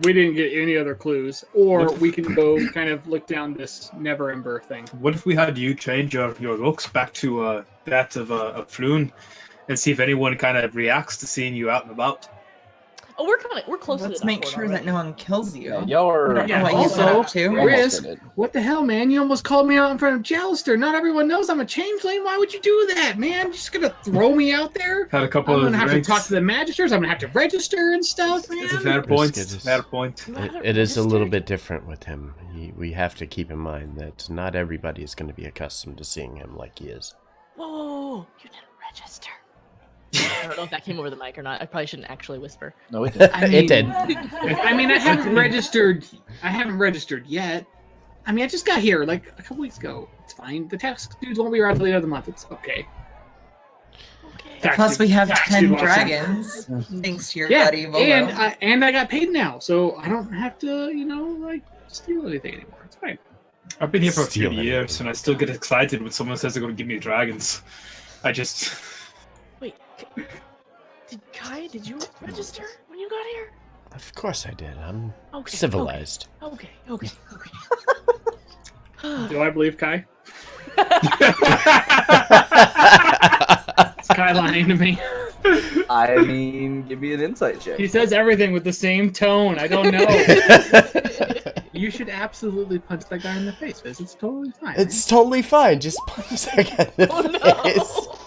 We didn't get any other clues, or we can go kind of look down this Never Ember thing. What if we had you change your looks back to that of Floon, and see if anyone kind of reacts to seeing you out and about? Oh, we're close to Let's the make dock sure already. that no one kills you. Yeah, y'all are. Don't know what Also, you get up to. you almost Riz, did it. what the hell, man? You almost called me out in front of Jalster. Not everyone knows I'm a changeling. Why would you do that, man? You're just gonna throw me out there? Had a couple I'm of gonna have drinks. to talk to the magisters. I'm gonna have to register and stuff, man. It's a fair point. Brisket is- Fair point. It is a little bit different with him. We have to keep in mind that not everybody is going to be accustomed to seeing him like he is. Whoa! You didn't register. I don't know if that came over the mic or not. I probably shouldn't actually whisper. No, it did. It did. I mean, I haven't registered. I haven't registered yet. I mean, I just got here like a couple weeks ago. It's fine. The tax dudes won't be around till the end of the month. It's okay. Okay. Tax Plus, dude- we have tax 10 dude wants some- dragons, thanks to your Yeah, buddy Volo. and I got paid now, so I don't have to, like steal anything anymore. It's fine. I've been here for a few Steal it. years, and I still get excited when someone says they're going to give me dragons. I just. Wait. Did you register when you got here? Of course I did. I'm Okay. civilized. Okay. Do I believe Kai? Is Kai lying to me? I mean, give me an insight check. He says everything with the same tone. I don't know. You should absolutely punch that guy in the face, Viz. It's totally fine. It's totally fine. Just punch that guy in the Oh face. no!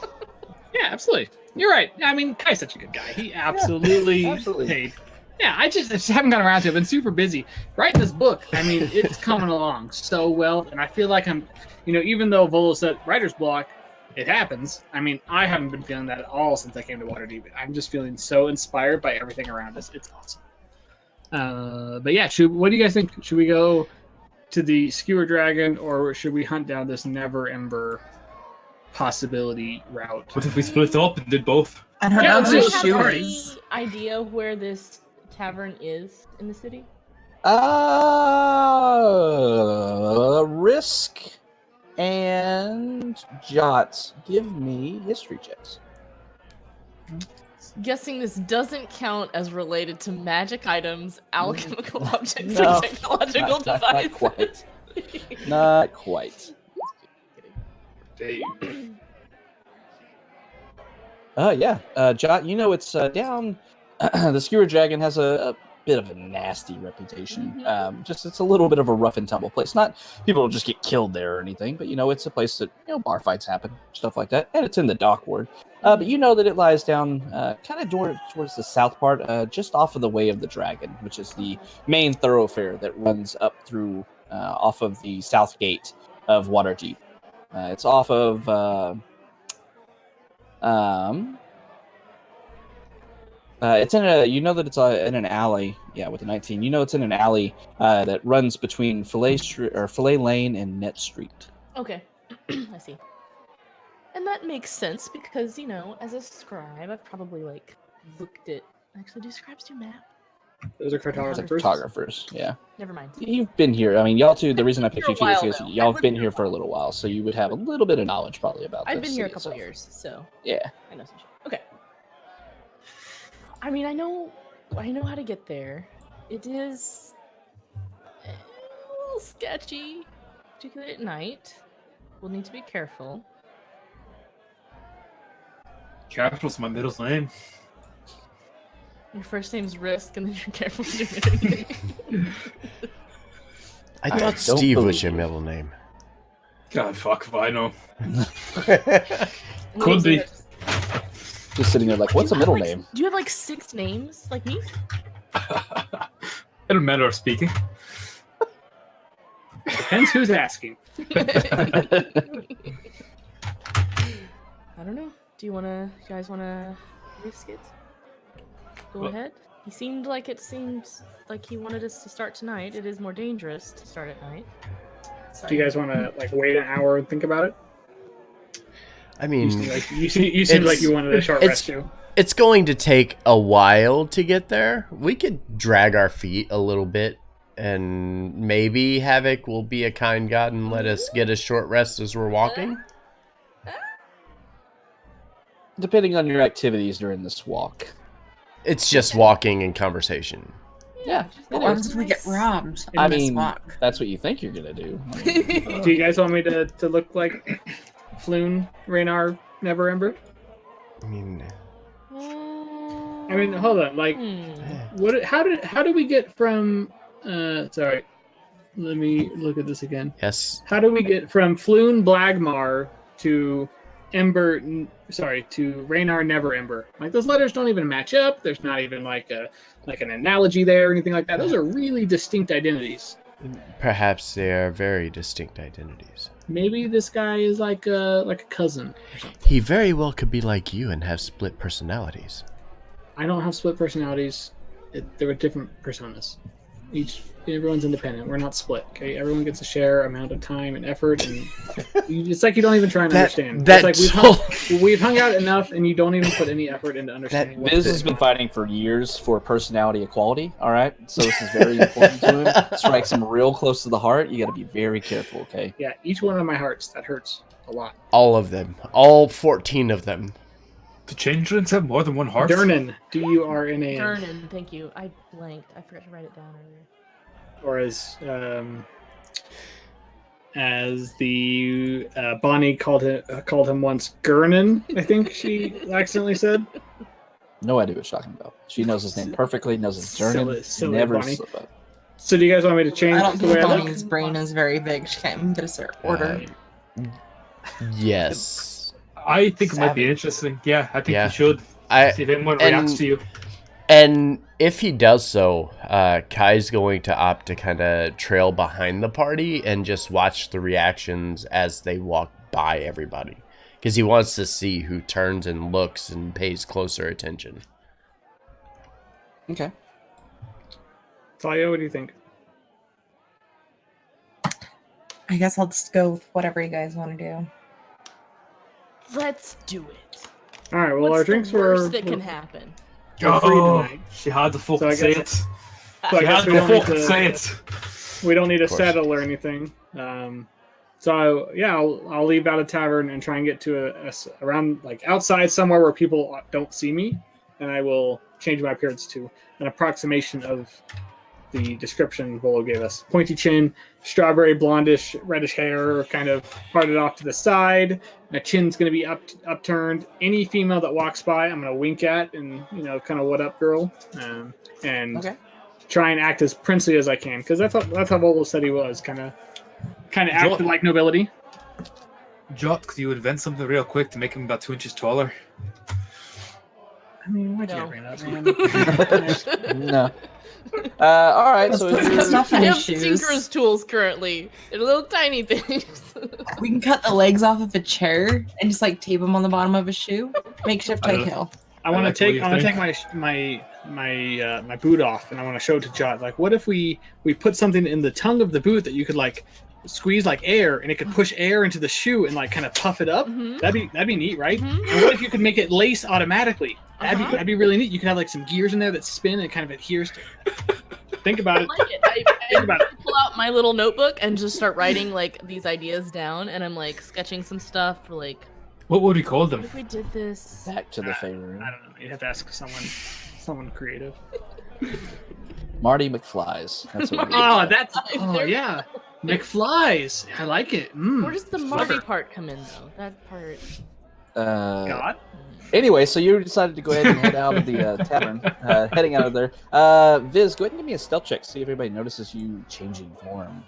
Yeah, absolutely. You're right. I mean, Kai's such a good guy. He absolutely absolutely. paid. Yeah, I just haven't gotten around to it. I've been super busy writing this book. I mean, it's coming along so well, and I feel like I'm, even though Volo said writer's block, it happens. I mean, I haven't been feeling that at all since I came to Waterdeep. I'm just feeling so inspired by everything around us. It's awesome. But yeah, what do you guys think? Should we go to the Skewer Dragon, or should we hunt down this Never Ember possibility route. What if we split up and did both? I don't Yeah, know let's who just have she shoot. any is. idea where this tavern is in the city? Risk and Jot, give me history checks. Guessing this doesn't count as related to magic items, alchemical objects, no, or technological not devices. quite. Not quite. Damn. Yeah. Jot, you know it's down. The Skewer Dragon has a bit of a nasty reputation. Just it's a little bit of a rough and tumble place. Not people don't just get killed there or anything, but it's a place that bar fights happen, stuff like that, and it's in the dock ward. But you know that it lies down kind of towards the south part, just off of the Way of the Dragon, which is the main thoroughfare that runs up through off of the south gate of Waterdeep. It's off of it's in a. You know that it's in an alley. Yeah, with a 19. You know it's in an alley that runs between Fillet Lane and Net Street. Okay, I see. And that makes sense because, as a scribe, I've probably looked at. Actually, do scribes do map? Those are It's cartographers. cartographers. Yeah, Never mind. you've been here. I mean, y'all two. The reason I picked here you a two is while, because though. y'all I've have been lived here here a for a little while, so you would have a little bit of knowledge probably about. I've the been here a city couple itself. years, so Yeah. I know some shit. Okay. I mean, I know how to get there. It is a little sketchy, particularly at night. We'll need to be careful. Capital's my middle name. Your first name's Risk, and then you're careful with your middle name. I I thought don't Steve was believe your you. middle name. God, fuck if I know. What Could was be. it? Just sitting there like, what's a Do you middle have, name? Do you have 6 names like me? In a matter of speaking. Depends who's asking. I don't know. Do you guys wanna risk it? Go Well- ahead. He seemed like he wanted us to start tonight. It is more dangerous to start at night. Do you guys want to wait an hour and think about it? I mean, You seem like you wanted a short it's- rest too. it's going to take a while to get there. We could drag our feet a little bit, and maybe Havoc will be a kind god and let us get a short rest as we're walking. Depending on your activities during this walk. It's just walking and conversation. Yeah. But what if we get robbed I on this mean, walk? that's what you think you're gonna do. I mean, Do you guys want me to look like Floon, Raynar, Neverember? I mean, I mean, hold on. What? How did we get from? Sorry, let me look at this again. yes. How do we get from Floon Blagmar to to Raynar Neverember? Like those letters don't even match up. There's not even like an analogy there or anything like that. Those are really distinct identities. Perhaps they are very distinct identities. Maybe this guy is like a cousin or something. He very well could be like you and have split personalities. I don't have split personalities. There were different personas. Everyone's independent. We're not split. Okay, everyone gets a share amount of time and effort, and it's like you don't even try and understand. It's like we've hung out enough, and you don't even put any effort into understanding. what's Viz going has been on. fighting for years for personality equality, all right? So this is very important to him. Strikes him real close to the heart. You got to be very careful, okay? Yeah, each one of my hearts that hurts a lot. All of them. All 14 of them. Do changelings have more than one heart? Durnan, Durnan, Durnan, thank you. I blanked. I forgot to write it down earlier. or as the Bonnie called him once, Gurnan. I think she accidentally said. No idea what she's talking about. She knows his name perfectly, knows his journey. Silly Never Bonnie. slip up. So do you guys want me to change I don't the think way I look? Bonnie's brain is very big. She can't even get a certain order. Yes. I think it might be interesting. Yeah, I think Yeah. you should. I See if anyone and- reacts to you. And if he does so, Kai's going to opt to kind of trail behind the party and just watch the reactions as they walk by everybody. Because he wants to see who turns and looks and pays closer attention. Okay. Talia, what do you think? I guess I'll just go with whatever you guys want to do. Let's do it. All right. Well, What's our the drinks worst were that can happen? we're free tonight. She had to So fucking I say guess- it. So I She guess had we to don't need fucking to. say it. We don't need to Of course. settle or anything. So yeah, I'll leave out a tavern and try and get to around like outside somewhere where people don't see me, and I will change my appearance to an approximation of the description Volo gave us: pointy chin, strawberry blondish reddish hair, kind of parted off to the side. My chin's going to be upturned. Any female that walks by, I'm going to wink at and kind of what up, girl, and Okay. try and act as princely as I can, because that's how Volo said he was, kind of acted like nobility. Jot, could you invent something real quick to make him about 2 inches taller? I mean, why'd you No. bring that up, man? No. All right. Let's So put some stuff I in have his shoes. Tinker's tools currently. They're little tiny things. We can cut the legs off of a chair and just like tape them on the bottom of a shoe. Makeshift I don't- tail. I want like to what take you my boot off, and I want to show it to Jot. Like, what if we put something in the tongue of the boot that you could like squeeze like air, and it could push air into the shoe and like kind of puff it up? Mhm. That'd be neat, right? Mhm. And what if you could make it lace automatically? Uh-huh. That'd be really neat. You could have like some gears in there that spin and it kind of adheres to it. Think about I it. like it. I Think about it. pull out my little notebook and just start writing like these ideas down, and I'm like sketching some stuff for like, What would we call what them? if we did this? back to the favor room. I don't know. You'd have to ask someone creative. Marty McFlies. That's what we Oh, that's There- yeah. McFlies. I like it. Where does the Marty clever. part come in though? That part. God. Anyway, so you decided to go ahead and head out of the tavern. Heading out of there. Viz, go ahead and give me a stealth check. See if everybody notices you changing form.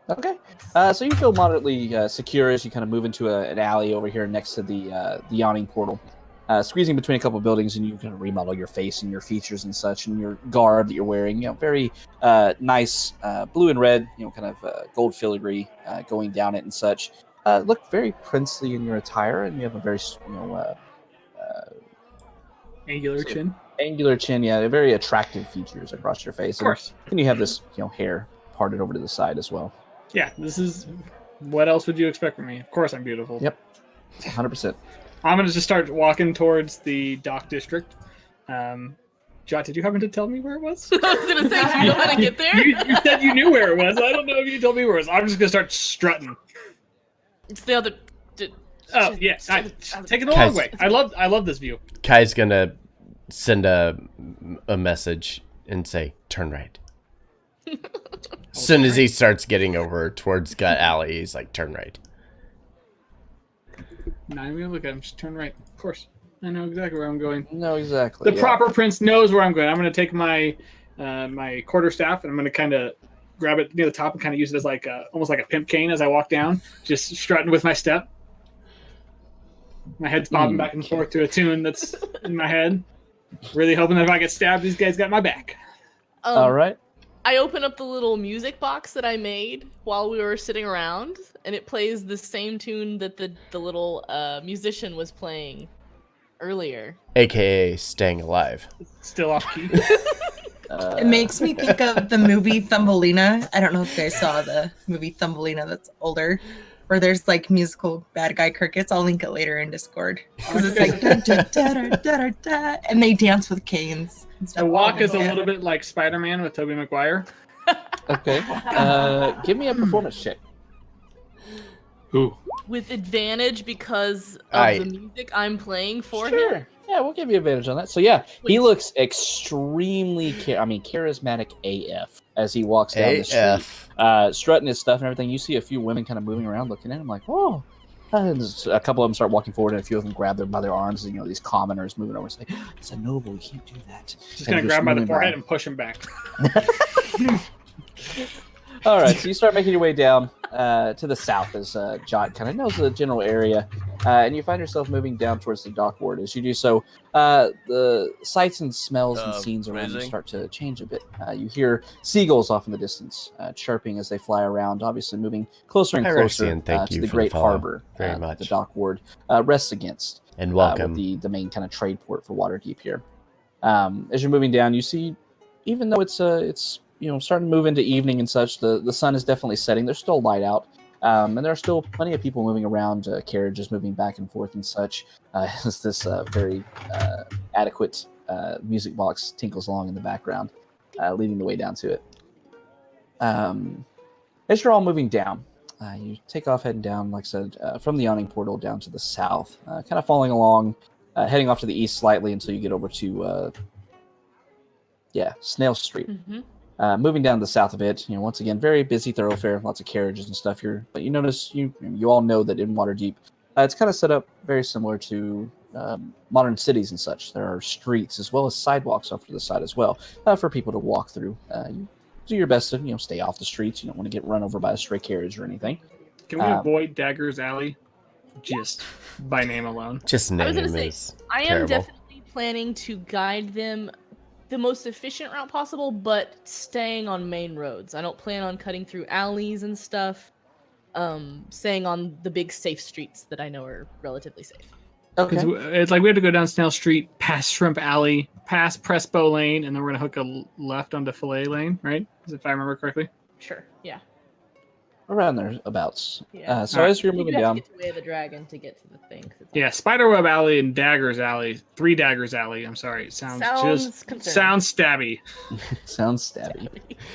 Okay. So you feel moderately secure as you kind of move into an alley over here next to the Yawning Portal. Squeezing between a couple buildings, and you kind of remodel your face and your features and such, and your garb that you're wearing. Very nice blue and red. Kind of gold filigree going down it and such. Look very princely in your attire, and you have a very Angular So- chin. angular chin. Yeah, very attractive features across your face. Of course. And you have this hair parted over to the side as well. Yeah, this is. What else would you expect from me? Of course, I'm beautiful. Yep. 100%. I'm gonna just start walking towards the dock district. Jot, did you happen to tell me where it was? I was gonna say, do you know how to get there? you said you knew where it was. I don't know if you told me where it was. I'm just gonna start strutting. It's the other. Oh yeah, take it the Guys. long way. I love this view. Kai's gonna send a message and say, "Turn right." As soon as he starts getting over towards Gut Alley, he's like, "Turn right." Not even gonna look at him. Just turn right. Of course, I know exactly where I'm going. No, exactly. The proper prince knows where I'm going. I'm gonna take my my quarterstaff and I'm gonna kind of grab it near the top and kind of use it as like almost like a pimp cane as I walk down, just strutting with my step. My head's bobbing back and forth to a tune that's in my head. Really hoping that if I get stabbed, these guys got my back. All right. I open up the little music box that I made while we were sitting around, and it plays the same tune that the little musician was playing earlier. AKA staying alive. Still off key. It makes me think of the movie Thumbelina. I don't know if you guys saw the movie Thumbelina that's older, where there's like musical bad guy crickets. I'll link it later in Discord. Because it's like da, da, da, da, da, da, and they dance with canes. And stuff The walk is a together. little bit like Spider-Man with Tobey Maguire. Okay. Give me a performance check. Who? With advantage because of I- the music I'm playing for him. Sure. Yeah, we'll give you advantage on that. So yeah, he Please. looks extremely, charismatic AF as he walks down the street, AF. strutting his stuff and everything. You see a few women kind of moving around, looking at him like, "Oh." And a couple of them start walking forward, and a few of them grab them by their arms. And these commoners moving over and say, "It's a noble. You can't do that." Just gonna grab him by the forehead and push him back. All right, so you start making your way down to the south as Jot kind of knows the general area, and you find yourself moving down towards the dock ward. As you do so, the sights and smells and scenes around you start to change a bit. You hear seagulls off in the distance, chirping as they fly around, obviously moving closer and Hi, closer Roxanne. Thank to you the for the great follow. harbor Very that much. the dock ward rests against. And With welcome. the main kind of trade port for Waterdeep here. As you're moving down, you see, even though it's starting to move into evening and such, the sun is definitely setting. There's still light out, And there are still plenty of people moving around, carriages moving back and forth and such. As this very adequate music box tinkles along in the background, leading the way down to it. As you're all moving down, you take off heading down, like I said, from the Yawning Portal down to the south, kind of following along, heading off to the east slightly until you get over to, Snail Street. Mm-hmm. Moving down to the south of it, once again, very busy thoroughfare, lots of carriages and stuff here. But you notice, you all know that in Waterdeep, it's kind of set up very similar to modern cities and such. There are streets as well as sidewalks off to the side as well for people to walk through. You do your best to stay off the streets. You don't want to get run over by a stray carriage or anything. Can we avoid Dagger's Alley just by name alone? Just I was name gonna say, is I am terrible. definitely planning to guide them the most efficient route possible, but staying on main roads. I don't plan on cutting through alleys and stuff. Staying on the big safe streets that I know are relatively safe. Okay. It's like we have to go down Snail Street, past Shrimp Alley, past Presbo Lane, and then we're going to hook a left onto Fillet Lane, right? If I remember correctly. Sure. Yeah. Around thereabouts. Yeah. So as you're You moving have down, to get to Way of the Dragon to get to the thing. 'cause it's Yeah, Spiderweb Alley and Dagger's Alley. 3 Dagger's Alley. I'm sorry. It sounds concerning. sounds stabby. sounds stabby.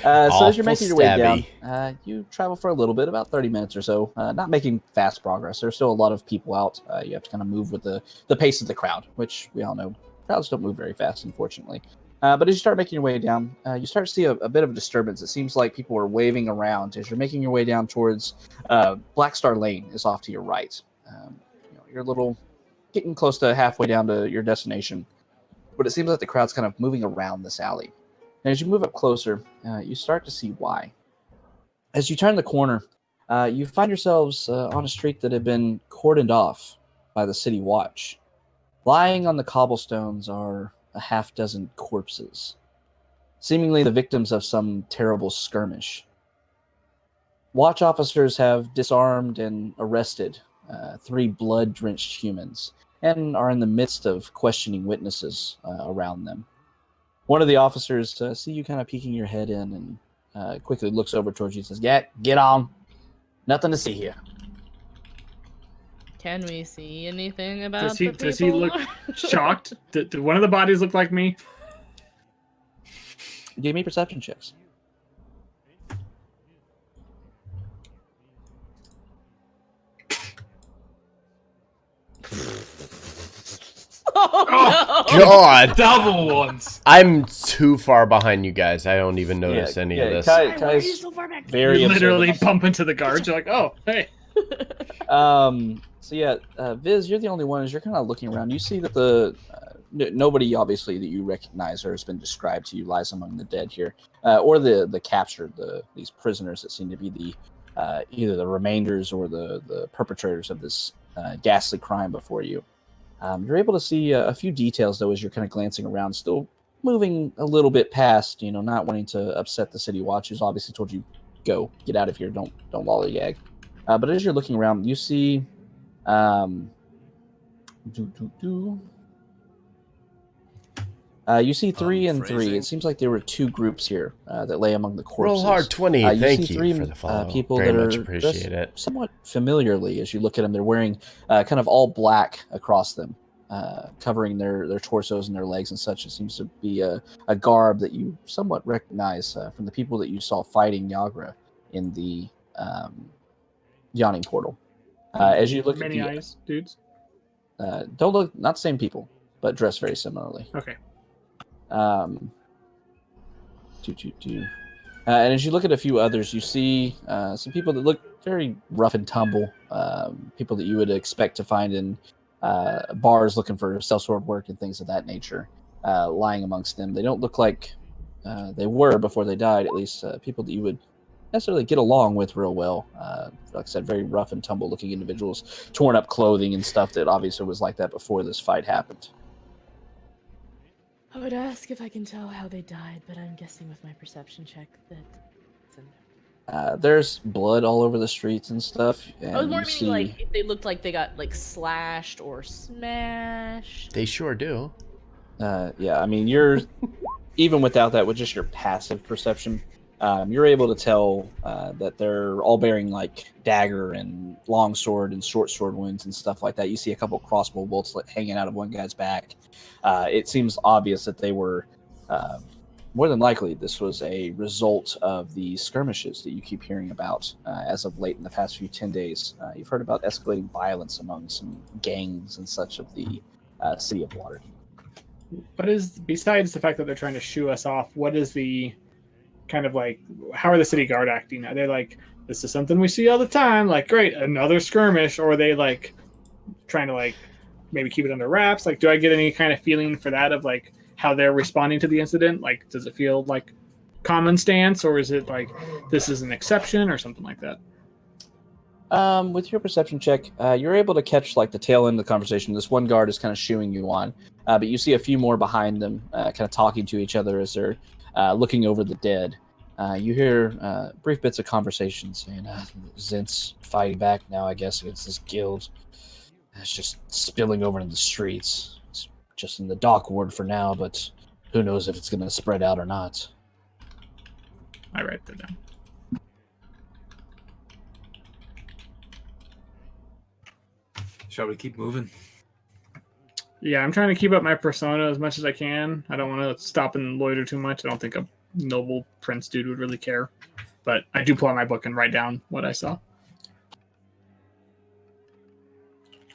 So as you're Awful making your way stabby. down, you travel for a little bit, about 30 minutes or so, not making fast progress. There's still a lot of people out. You have to kind of move with the pace of the crowd, which we all know crowds don't move very fast, unfortunately. But as you start making your way down, you start to see a bit of a disturbance. It seems like people are waving around as you're making your way down towards Black Star Lane is off to your right. You're a little getting close to halfway down to your destination, but it seems like the crowd's kind of moving around this alley. And as you move up closer, you start to see why. As you turn the corner, you find yourselves on a street that had been cordoned off by the city watch. Lying on the cobblestones are a half dozen corpses, seemingly the victims of some terrible skirmish. Watch officers have disarmed and arrested 3 blood-drenched humans and are in the midst of questioning witnesses around them. One of the officers see you kind of peeking your head in and quickly looks over towards you and says, Get on. Nothing to see here." Can we see anything about Does he look shocked? Did one of the bodies look like me? Give me perception checks. Oh, no! God, Double ones. I'm too far behind you guys. I don't even notice any of this. Kai, Why are you Kai's so far back? very You literally observant. bump into the guards. You're like, oh, hey. So yeah, Viz, you're the only one. As you're kind of looking around, you see that nobody obviously that you recognize or has been described to you lies among the dead here, or the captured these prisoners that seem to be the either the remainders or the perpetrators of this ghastly crime before you. You're able to see a few details though as you're kind of glancing around, still moving a little bit past, not wanting to upset the city watch, who's obviously told you get out of here, don't lollygag. But as you're looking around, you see you see 3 and 3. It seems like there were 2 groups here that lay among the corpses. Roll hard 20. You Thank see you 3 for the follow. people Very that much are appreciate dressed it. somewhat familiarly. As you look at them, they're wearing kind of all black across them, covering their torsos and their legs and such. It seems to be a garb that you somewhat recognize from the people that you saw fighting Yagra in the Yawning Portal. As you look Many at eyes, dudes. don't look, not the same people, but dressed very similarly. Okay. And as you look at a few others, you see some people that look very rough and tumble. People that you would expect to find in bars looking for sellsword work and things of that nature, lying amongst them. They don't look like they were before they died, at least people that you would necessarily get along with real well. Like I said, very rough and tumble looking individuals, torn up clothing and stuff that obviously was like that before this fight happened. I would ask if I can tell how they died, but I'm guessing with my perception check that it's in there. There's blood all over the streets and stuff. And I was more you meaning see, like if they looked like they got like slashed or smashed. They sure do. yeah, I mean, you're even without that, with just your passive perception, you're able to tell that they're all bearing like dagger and long sword and short sword wounds and stuff like that. You see a couple crossbow bolts hanging out of one guy's back. It seems obvious that they were more than likely this was a result of the skirmishes that you keep hearing about as of late in the past 10 days. You've heard about escalating violence among some gangs and such of the city of Waterdeep. What is, besides the fact that they're trying to shoo us off, what is the kind of like, how are the city guard acting? Are they like, this is something we see all the time, like, great, another skirmish? Or are they like trying to like maybe keep it under wraps? Like, do I get any kind of feeling for that of like how they're responding to the incident? Like, does it feel like common stance, or is it like this is an exception or something like that? With your perception check, you're able to catch like the tail end of the conversation. This one guard is kind of shooing you on, but you see a few more behind them, kind of talking to each other as they're looking over the dead. You hear brief bits of conversation saying, "Zint's fighting back now, I guess, against this guild. It's just spilling over into the streets. It's just in the dock ward for now, but who knows if it's going to spread out or not." I write that down. Shall we keep moving? Yeah, I'm trying to keep up my persona as much as I can. I don't want to stop and loiter too much. I don't think a noble prince dude would really care. But I do pull out my book and write down what I saw.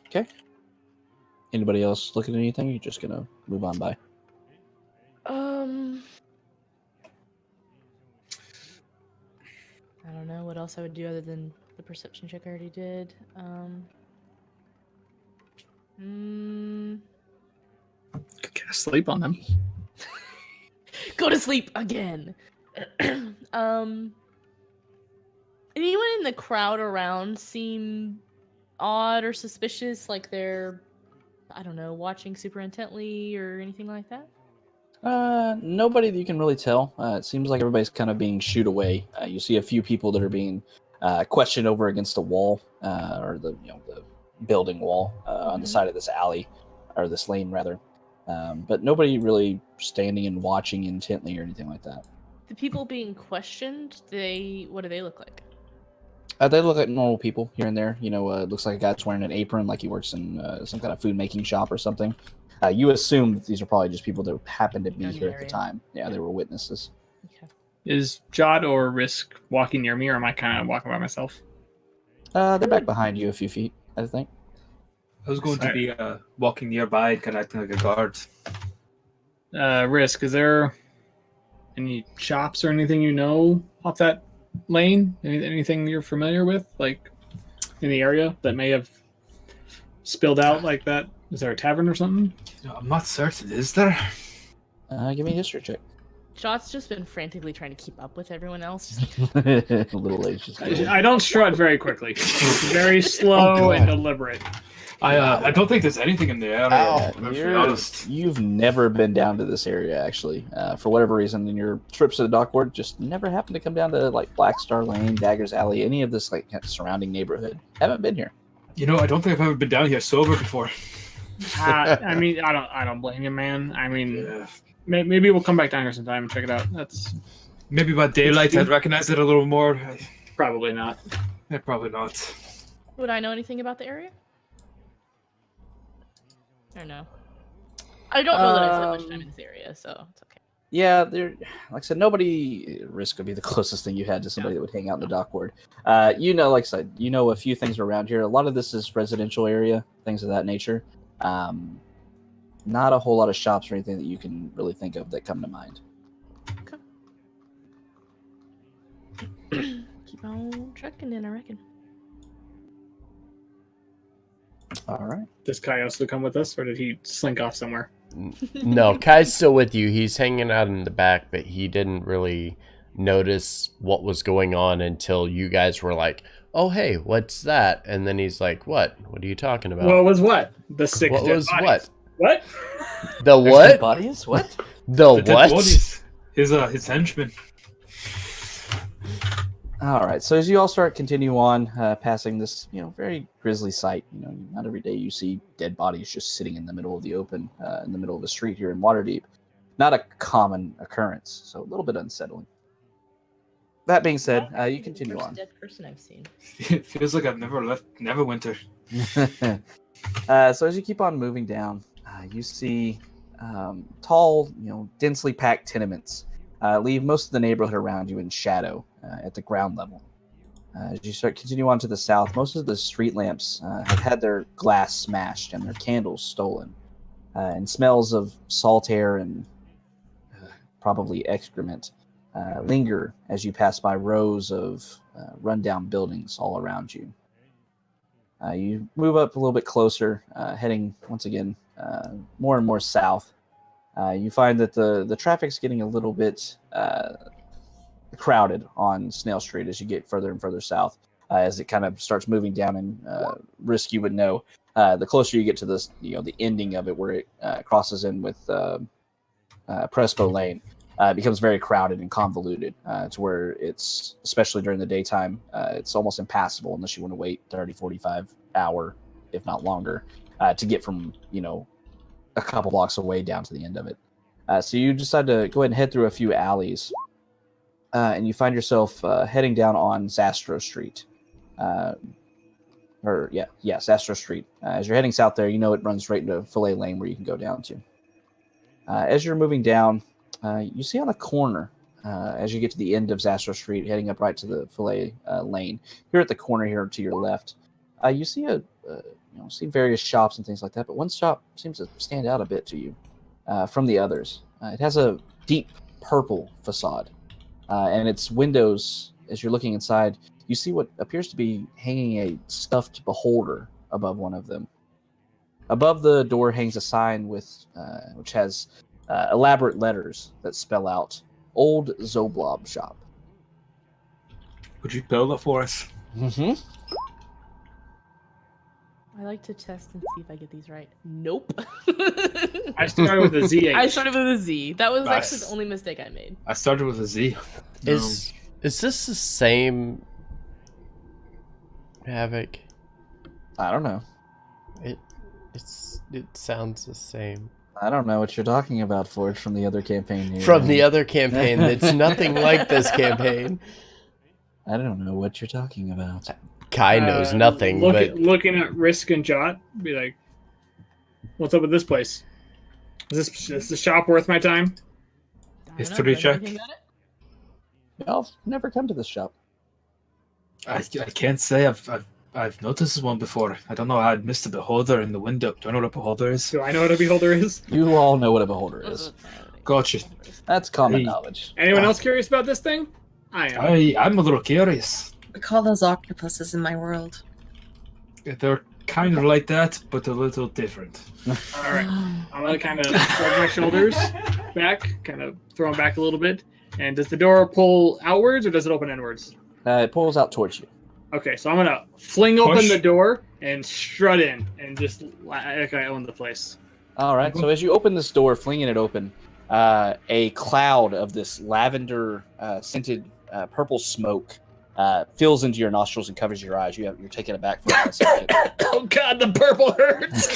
Okay. Anybody else looking at anything? You're just gonna move on by. I don't know what else I would do other than the perception check I already did. Could cast sleep on them. Go to sleep again. Anyone in the crowd around seem odd or suspicious, like they're, I don't know, watching super intently or anything like that? Nobody that you can really tell. It seems like everybody's kind of being shooed away. You see a few people that are being questioned over against a wall, or the building wall on the side of this alley, or this lane rather. But nobody really standing and watching intently or anything like that. The people being questioned, what do they look like? They look like normal people here and there. It looks like a guy's wearing an apron, like he works in some kind of food making shop or something. You assume that these are probably just people that happened to be here at the time. Yeah, they were witnesses. Okay. Is Jot or Risk walking near me, or am I kind of walking by myself? They're back behind you a few feet, I think. I was going to be walking nearby, kind of acting like a guard. Risk, is there any shops or anything you know off that lane? Anything you're familiar with, like in the area that may have spilled out like that? Is there a tavern or something? I'm not certain. Is there? Give me a history check. Shot's just been frantically trying to keep up with everyone else. A little late. Just I don't strut very quickly. Very slow and deliberate. I don't think there's anything in the area. To be honest. You've never been down to this area, actually. For whatever reason, in your trips to the dockward, just never happened to come down to like Black Star Lane, Dagger's Alley, any of this like surrounding neighborhood. Haven't been here. I don't think I've ever been down here sober before. I mean, I don't blame you, man. I mean, maybe we'll come back down here sometime and check it out. That's maybe by daylight I'd recognize it a little more. Probably not. Yeah, probably not. Would I know anything about the area? Or no? I don't know that I spent much time in this area, so it's okay. Yeah, like I said, nobody. Risk would be the closest thing you had to somebody that would hang out in the dockward. Like I said, a few things around here. A lot of this is residential area, things of that nature. Not a whole lot of shops or anything that you can really think of that come to mind. Okay. Keep on trucking in, I reckon. All right. Does Kai also come with us, or did he slink off somewhere? No, Kai's still with you. He's hanging out in the back, but he didn't really notice what was going on until you guys were like, "Oh, hey, what's that?" And then he's like, "What? What are you talking about?" What was what? The six What dead was bodies. what? What? The There's what? dead bodies? What? The dead what? bodies. His henchmen. All right. So as you all start continue on, passing this, very grisly sight. Not every day you see dead bodies just sitting in the middle of the open, in the middle of a street here in Waterdeep. Not a common occurrence. So a little bit unsettling. that being said, you continue First on. dead person I've seen. Feels like I've never left Neverwinter. So as you keep on moving down, you see tall, densely packed tenements leave most of the neighborhood around you in shadow at the ground level. As you continue on to the south, most of the street lamps have had their glass smashed and their candles stolen, and smells of salt air and probably excrement linger as you pass by rows of rundown buildings all around you. You move up a little bit closer, heading once again more and more south. You find that the traffic's getting a little bit crowded on Snail Street as you get further and further south, as it kind of starts moving down in risk you would know. The closer you get to this, the ending of it where it crosses in with Prespo Lane, becomes very crowded and convoluted to where it's, especially during the daytime, it's almost impassable unless you want to wait 30, 45 hour, if not longer, to get from, a couple blocks away down to the end of it. So you decide to go ahead and head through a few alleys, and you find yourself heading down on Zastro Street. Zastro Street. As you're heading south there, it runs right into Fillet Lane where you can go down to. As you're moving down, you see on a corner, as you get to the end of Zastro Street, heading up right to the Fillet Lane, here at the corner here to your left, you see see various shops and things like that, but one shop seems to stand out a bit to you from the others. It has a deep purple facade, and its windows, as you're looking inside, you see what appears to be hanging a stuffed beholder above one of them. Above the door hangs a sign with which has elaborate letters that spell out Old Zoblob Shop. Would you build it for us? Mm-hmm. I like to test and see if I get these right. Nope. I started with a Z. I started with a Z. That was Nice. actually the only mistake I made. I started with a Z. Is this the same Havoc? I don't know. It sounds the same. I don't know what you're talking about, Forge, from the other campaign here. From the other campaign, it's nothing like this campaign. I don't know what you're talking about. Kai knows nothing, but looking at Risk and Jot, be like, "What's up with this place? Is the shop worth my time?" I don't History know, check. anything about it? I've never come to this shop. I can't say I've noticed this one before. I don't know how I'd missed the beholder in the window. Do I know what a beholder is? Do I know what a beholder is? You all know what a beholder is. Gotcha. That's common Hey. knowledge. Anyone else curious about this thing? I am. I'm a little curious. We call those octopuses in my world. They're kind of like that, but a little different. All right. I'm gonna kind of shrug my shoulders back, kind of throw them back a little bit. And does the door pull outwards or does it open inwards? It pulls out towards you. Okay, so I'm gonna fling open Push. the door and strut in and just like I own the place. All right. So as you open this door, flinging it open, a cloud of this lavender scented purple smoke fills into your nostrils and covers your eyes. You're taken aback for a second. Oh God, the purple hurts.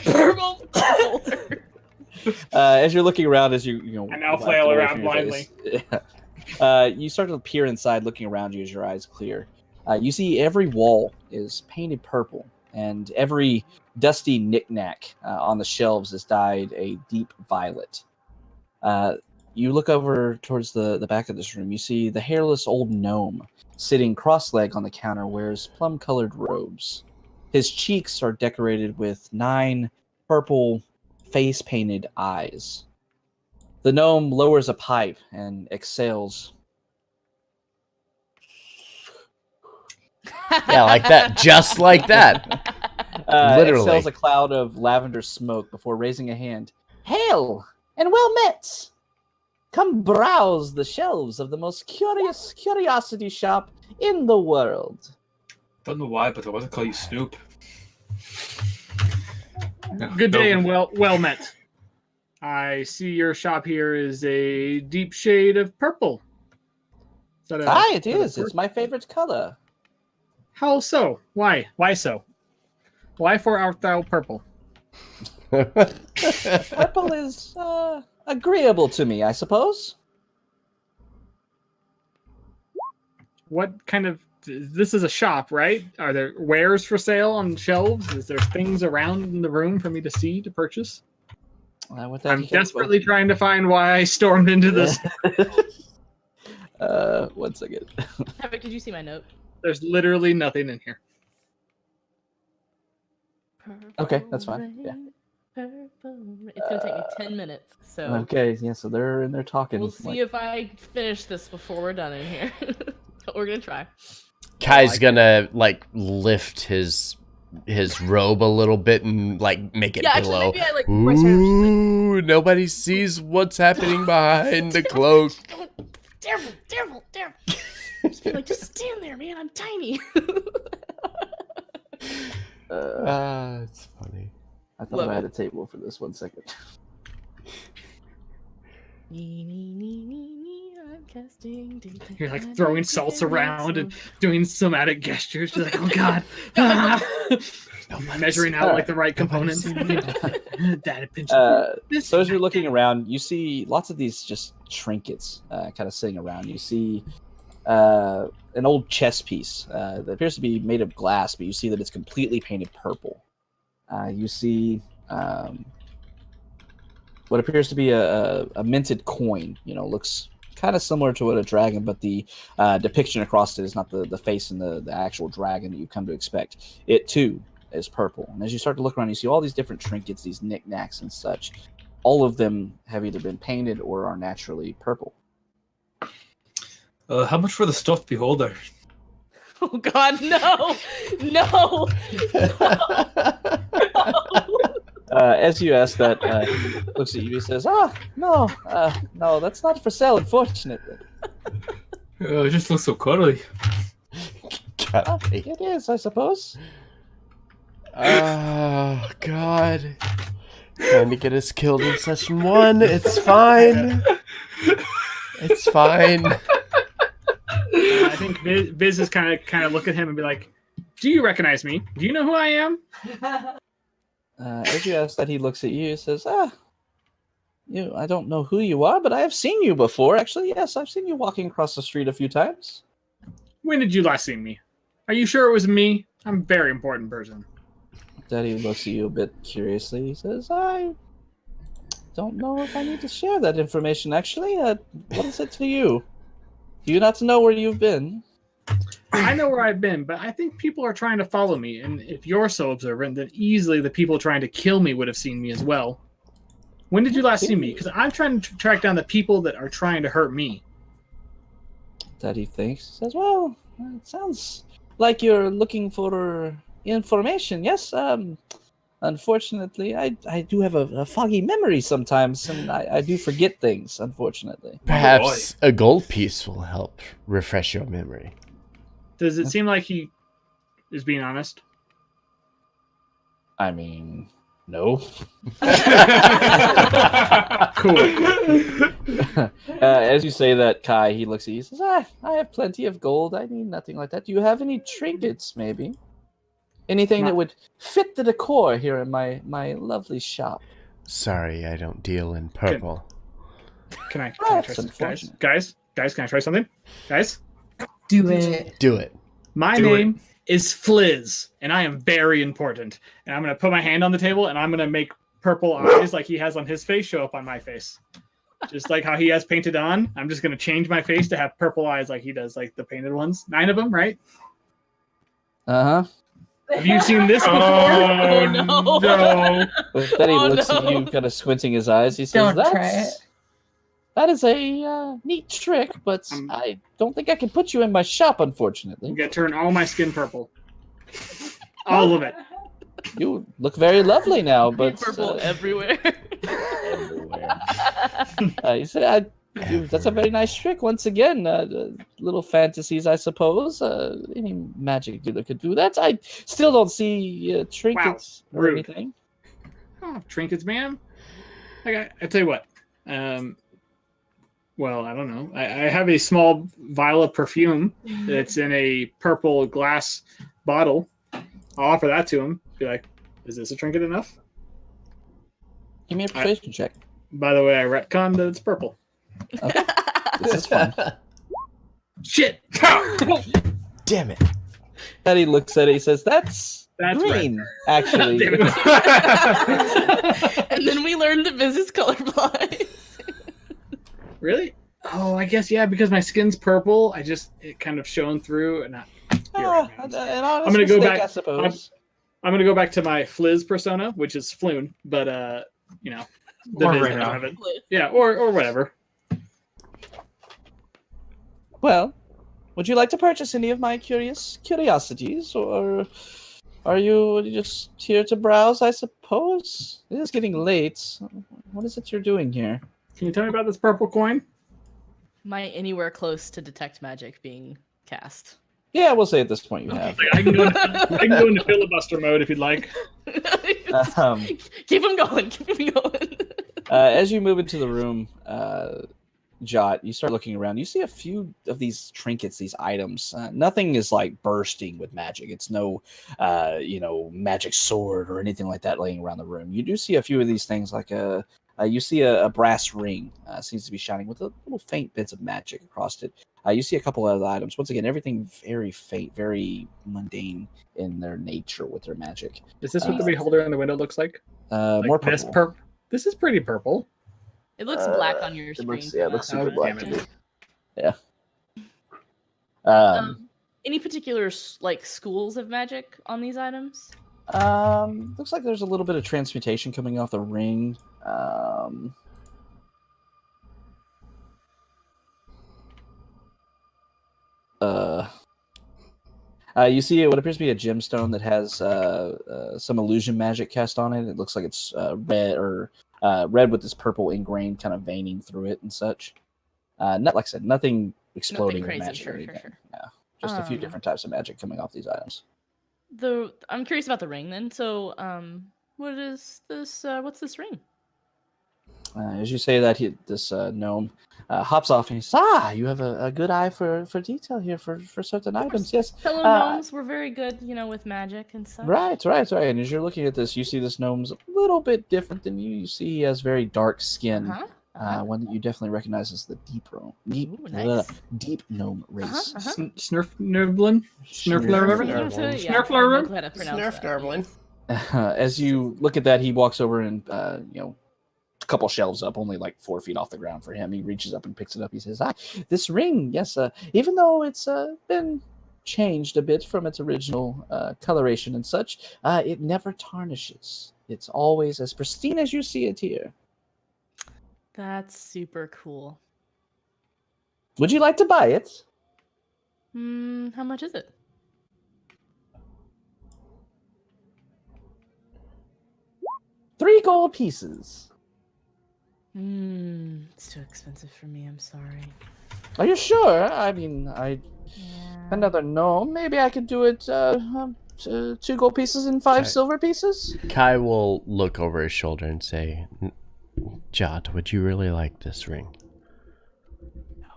Purple. As you're looking around, as you I now wipe flail it away around from your blindly. face. You start to peer inside, looking around you as your eyes clear. You see every wall is painted purple, and every dusty knickknack on the shelves is dyed a deep violet. You look over towards the back of this room. You see the hairless old gnome sitting cross-legged on the counter, wears plum-colored robes. His cheeks are decorated with 9 purple face-painted eyes. The gnome lowers a pipe and exhales. yeah, like that, just like that. Literally. Exhales a cloud of lavender smoke before raising a hand. Hail and well met! Come browse the shelves of the most curious curiosity shop in the world. Don't know why, but I wasn't call you Snoop. Good day and well met. I see your shop here is a deep shade of purple. Is that It is. It's my favorite color. How so? Why? Why so? Why for art thou purple? Purple is agreeable to me, I suppose. what kind of? This is a shop, right? Are there wares for sale on shelves? Is there things around in the room for me to see to purchase? With that, I'm you can desperately trying to find why I stormed into this. 1 second. Havoc, did you see my note? There's literally nothing in here. Okay, that's fine. Purple Yeah. rain, purple rain. It's gonna take me 10 minutes, so Okay, yeah, so they're in there talking. we'll see if I finish this before we're done in here. But we're gonna try. Kai's gonna like lift his robe a little bit and like make it Yeah, actually, glow. maybe I like press her and Ooh, nobody sees what's happening behind the cloak. Terrible. Just be like, just stand there, man. I'm tiny. It's funny. I thought I had a table for this. 1 second. I'm casting. You're like throwing salts around and doing somatic gestures. You're like, oh god. Ah. Measuring out like the right components. Data pinch. So as you're looking around, you see lots of these just trinkets kind of sitting around. You see an old chess piece that appears to be made of glass, but you see that it's completely painted purple. You see what appears to be a minted coin. Looks kind of similar to what a dragon, but the depiction across it is not the face and the actual dragon that you come to expect. It too is purple. And as you start to look around, you see all these different trinkets, these knickknacks and such. All of them have either been painted or are naturally purple. How much for the stuffed beholder? Oh God, no! As you ask that, he looks at you. He says, no, that's not for sale, unfortunately." It just looks so cuddly. It is, I suppose. Oh God! Trying to get us killed in session 1. It's fine. It's fine. I think Viz is kind of look at him and be like, "Do you recognize me? Do you know who I am?" As you ask that, he looks at you. He says, I don't know who you are, but I have seen you before. Actually, yes, I've seen you walking across the street a few times." When did you last see me? Are you sure it was me? I'm a very important person. Daddy looks at you a bit curiously. He says, "I don't know if I need to share that information, actually. What is it to you? Do you not know where you've been?" I know where I've been, but I think people are trying to follow me, and if you're so observant, then easily the people trying to kill me would have seen me as well. When did you last see me? Because I'm trying to track down the people that are trying to hurt me. Daddy thinks. He says, "Well, it sounds like you're looking for information, yes? Unfortunately, I do have a foggy memory sometimes, and I do forget things, unfortunately." Perhaps a gold piece will help refresh your memory. Does it seem like he is being honest? I mean, no. Cool. As you say that, Kai, he looks at you and says, I have plenty of gold. I need nothing like that. Do you have any trinkets, maybe? Anything that would fit the decor here in my lovely shop? Sorry, I don't deal in purple. Can I try something? Guys, can I try something? Guys? Do it. Do it. My name is Fliz, and I am very important. And I'm going to put my hand on the table, and I'm going to make purple eyes like he has on his face show up on my face. Just like how he has painted on, I'm just going to change my face to have purple eyes like he does, like the painted ones. 9 of them, right? Uh-huh. Have you seen this before? Oh, no. Then he looks at you, kind of squinting his eyes. He says, Don't try it. That is a neat trick, but I don't think I can put you in my shop, unfortunately. I'm going to turn all my skin purple. All of it. You look very lovely now, but... Purple everywhere. He said, that's a very nice trick. Once again, little fantasies, I suppose. Any magic dealer could do that. I still don't see trinkets or anything. Oh, trinkets, man. I tell you what. Well, I don't know. I have a small vial of perfume that's in a purple glass bottle. I'll offer that to him. Be like, is this a trinket enough? Give me a persuasion check. By the way, I retconned that it's purple. Okay. This is fun. Shit. Damn it. Teddy looks at it. He says, "That's green, actually." Damn it. And then we learned that Viz is colorblind. Really? Oh, I guess yeah. Because my skin's purple, it kind of shone through, and Ah, I'm an honest gonna go mistake, back. I suppose. I'm gonna go back to my Fliz persona, which is Floon, but the Or Viz right version now. of it. Yeah, or whatever. Well, would you like to purchase any of my curiosities, or are you just here to browse? I suppose it is getting late. What is it you're doing here? Can you tell me about this purple coin? Am I anywhere close to detect magic being cast? Yeah, we'll say at this point you have. Like, I can go into filibuster mode if you'd like. Um, Keep him going. Keep him going. As you move into the room, Jot, you start looking around. You see a few of these trinkets, these items. Nothing is like bursting with magic. It's no, magic sword or anything like that laying around the room. You do see a few of these things, like you see a brass ring, seems to be shining with a little faint bits of magic across it. You see a couple of other items. Once again, everything very faint, very mundane in their nature with their magic. Is this what the beholder in the window looks like? More purple. This is pretty purple. It looks black on your screen. It looks super Oh, black damn to it. me. Yeah. Any particular schools of magic on these items? Looks like there's a little bit of transmutation coming off the ring. You see what appears to be a gemstone that has some illusion magic cast on it. It looks like it's red with this purple ingrained kind of veining through it and such. Not like I said, nothing exploding Nothing with crazy, magic or sure. anything. Yeah, just a few different types of magic coming off these items. I'm curious about the ring then. So, what is this? What's this ring? As you say that, this gnome hops off and he says, you have a good eye for detail here for certain items. Yes. Fellow gnomes were very good, with magic and stuff. Right. And as you're looking at this, you see this gnome's a little bit different than you. You see he has very dark skin. One that you definitely recognize as the deep gnome race. Snurfnerblin? Snurfnerblin. As you look at that, he walks over and a couple shelves up, only like 4 feet off the ground for him. He reaches up and picks it up. He says, this ring, yes, even though it's been changed a bit from its original coloration and such, it never tarnishes. It's always as pristine as you see it here. That's super cool. Would you like to buy it? How much is it? $3 gold pieces. It's too expensive for me. I'm sorry. Are you sure? I mean, another gnome. Maybe I could do it 2 gold pieces and 5 silver pieces. Kai will look over his shoulder and say, Jot, would you really like this ring? No.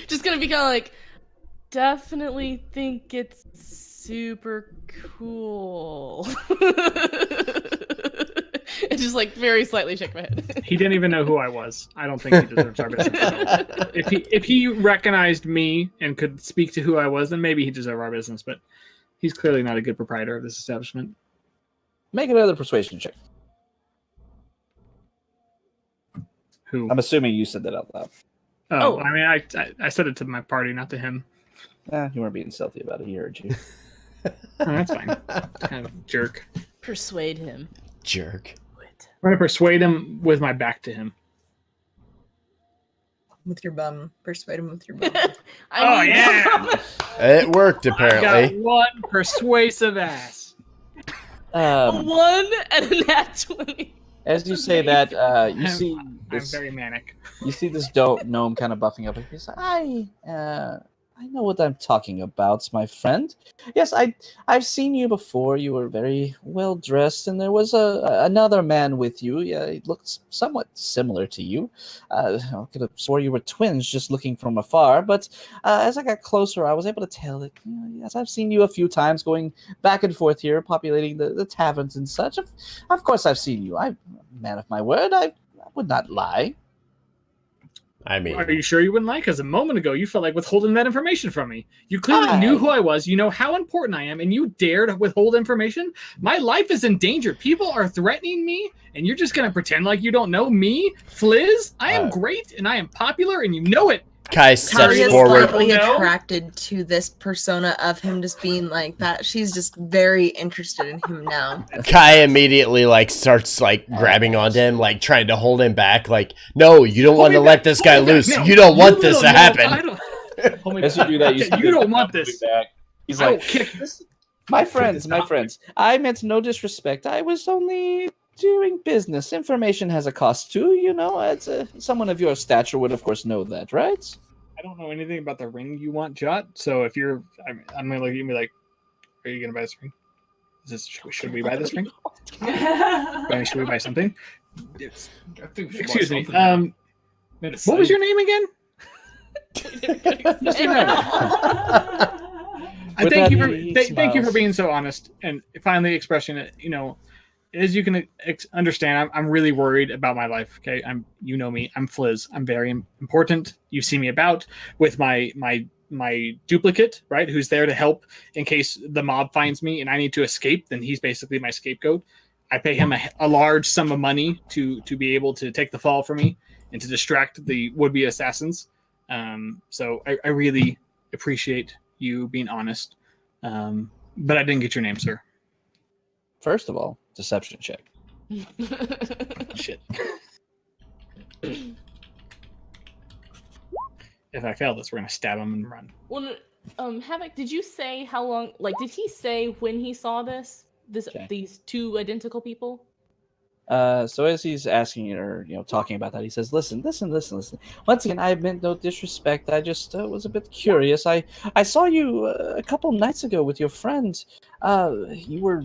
Just gonna be kind of like, definitely think it's super cool. And just very slightly shake my head. He didn't even know who I was. I don't think he deserves our business at all. If he recognized me and could speak to who I was, then maybe he deserved our business. But he's clearly not a good proprietor of this establishment. Make another persuasion check. Who? I'm assuming you said that out loud. Oh. I mean, I said it to my party, not to him. You weren't being stealthy about it. He heard you. Oh, that's fine. Kind of a jerk. Persuade him. Jerk. I'm going to persuade him with my back to him. With your bum. Persuade him with your bum. Yeah! It worked, I apparently. got one persuasive ass. A 1 and a nat 20. As you say that, you see this, I'm very manic. You see this gnome kind of buffing up. He's like, I know what I'm talking about, my friend. Yes, I've seen you before. You were very well dressed, and there was another man with you. Yeah, he looked somewhat similar to you. I could have swore you were twins just looking from afar, but as I got closer, I was able to tell that, yes, I've seen you a few times going back and forth here, populating the taverns and such. Of course I've seen you. I'm a man of my word. I would not lie. I mean, Are you sure you wouldn't like? Because a moment ago, you felt like withholding that information from me. You clearly knew who I was. You know how important I am, and you dare to withhold information? My life is in danger. People are threatening me, and you're just going to pretend like you don't know me? Fliz, I am great, and I am popular, and you know it. Kai steps Talia's forward. slightly No. attracted to this persona of him just being like that. She's just very interested in him now. Kai immediately like starts like grabbing onto him, like trying to hold him back. Like, no, you don't want to let this guy loose. No, you don't want you this to little happen. As you do that, You don't want this. Back. He's I will like, kick this. my friends. I meant no disrespect. I was only doing business. Information has a cost too, you know. It's someone of your stature would, of course, know that, right? I don't know anything about the ring you want, Jot. So if you're, I'm gonna look at you and be like, "Are you gonna buy this ring? Should we buy this ring? Should we buy something?" Excuse me. What was your name again? What's your name? Thank you for being so honest and finally expressing it. You know, as you can understand, I'm really worried about my life. Okay, you know me. I'm Fliz. I'm very important. You see me about with my duplicate, right? Who's there to help in case the mob finds me and I need to escape. Then he's basically my scapegoat. I pay him a large sum of money to be able to take the fall for me and to distract the would-be assassins. So I really appreciate you being honest. But I didn't get your name, sir. First of all, deception check. Shit. If I fail this, we're gonna stab him and run. Well, Havoc, did you say how long? Like, did he say when he saw these two identical people? So as he's asking or talking about that, he says, "Listen. Once again, I meant no disrespect. I just was a bit curious. I saw you a couple nights ago with your friend. You were."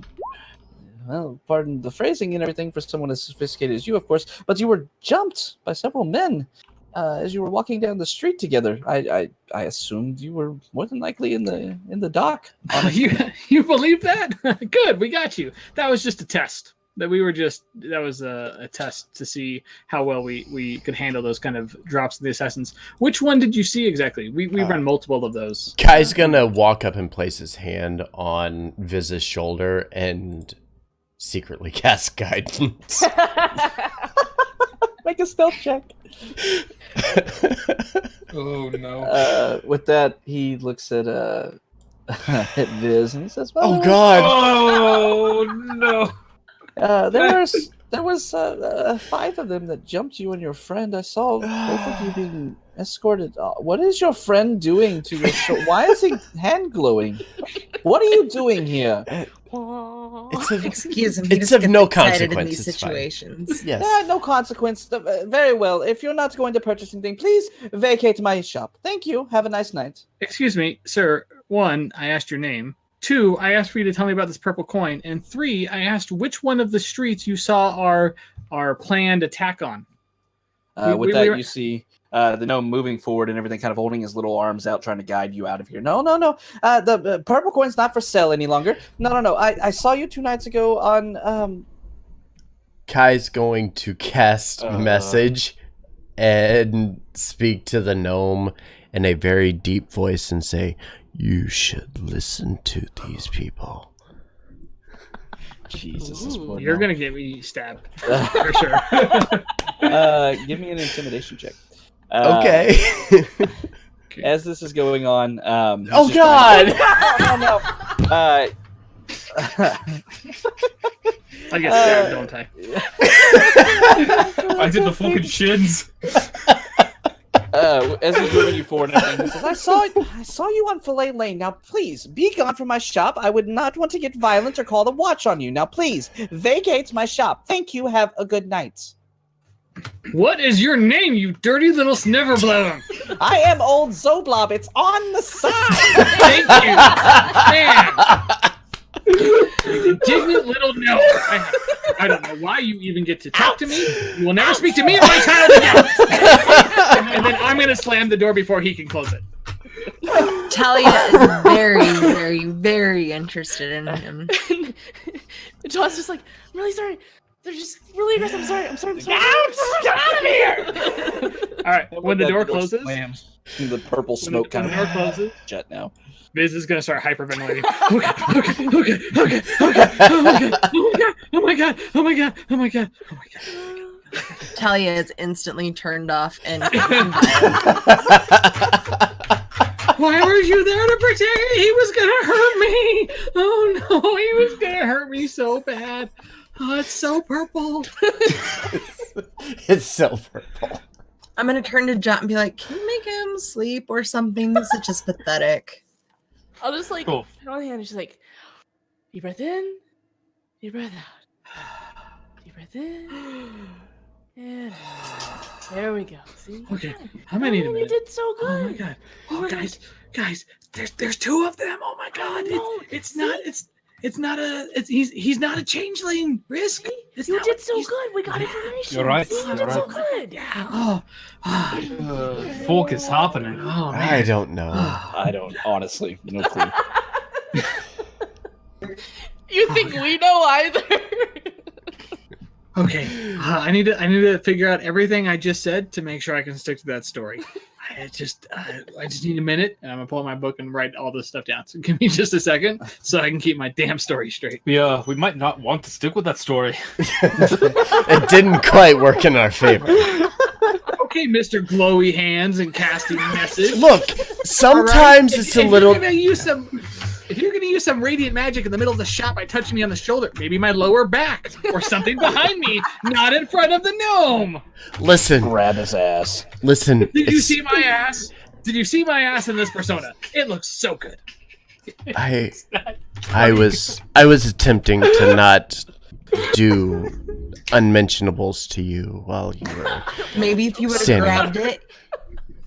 Well, pardon the phrasing and everything for someone as sophisticated as you, of course, but you were jumped by several men as you were walking down the street together. I assumed you were more than likely in the dock. You believe that? Good, we got you. That was just a test. That was a test to see how well we could handle those kind of drops of the assassins. Which one did you see exactly? We run multiple of those. Kai's gonna walk up and place his hand on Viz's shoulder and secretly cast guidance. Make a stealth check. Oh no. With that, he looks at Viz and he says, "Well, Oh God! Oh no. There was 5 of them that jumped you and your friend. I saw both of you being escorted. What is your friend doing to your shoulder? Why is he hand glowing? What are you doing here?" Excuse him. It's of no consequence. In these It's fine. situations. Yes. No consequence. Very well. If you're not going to purchase anything, please vacate my shop. Thank you. Have a nice night. Excuse me, sir. 1, I asked your name. 2, I asked for you to tell me about this purple coin. And 3, I asked which one of the streets you saw our planned attack on. You see the gnome moving forward and everything, kind of holding his little arms out, trying to guide you out of here. No. The purple coin's not for sale any longer. No. I saw you 2 nights ago on. Kai's going to cast message and speak to the gnome in a very deep voice and say, "You should listen to these people." Jesus, you're gonna get me stabbed for sure. Give me an intimidation check. Okay. As this is going on, Oh God! No. I get stabbed, don't I? I did the fucking shins. As he's moving you forward, and everything, he says, I saw you on Fillet Lane. Now, please be gone from my shop. I would not want to get violent or call the watch on you. Now, please vacate my shop. Thank you. Have a good night. What is your name, you dirty little snivverblower? I am old Zoblob. It's on the side. Thank you, man. You indignant little no. I don't know why you even get to talk to me. You will never speak to me or my child again. And then I'm gonna slam the door before he can close it. Talia is very, very, very interested in him. John's just like, "I'm really sorry. They're just really aggressive. I'm sorry. Get out of here!" All right. When the door closes, The purple smoke when the door closes, jet now. Biz is gonna start hyperventilating. Okay. Oh my god. Talia is instantly turned off and Why were you there to protect me? He was gonna hurt me. Oh no, he was gonna hurt me so bad. Oh, it's so purple. It's so purple. I'm gonna turn to Jot and be like, "Can you make him sleep or something? This is just pathetic." I'll just like Cool. put on the hand and she's like, deep breath in, deep breath out. Deep breath in. And out. There we go. See? Okay, I might need a You minute. did so good. Oh my god. Oh guys, there's two of them. Oh my god. It's not he's not a changeling. Risk. It's You not did what- so he's- good. We got information. You're right. See, you You're did so right. good. Yeah. Fork is happening. Oh man. I don't know. I don't honestly, no clue. You think we know either? Okay, I need to figure out everything I just said to make sure I can stick to that story. I just need a minute, and I'm gonna pull out my book and write all this stuff down. So give me just a second, so I can keep my damn story straight. We might not want to stick with that story. It didn't quite work in our favor. Okay, Mr. Glowy Hands and casting message. Look, sometimes it's a little. If you're gonna use some radiant magic in the middle of the shop by touching me on the shoulder, maybe my lower back or something behind me, not in front of the gnome. Listen, Grab his ass. listen. Did you it's- see my ass? Did you see my ass in this persona? It looks so good. I was attempting to not do unmentionables to you while you were. Maybe if you would have Standing. grabbed it,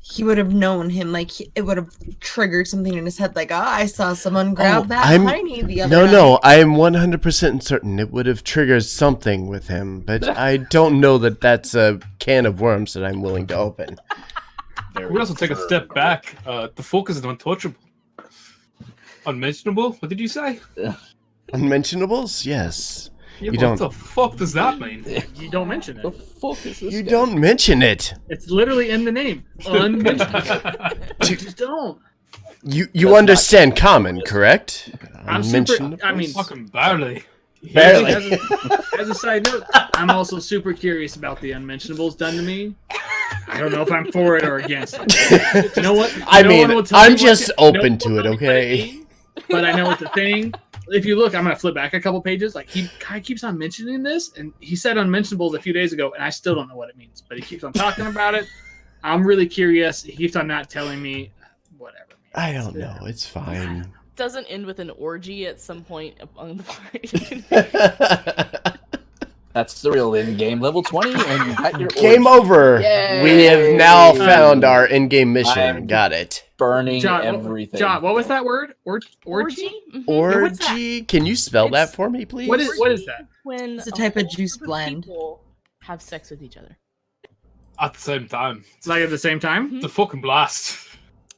he would have known him. Like it would have triggered something in his head. Like, I saw someone grab that tiny the other night. No, I am 100% certain it would have triggered something with him, but I don't know that that's a can of worms that I'm willing to open. We also take a step back. The Fork is untouchable. Unmentionable? What did you say? Unmentionables? Yes. Yeah, You what don't- the fuck does that mean? You don't mention The it. fuck is this? You guy? don't mention it. It's literally in the name. Unmentionable. You just don't. You not understand common, correct? I'm super. I mean, Fucking barely. Barely. As a side note, I'm also super curious about the unmentionables done to me. I don't know if I'm for it or against it. You know what? I No mean, one will tell me I'm what just to- no open one to will it, tell me what okay? means, but I know it's a thing. If you look, I'm gonna flip back a couple pages. Like he kind of keeps on mentioning this, and he said unmentionables a few days ago, and I still don't know what it means. But he keeps on talking about it. I'm really curious. He keeps on not telling me. Whatever. I don't know. It's fine. Doesn't end with an orgy at some point among the party. That's the real in-game level 20, and you got your Game orgy. over. Yay. We have now found our in-game mission. I'm- Got it. Burning John, everything. John, what was that word? Orgy? Mhm. what's that? Orgy. Can you spell that It's- for me, please? What is that? When It's a type of whole juice group blend. people have sex with each other. At the same time. It's like at the same time. Mhm. It's a fucking blast.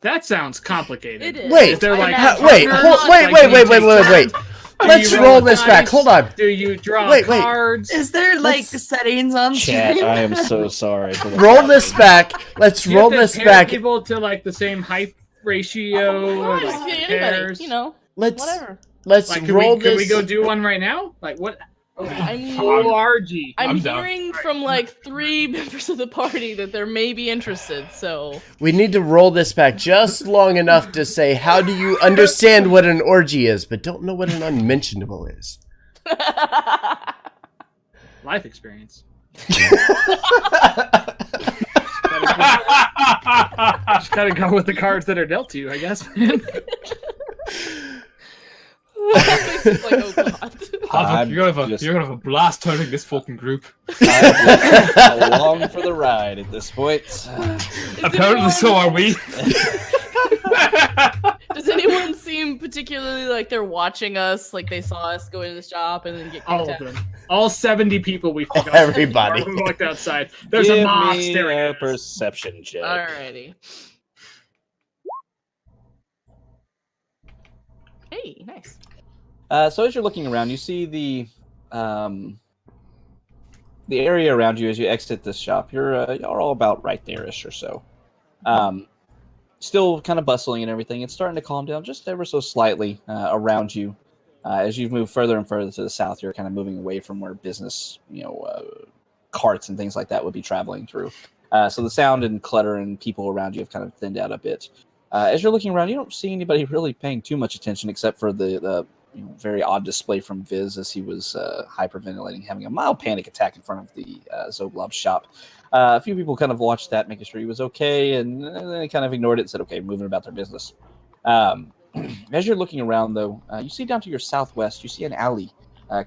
That sounds complicated. It is. Wait, Is there like wait, partners? wait, Like, do you wait. take Let's you roll roll this dice? back. Hold on. Do you draw Wait. cards? Is there like Let's- settings on Chat, screen? I am so sorry. For the Roll this back. Let's Do you roll have to this pair back. people to like the same height ratio. Well, or, just like, get pairs? anybody, you know, Let's whatever. Like, roll could we this. go do one right now? Like what? I mean, ORG. I'm I'm down. hearing from like 3 members of the party that they're maybe interested, so We need to roll this back just long enough to say, how do you understand what an orgy is, but don't know what an unmentionable is? Life experience. Just gotta go with the cards that are dealt to you, I guess, man. it's like, oh god. I'm You're gonna just- have a blast turning this fucking group. I'm just along for the ride at this point. Apparently, so are we. Does anyone seem particularly like they're watching us, like they saw us go into the shop and then get All kicked of out? them. All 70 people we picked up. Everybody. We walked outside. There's Give a mob me staring a at us. perception check. Alrighty. Hey, nice. So as you're looking around, you see the the area around you as you exit this shop, you're all about right there-ish or so. Still kind of bustling and everything. It's starting to calm down just ever so slightly around you. As you move further and further to the south, you're kind of moving away from where business, carts and things like that would be traveling through. So the sound and clutter and people around you have kind of thinned out a bit. As you're looking around, you don't see anybody really paying too much attention except for the very odd display from Viz as he was hyperventilating, having a mild panic attack in front of the Zoblob shop. A few people kind of watched that, making sure he was okay, and then they kind of ignored it and said, okay, moving about their business. As you're looking around, though, you see down to your southwest, you see an alley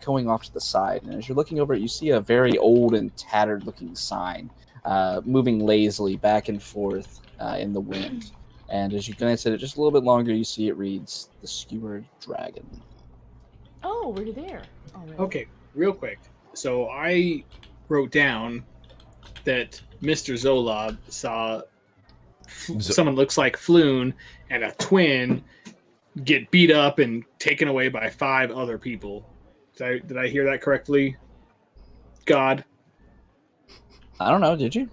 going off to the side. And as you're looking over it, you see a very old and tattered-looking sign moving lazily back and forth in the wind. And as you glance at it just a little bit longer, you see it reads, The Skewered Dragon. Oh, we're there. Already. Okay, real quick. So I wrote down that Mr. Zolob saw someone looks like Floon and a twin get beat up and taken away by 5 other people. Did I hear that correctly? God. I don't know, did you?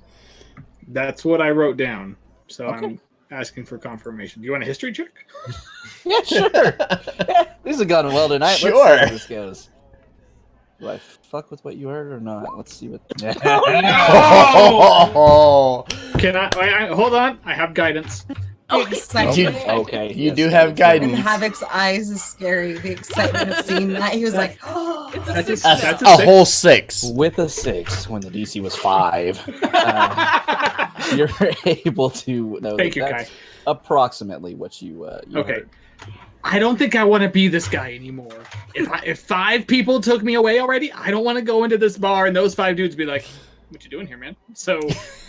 That's what I wrote down. So Okay. I'm asking for confirmation. Do you want a history check? Yeah, sure. These have gone well tonight. Sure. Let's see how this goes. Do I fuck with what you heard or not? Let's see what... Oh, Can I hold on? I have guidance. The excitement. You- Okay. you yes, do have And guidance. Havoc's eyes is scary. The excitement of seeing that. He was like, oh. It's a That's six a- now. that's A whole 6. With a 6 when the DC was 5. You're able to know Thank that you, that's approximately what you Okay. heard. I don't think I want to be this guy anymore. If 5 people took me away already, I don't want to go into this bar and those 5 dudes be like, "What you doing here, man?" So,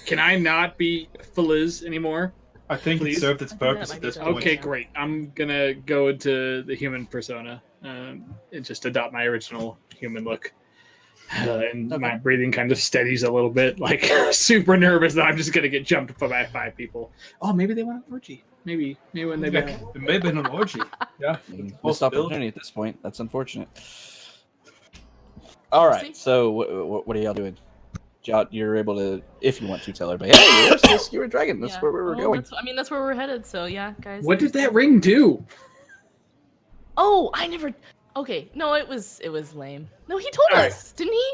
can I not be Feliz anymore? I think Please. it served its I think that purpose might at be this good. point. Okay, great. I'm gonna go into the human persona and just adopt my original human look. And my breathing kind of steadies a little bit, like super nervous that I'm just gonna get jumped by 5 people. Oh, maybe they want an orgy. Maybe when they Yeah, it may have been an orgy. Yeah. Missed Possibility. opportunity at this point. That's unfortunate. All right. See? So what are y'all doing? Jot, you're able to, if you want to, tell everybody, hey, where's the Skewered Dragon? That's Yeah. where we were Well, going. that's where we're headed. So yeah, guys. What did that ring do? Oh, I never. Okay, no, it was lame. No, he told All right. us, didn't he?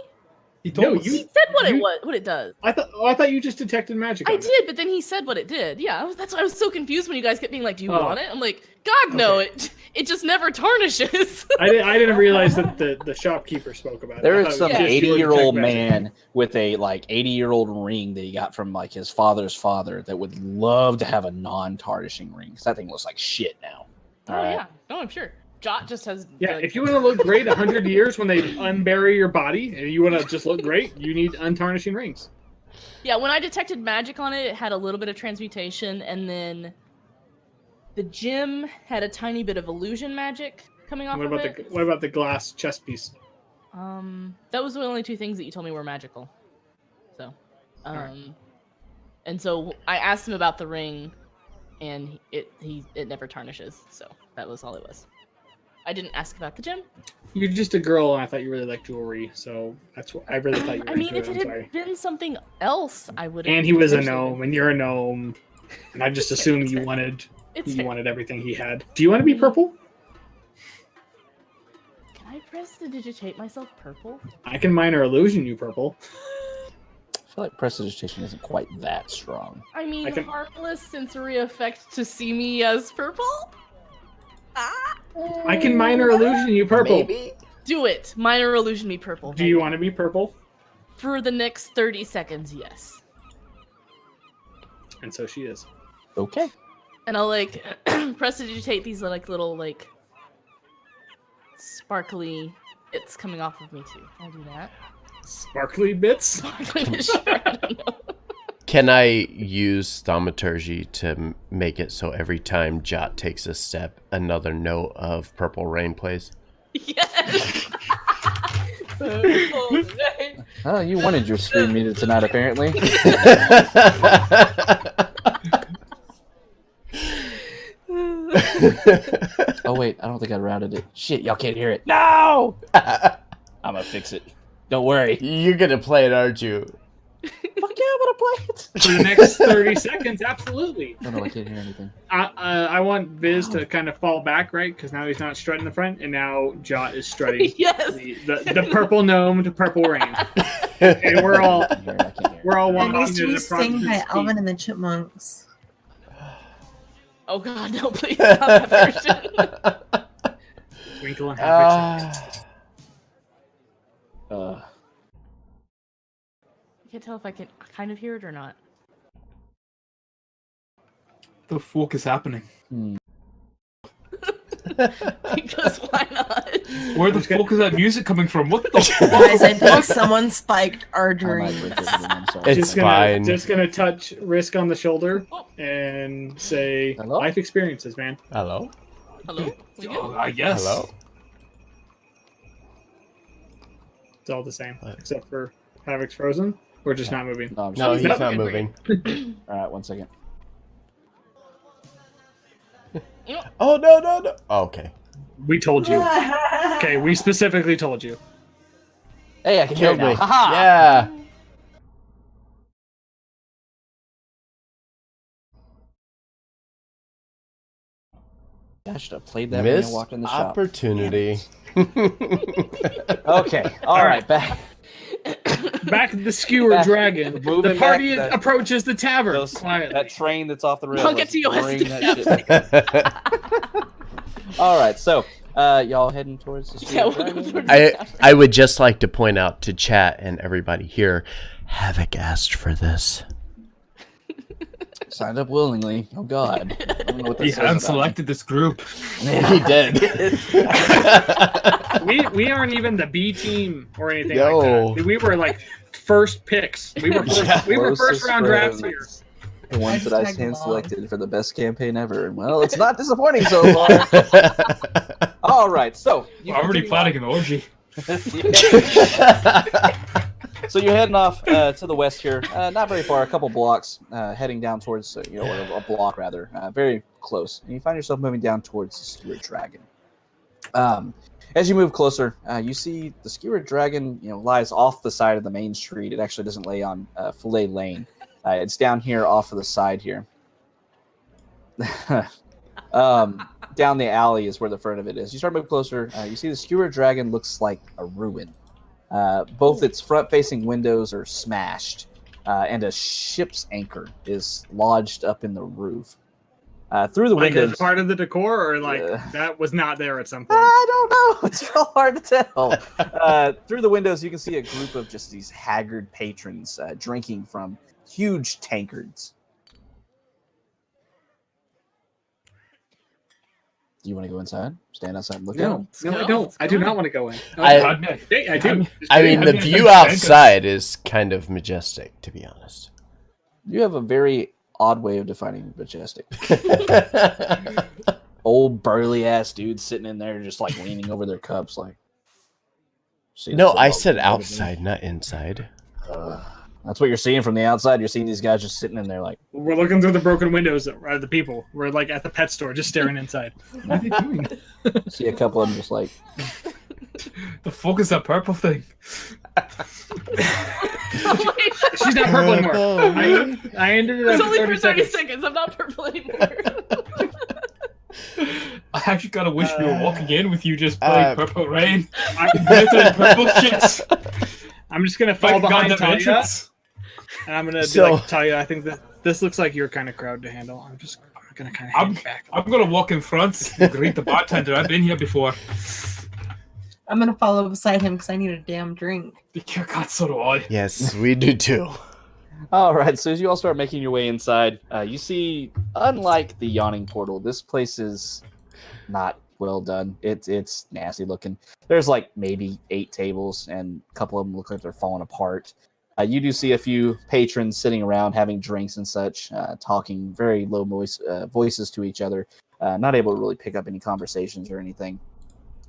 He told No, us. you- He said what you- what it does. I thought you just detected magic. I on it. did, but then he said what it did. Yeah, that's why I was so confused when you guys kept being like, "Do you Oh. want it?" I'm like, "God, no! It just never tarnishes." I didn't realize that the shopkeeper spoke about it. There I is thought it some was just you would 80-year-old detect magic. man with a 80-year-old ring that he got from his father's father that would love to have a non-tarnishing ring because that thing looks like shit now. Oh yeah, no, I'm sure. Jot just has. Yeah, like- if you want to look great 100 years when they unbury your body and you want to just look great, you need untarnishing rings. Yeah, when I detected magic on it, it had a little bit of transmutation, and then the gem had a tiny bit of illusion magic coming off What of about it. what about the glass chest piece? That was the only 2 things that you told me were magical. So, and so I asked him about the ring, and it never tarnishes. So that was all it was. I didn't ask about the gem. You're just a girl, and I thought you really liked jewelry, so that's what I really thought you were I mean, into if it. it I'm had sorry. been something else, I would. And he was a gnome, and you're a gnome, and I just assumed you fair. wanted It's fair. everything he had. Do you want to be purple? Can I prestidigitate myself purple? I can minor illusion you purple. I feel like prestidigitation isn't quite that strong. I mean, I can- harmless sensory effect to see me as purple. I can minor illusion you purple. Maybe. Do it. Minor illusion me purple. Do you want to be purple? For the next 30 seconds, yes. And so she is. Okay. And I'll prestidigitate these little sparkly bits coming off of me too. I'll do that. Sparkly bits. Sparkly bits, sure, I don't know. Can I use thaumaturgy to make it so every time Jot takes a step, another note of Purple Rain plays? Yes. Oh, you wanted your stream meter tonight, apparently. Oh wait, I don't think I routed it. Shit, y'all can't hear it. No! I'm gonna fix it. Don't worry. You're gonna play it, aren't you? Fuck yeah, I'm gonna play it. For the next 30 seconds, absolutely. Oh no, I can't hear anything. I want Viz to kind of fall back, right? Because now he's not strutting the front, and now Jot is strutting Yes. the purple gnome to purple rain. And we're all I can't hear. walking At least to we the front. sing of by his Alvin feet. and the Chipmunks. Oh God, no! Please stop that version. Twinkle and Happy. Uh, I can't tell if I can kind of hear it or not. The fuck is happening? Because why not? Where the fuck is that music coming from? What the fuck? Guys, I think someone spiked our I might dreams. break everything, I'm sorry. It's fine. Just gonna touch Risk on the shoulder and say Hello? life experiences, man. Hello? Hello? We good? Oh, yes. Hello? It's all the same, What? except for Havoc's frozen. We're just not moving. No, I'm No, sorry. he's not moving. All right, 1 second. Oh, no, no, no. Oh, okay. We told you. Okay, we specifically told you. Hey, I can hear it Killed now. me. Haha! Yeah. I should have played that when I Missed walked in the shop. opportunity. Okay, all right, back. Back to the skewer Back- dragon. moving The party back, approaches the tavern. Those- quietly. that train that's off the rails. I'll get to you, let's bring Westy. that shit. All right, so y'all heading towards the Yeah, skewer welcome dragon? towards- I would just like to point out to chat and everybody here, Havoc asked for this. Signed up willingly. Oh God. I don't know what that He says about hand me. selected this group. He did. We aren't even the B team or anything Yo. like that. We were like first picks. We were first, we were first Closest round drafts friends. here. The ones that I Hashtag hand love. selected for the best campaign ever. And well, it's not disappointing so far. All right, so We're already planning an orgy. So you're heading off to the west here, not very far, a couple blocks, heading down towards, or a block rather, very close. And you find yourself moving down towards the Skewered Dragon. As you move closer, you see the Skewered Dragon, lies off the side of the main street. It actually doesn't lay on Fillet Lane. It's down here off of the side here. Down the alley is where the front of it is. You start moving closer. You see the Skewered Dragon looks like a ruin. Both its front-facing windows are smashed, and a ship's anchor is lodged up in the roof. Through the Like windows, as part of the decor, or like that was not there at some point. I don't know. It's real hard to tell. Through the windows, you can see a group of just these haggard patrons drinking from huge tankards. Do you want to go inside? Stand outside and look No, out? no, I go. don't. Let's I do go. not want to go in. I- I do. I mean, the view outside is kind of majestic, to be honest. You have a very odd way of defining majestic. Old burly ass dudes sitting in there, just like leaning over their cups, like. See No, the I football said game and outside, not inside. everything? That's what you're seeing from the outside. You're seeing these guys just sitting in there, like. We're looking through the broken windows of the people. We're like at the pet store, just staring inside. What are they doing? See a couple of them just like. The fuck is that purple thing? She's not purple anymore. I ended it It's after only 30 for 30 seconds. seconds. I'm not purple anymore. I actually kind of wish we were walking in with you just playing Purple Rain. I, Glitter and purple shits. I'm just gonna fall Like behind goddamn Talia, entrance. and I'm gonna be So- like, Talia, I think that this looks like your kind of crowd to handle. I'm gonna kind of hang back. I'm gonna walk in front and greet the bartender. I've been here before. I'm gonna follow beside him because I need a damn drink. Dear God, so do I. Yes, we do too. All right, so as you all start making your way inside, you see, unlike the Yawning Portal, this place is not well done. It's nasty looking. There's like maybe 8 tables, and a couple of them look like they're falling apart. You do see a few patrons sitting around having drinks and such, talking very low voices to each other, not able to really pick up any conversations or anything.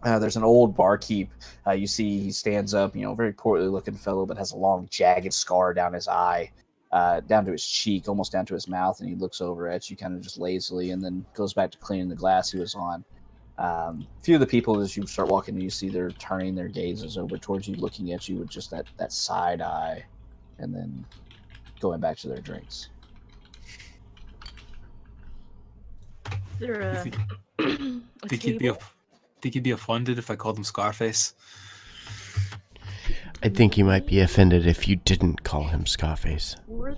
There's an old barkeep. You see he stands up, very poorly looking fellow, but has a long jagged scar down his eye, down to his cheek, almost down to his mouth, and he looks over at you kind of just lazily and then goes back to cleaning the glass he was on. A few of the people, as you start walking, you see they're turning their gazes over towards you, looking at you with just that side eye, and then going back to their drinks. Is there a Think he'd be offended if I called him Scarface? I think he might be offended if you didn't call him Scarface. Or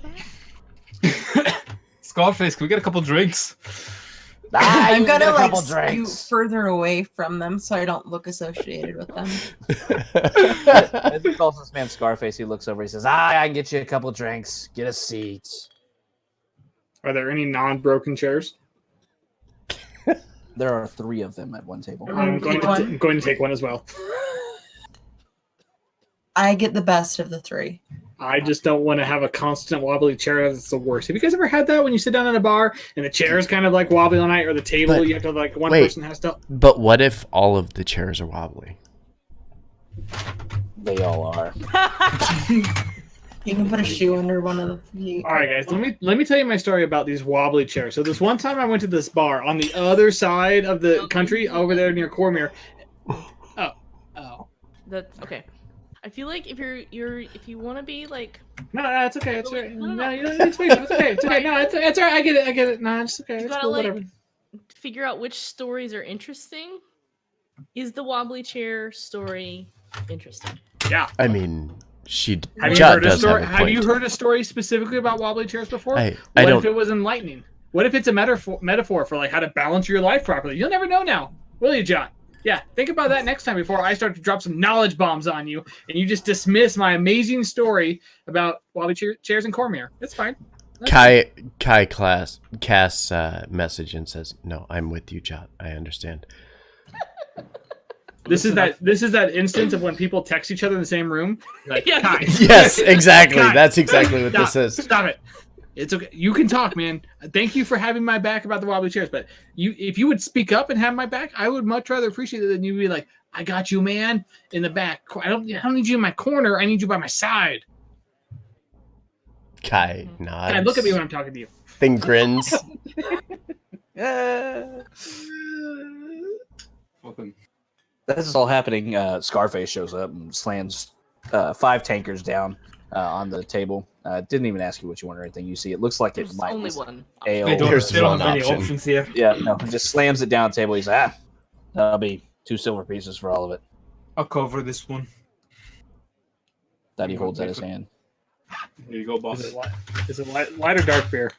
that? Scarface, can we get a couple drinks? I'm You gonna get a like couple scoot drinks. further away from them so I don't look associated with them. As he calls this man Scarface, he looks over. He says, I can get you a couple drinks. Get a seat. Are there any non-broken chairs? There are 3 of them at one table. I'm going to take one as well. I get the best of the 3. I just don't want to have a constant wobbly chair. That's the worst. Have you guys ever had that when you sit down in a bar and the chair is kind of like wobbly all night, or the table But- you have to one wait. person has to? But what if all of the chairs are wobbly? They all are. You can put a shoe under one of the feet. All right, guys. Let me tell you my story about these wobbly chairs. So this one time I went to this bar on the other side of the country, over there near Cormier. Oh. That's okay. I feel like if if you want to be like, No, it's okay. It's all right. No. No, you don't need to speak. It's okay. It's okay. No, it's all right. I get it. No, it's okay. you It's gotta cool. like Whatever. figure out which stories are interesting. Is the wobbly chair story interesting? Yeah. I mean, Have you Jot heard a does story? have a Have you point. heard a story specifically about wobbly chairs before? I What don't. if it was enlightening? What if it's a metaphor for like how to balance your life properly? You'll never know now, will you, John? Yeah, think about that next time before I start to drop some knowledge bombs on you, and you just dismiss my amazing story about wobbly chairs and Cormier. It's fine. Kai casts a message and says, "No, I'm with you, Jot. I understand." This is that instance of when people text each other in the same room. Like, Yes. Kai, Yes, exactly. Kai, That's exactly what this is. Stop it. It's okay. You can talk, man. Thank you for having my back about the wobbly chairs. But if you would speak up and have my back, I would much rather appreciate it than you be like, "I got you, man," in the back. I don't need you in my corner. I need you by my side. Kai nods. Kai, look at me when I'm talking to you. Then grins. Welcome. This is all happening. Scarface shows up and slams 5 tankers down on the table. Didn't even ask you what you want or anything. You see, it looks like it There's might only be one. ale. They don't, There's they don't one have any option. options here. Yeah, no, just slams it down the table. He's like, that'll be 2 silver pieces for all of it. I'll cover this one. That he holds at his hand. Here you go, boss. Is it light or dark beer?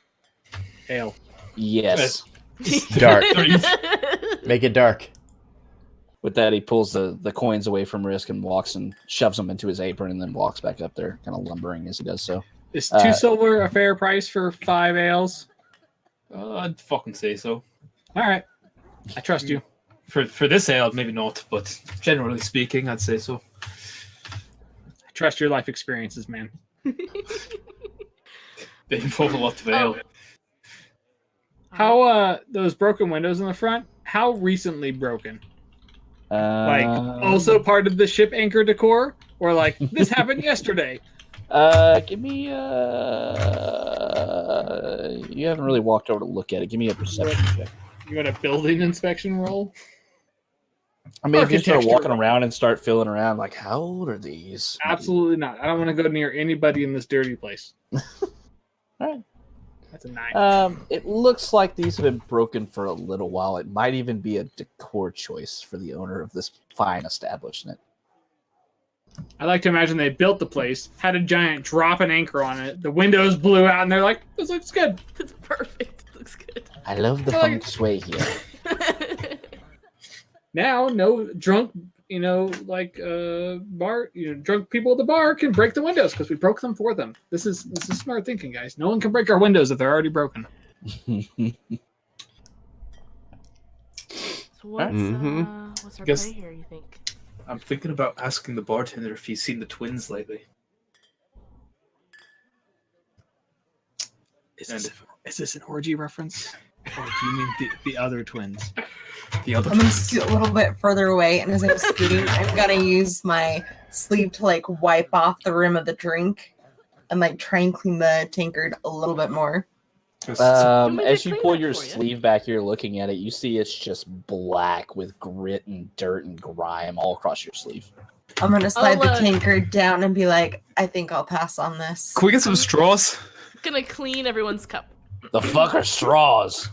Ale. Yes. Dark. Make it dark. With that, he pulls the coins away from Risk and walks and shoves them into his apron and then walks back up there, kind of lumbering as he does so. Is 2 silver a fair price for 5 ales? I'd fucking say so. All right. I trust you. For this ale, maybe not, but generally speaking, I'd say so. I trust your life experiences, man. They involve a lot of ale. How those broken windows in the front? How recently broken? Like also part of the ship anchor decor, or like this happened yesterday? Give me you haven't really walked over to look at it. Give me a perception check. You want a building inspection roll? I mean, if you start Architecture walking roll. around and start feeling around, like, how old are these? Absolutely not. I don't want to go near anybody in this dirty place. All right. That's a 9. It looks like these have been broken for a little while. It might even be a decor choice for the owner of this fine establishment. I like to imagine they built the place, had a giant drop an anchor on it, the windows blew out, and they're like, "This looks good." It's perfect. It looks good. I love the I like feng shui here. Now, no drunk, bar, drunk people at the bar can break the windows because we broke them for them. This is smart thinking, guys. No one can break our windows if they're already broken. So what's our Guess- play here? You think? I'm thinking about asking the bartender if he's seen the twins lately. Is this an orgy reference? Or do you mean the other twins? The other I'm gonna twins. scoot a little bit further away, and as I'm scooting, I'm gonna use my sleeve to like wipe off the rim of the drink and like try and clean the tankard a little bit more. Just me to As you clean pull that your for you? sleeve back, you're looking at it. You see it's just black with grit and dirt and grime all across your sleeve. I'm gonna slide the I'll, tankard down and be like, I think I'll pass on this. can we get some straws? Gonna clean everyone's cup. The fuck are straws?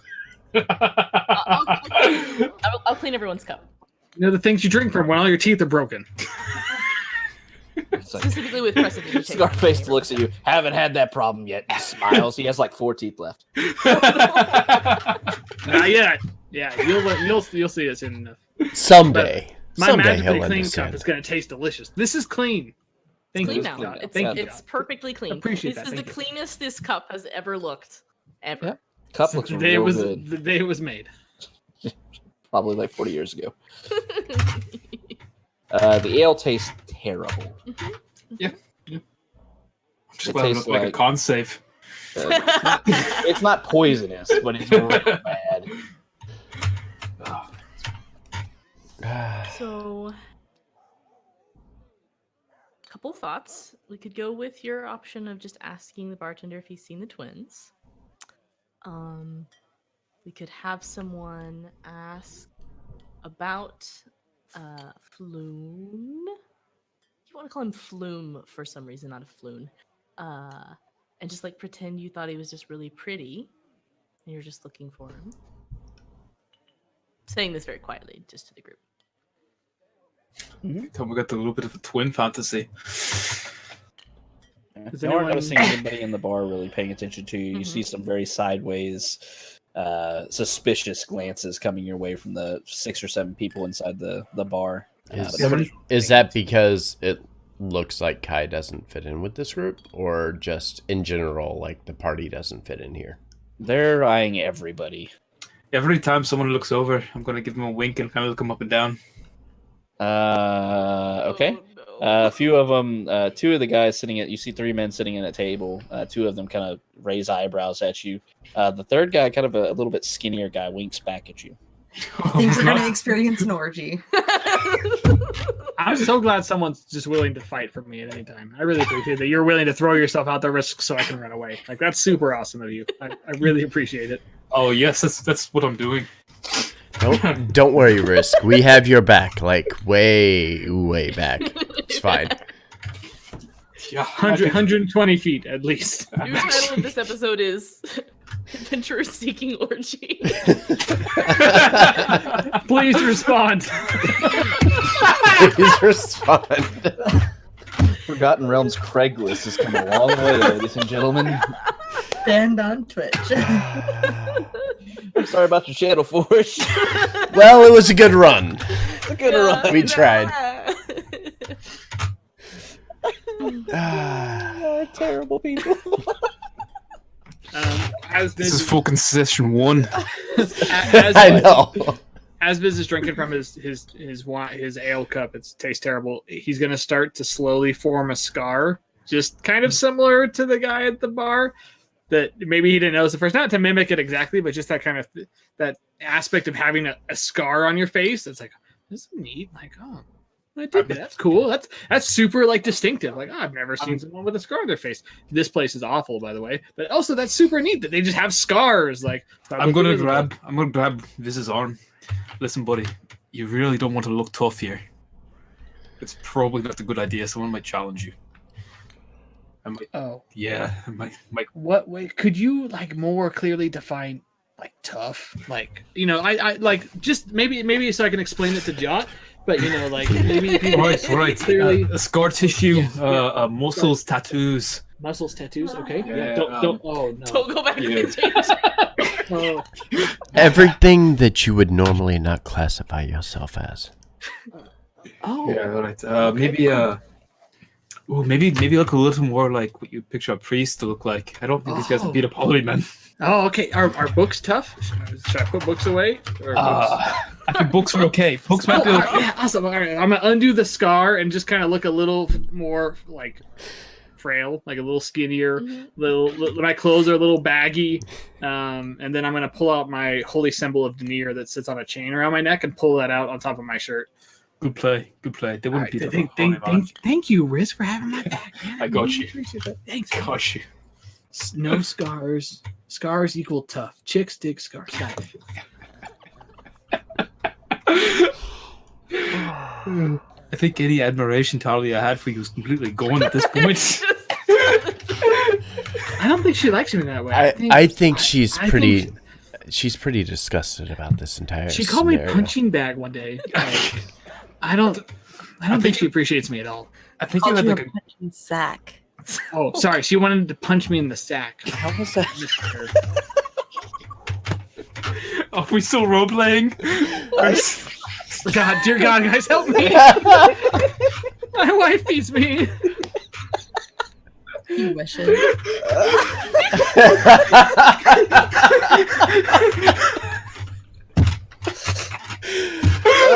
I'll clean everyone's cup. You know the things you drink from when all your teeth are broken. It's like, Specifically with precipitation. Scarface looks at you. Haven't had that problem yet. He smiles. He has like 4 teeth left. Not yet. Yeah, you'll see it soon enough. Someday. My Someday magically he'll clean understand. cup is going to taste delicious. This is clean. Thank Clean you. now. clean. It's, Thank you. it's perfectly clean. Appreciate this that. is the Thank you. cleanest this cup has ever looked. Ever. Yeah. Cup Since looks the day it real was good. the day it was made. Probably like 40 years ago. The ale tastes terrible. Just It glad I tastes look like a like- con save. It's not poisonous, but it's real bad. So, couple thoughts. We could go with your option of just asking the bartender if he's seen the twins. We could have someone ask about Floon. You want to call him Flume for some reason, not a Floon. And just like pretend you thought he was just really pretty, and you're just looking for him. Saying this very quietly, just to the group. Tell me we got a little bit of a twin fantasy. Is You aren't anyone- noticing anybody in the bar really paying attention to you. You see some very sideways, suspicious glances coming your way from the 6 or 7 people inside the bar. Is, But nobody's is that because it looks like Kai doesn't fit in with this group, or just in general, like the party doesn't fit in here? They're eyeing everybody. Every time someone looks over, I'm going to give them a wink and kind of look them up and down. Okay. Oh, no. A few of them, 2 of the guys sitting at, you see 3 men sitting at a table. 2 of them kind of raise eyebrows at you. The third guy, kind of a little bit skinnier guy, winks back at you. I think we're gonna experience an orgy. I'm so glad someone's just willing to fight for me at any time. I really appreciate that you're willing to throw yourself out the risk so I can run away. Like that's super awesome of you. I really appreciate it. Oh, yes, that's what I'm doing. Don't worry, Risk. We have your back, like way, way back. It's fine. Yeah, 120 feet at least. New title of this episode is Adventurer Seeking Orgy. Please respond. Please respond. Forgotten Realms Craigslist has come a long way, ladies and gentlemen. Banned on Twitch. I'm sorry about your channel, Forge. Well, it was a good run. A good run. We tried. You're terrible people. As This is Biz, fucking session 1. I know. as Biz is drinking from his wine, his ale cup, it tastes terrible. He's gonna start to slowly form a scar, just kind of similar to the guy at the bar. That maybe he didn't notice at first, not to mimic it exactly, but just that kind of that aspect of having a scar on your face. It's like, this is neat. Like, oh, I did that. That's cool. That's super like distinctive. Like, oh, I've never seen someone with a scar on their face. This place is awful, by the way, but also that's super neat that they just have scars. Like, I'm gonna grab Viz's arm. Listen, buddy, you really don't want to look tough here. It's probably not a good idea. Someone might challenge you. I might, Oh, yeah, I might. what way could you like more clearly define like tough? Like, you know, I like just maybe so I can explain it to Jot, but you know, like maybe if you Right. clearly Scar tissue, muscles, tattoos. muscles, tattoos. Okay, Yeah, don't. Oh no. Don't go back Yeah. and change. Oh, Everything that you would normally not classify yourself as. oh. Yeah, right. Maybe look a little more like what you picture a priest to look like. I don't think these guys would beat a polyman. Oh, okay. Are books tough? Should I put books away? Or I think books are okay. Books might be all okay. right, yeah, awesome. All right, I'm gonna undo the scar and just kind of look a little more like frail, like a little skinnier. Little my clothes are a little baggy, and then I'm gonna pull out my holy symbol of Denier that sits on a chain around my neck and pull that out on top of my shirt. Good play. They All wouldn't right, beat a polyman. thank you, Riz, for having my back. Man. I got really you. appreciate that. Thanks. Gosh, No scars, Scars equal tough. Chicks dig scars. Got it. I think any admiration Talia had for you is completely gone at this point. I don't think she likes me that way. I think she's I pretty. think She's pretty disgusted about this entire. she called me scenario. punching bag one day. Like, I don't think she appreciates me at all. I think you Called had you like a punching sack. Oh, sorry. She wanted to punch me in the sack. How was that? Are we still role playing? God, dear God, guys, help me! My wife beats me. You wishes.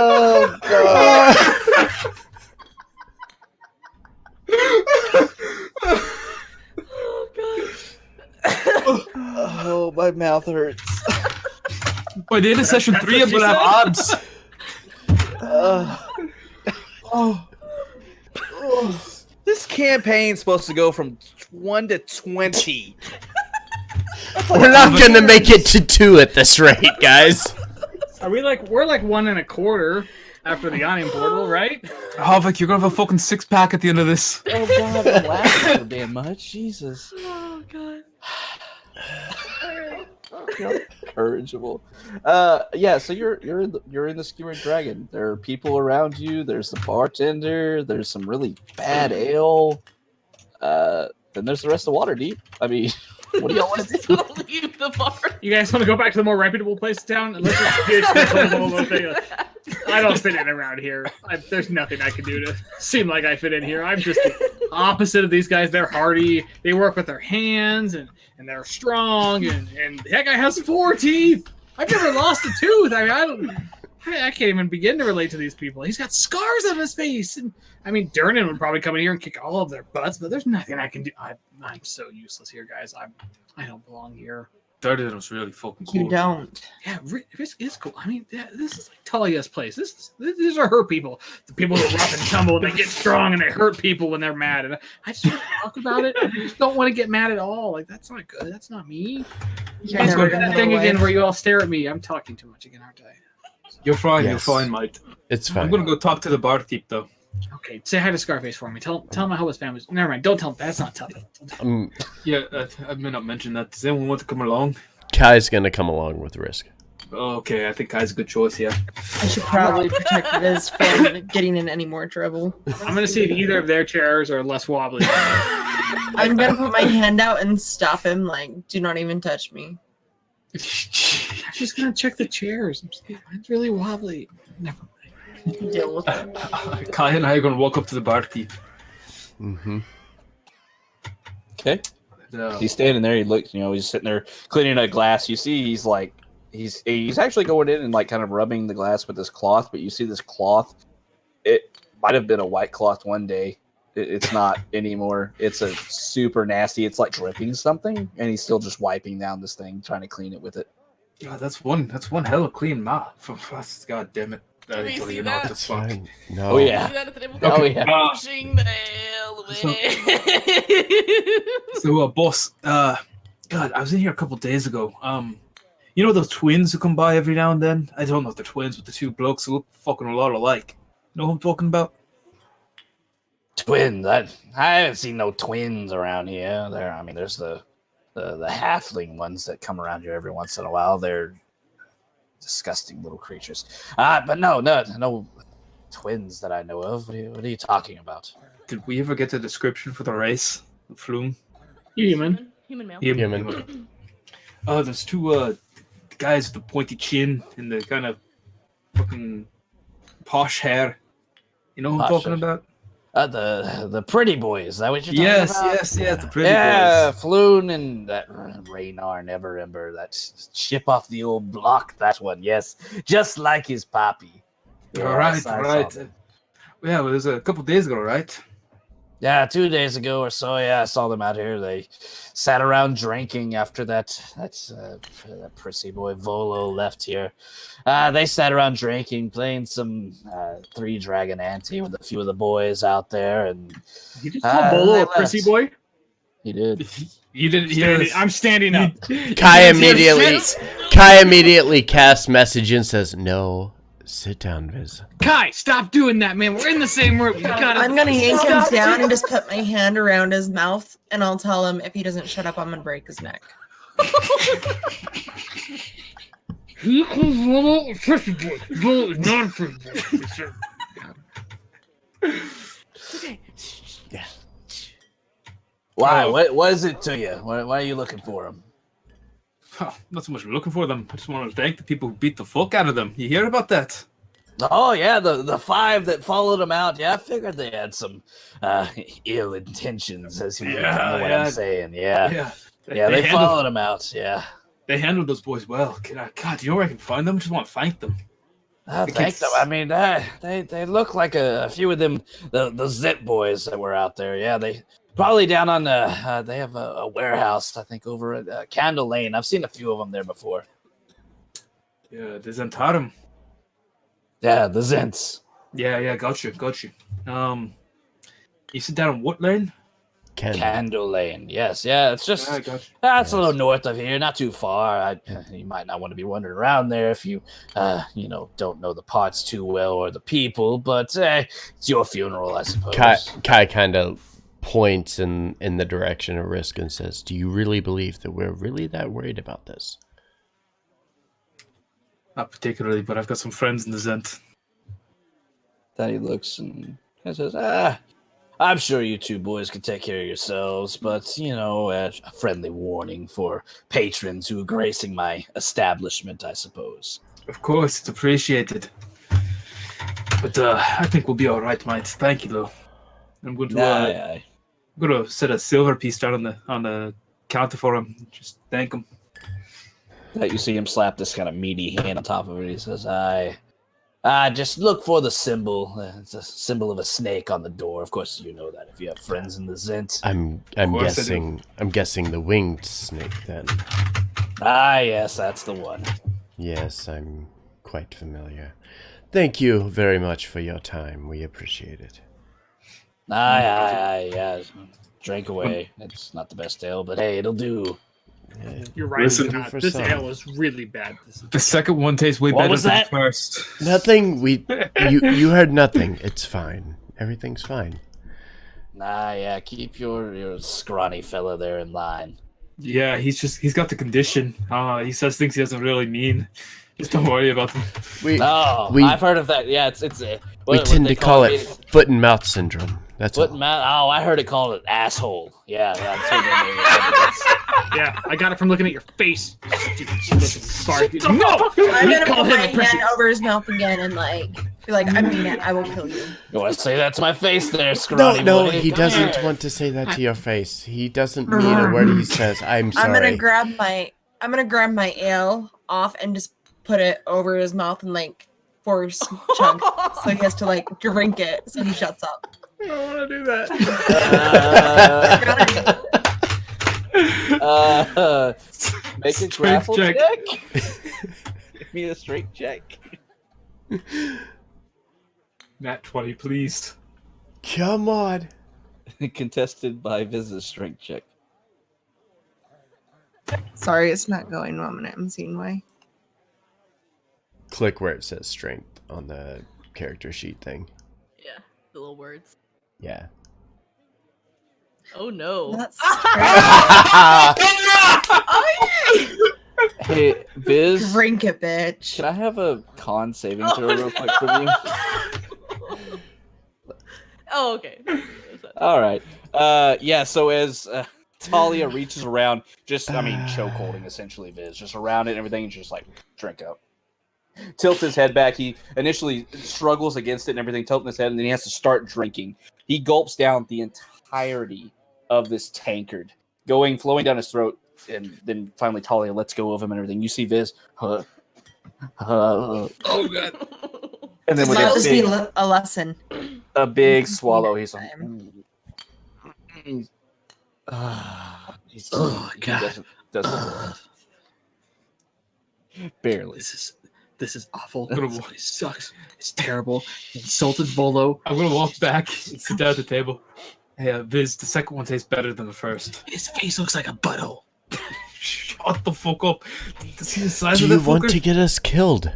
Oh god. Oh, my mouth hurts. By the end of session 3, I'm what gonna she have abs. This campaign's supposed to go from 1 to 20. We're not gonna make it to 2 at this rate, guys. Are we like we're like 1 1/4 after the Yawning Portal, right? Havoc, you're gonna have a fucking 6-pack at the end of this. Oh god, I'm laughing so damn much. Jesus. Oh god. Incorrigible. Yeah, so you're in the Skewered Dragon. There are people around you. There's the bartender. There's some really bad ale. Then there's the rest of Waterdeep. I mean, what do y'all want to do? Leave the bar. You guys want to go back to the more reputable place in town? Unless it's I don't fit in around here. There's nothing I can do to seem like I fit in here. I'm just the opposite of these guys. They're hardy. They work with their hands and they're strong. And that guy has 4 teeth. I've never lost a tooth. I can't even begin to relate to these people. He's got scars on his face. And I mean, Durnan would probably come in here and kick all of their butts, but there's nothing I can do. I'm so useless here, guys. I don't belong here. Darden was really fucking cool. You don't. Yeah, Risk is cool. I mean, this is like Talia's place. These are her people. The people who rough and tumble and they get strong and they hurt people when they're mad. And I just want to talk about it. I just don't want to get mad at all. Like, that's not good. That's not me. You're Let's never go to gonna that thing get away. again where you all stare at me. I'm talking too much again, aren't I? You're fine, Yes. you're fine, mate. It's I'm fine. gonna go talk to the barkeep though. Okay, say hi to Scarface for me. Tell him how his family's. Never mind. Don't tell him. That's not tough. Yeah, I may not mention that. Does anyone want to come along? Kai's gonna come along with Risk. Oh, okay, I think Kai's a good choice, yeah. I should probably protect Viz from getting in any more trouble. I'm gonna see if either of their chairs are less wobbly. I'm gonna put my hand out and stop him. Like, do not even touch me. I'm just gonna check the chairs. Mine's really wobbly. Never mind. Deal with it. Kai and I are gonna walk up to the barkeep. Mm-hmm. Okay. He's standing there. He looks, he's sitting there cleaning a glass. You see, he's actually going in and like kind of rubbing the glass with this cloth. But you see this cloth. It might have been a white cloth one day. It's not anymore. It's a super nasty. It's like dripping something, and he's still just wiping down this thing, trying to clean it with it. God, that's one hell of a clean map. God damn it. Can we see You know what that? the fuck. Fine. No. Oh yeah. Do that at the table. Oh Okay, yeah. Pushing the hell away. So, boss, God, I was in here a couple days ago. You know those twins who come by every now and then? I don't know if they're twins, but the two blokes who look fucking a lot alike. You know who I'm talking about? Twins. I haven't seen no twins around here. There's the halfling ones that come around here every once in a while. They're disgusting little creatures. But no twins that I know of. What are you talking about? Did we ever get the description for the race? The flume? Human. Human male. Human. There's two guys with the pointy chin and the kind of fucking posh hair. You know who I'm Posh talking hair. about? The pretty boys. Is that what you're talking Yes, about? yes, the pretty Yeah, boys. Floon and that Raynar, never remember that chip off the old block. That one, yes, just like his poppy. All right, Yes, I all saw right. them. Yeah, well, it was a couple days ago, right? Yeah, 2 days ago or so. Yeah, I saw them out here. They sat around drinking after that prissy boy Volo left here. They sat around drinking, playing some 3 Dragon Ante with a few of the boys out there, and You just call Bolo they a prissy left. boy? He did. You didn't hear this. I'm standing up. Kai immediately casts message and says, "No, sit down, Viz." Kai, stop doing that, man. We're in the same room. You gotta. I'm gonna yank him down and just put my hand around his mouth, and I'll tell him if he doesn't shut up, I'm gonna break his neck. He can run out with pressure boy. Bull is not a pressure boy. Yeah. Why? What is it to you? Why are you looking for him? Huh, not so much looking for them. I just want to thank the people who beat the fuck out of them. You hear about that? Oh yeah, the 5 that followed him out. Yeah, I figured they had some ill intentions, as you know what I'm saying. Yeah, they followed him out. Yeah, they handled those boys well. God, do you know where I can find them? I just want to thank them. Thank them. I mean, they look like a few of them, the Zit boys that were out there. Yeah, they probably down on they have a warehouse, I think, over at Candle Lane. I've seen a few of them there before. Yeah, the Zentarum. Yeah, the Zents. Yeah, got you. You sit down on what lane? Candle Lane. Yes, yeah, it's just that's a little north of here, not too far. You might not want to be wandering around there if you, don't know the parts too well or the people. But it's your funeral, I suppose. Kai kind of points in the direction of Risk and says, "Do you really believe that we're really that worried about this?" Not particularly, but I've got some friends in the Zent. Then he looks and says, I'm sure you two boys can take care of yourselves, but, a friendly warning for patrons who are gracing my establishment, I suppose." Of course, it's appreciated. But I think we'll be all right, mate. Thank you, though. I'm going to set a silver piece down on the counter for him. Just thank him. You see him slap this kind of meaty hand on top of it. He says, I just look for the symbol. It's a symbol of a snake on the door. Of course, you know that if you have friends in the Zint. I'm guessing the winged snake then. Yes, that's the one. Yes, I'm quite familiar. Thank you very much for your time. We appreciate it. Yeah. Drink away. It's not the best ale, but hey, it'll do. You're right. Listen, this ale is really bad. The second one tastes way better than the first. Nothing. You heard nothing. It's fine. Everything's fine. Keep your scrawny fella there in line. Yeah, he's got the condition. He says things he doesn't really mean. Just don't worry about them. I've heard of that. Yeah, we tend to call it foot and mouth syndrome. That's foot and mouth. Oh, I heard it called an asshole. Yeah, that's what yeah, I got it from looking at your face. Sorry. No! I'm gonna put my hand over his mouth again and be like, I mean it. I will kill you. You want to say that to my face there, scrawny No, boy? he doesn't want to say that to your face. He doesn't mean a word he says. I'm sorry. I'm gonna grab my ale off and just put it over his mouth and force chug, so he has to drink it so he shuts up. I don't want to do that. Make a grapple check. Give me a strength check. Nat 20, please. Come on. Contested by Viz's strength check. Sorry, it's not going well. I'm seeing why. Click where it says strength on the character sheet thing. Yeah, the little words. Yeah. Oh no. That's Hey, Viz. Drink it, bitch. Can I have a con saving throw real quick from you? Oh, okay. All right. So as Talia reaches around, choke holding essentially Viz, just around it and everything, and just drink up. Tilts his head back. He initially struggles against it and everything, tilting his head, and then he has to start drinking. He gulps down the entirety of this tankard, flowing down his throat, and then finally Talia lets go of him and everything. You see Viz. Oh god. And then with that'll just be a lesson. A big swallow. He's like, God. Doesn't barely. This is awful. It sucks. It's terrible. Insulted Volo. I'm gonna walk back and sit down at the table. Hey, Viz, the second one tastes better than the first. His face looks like a butthole. Shut the fuck up. See the size Do of you that want fucker? to get us killed?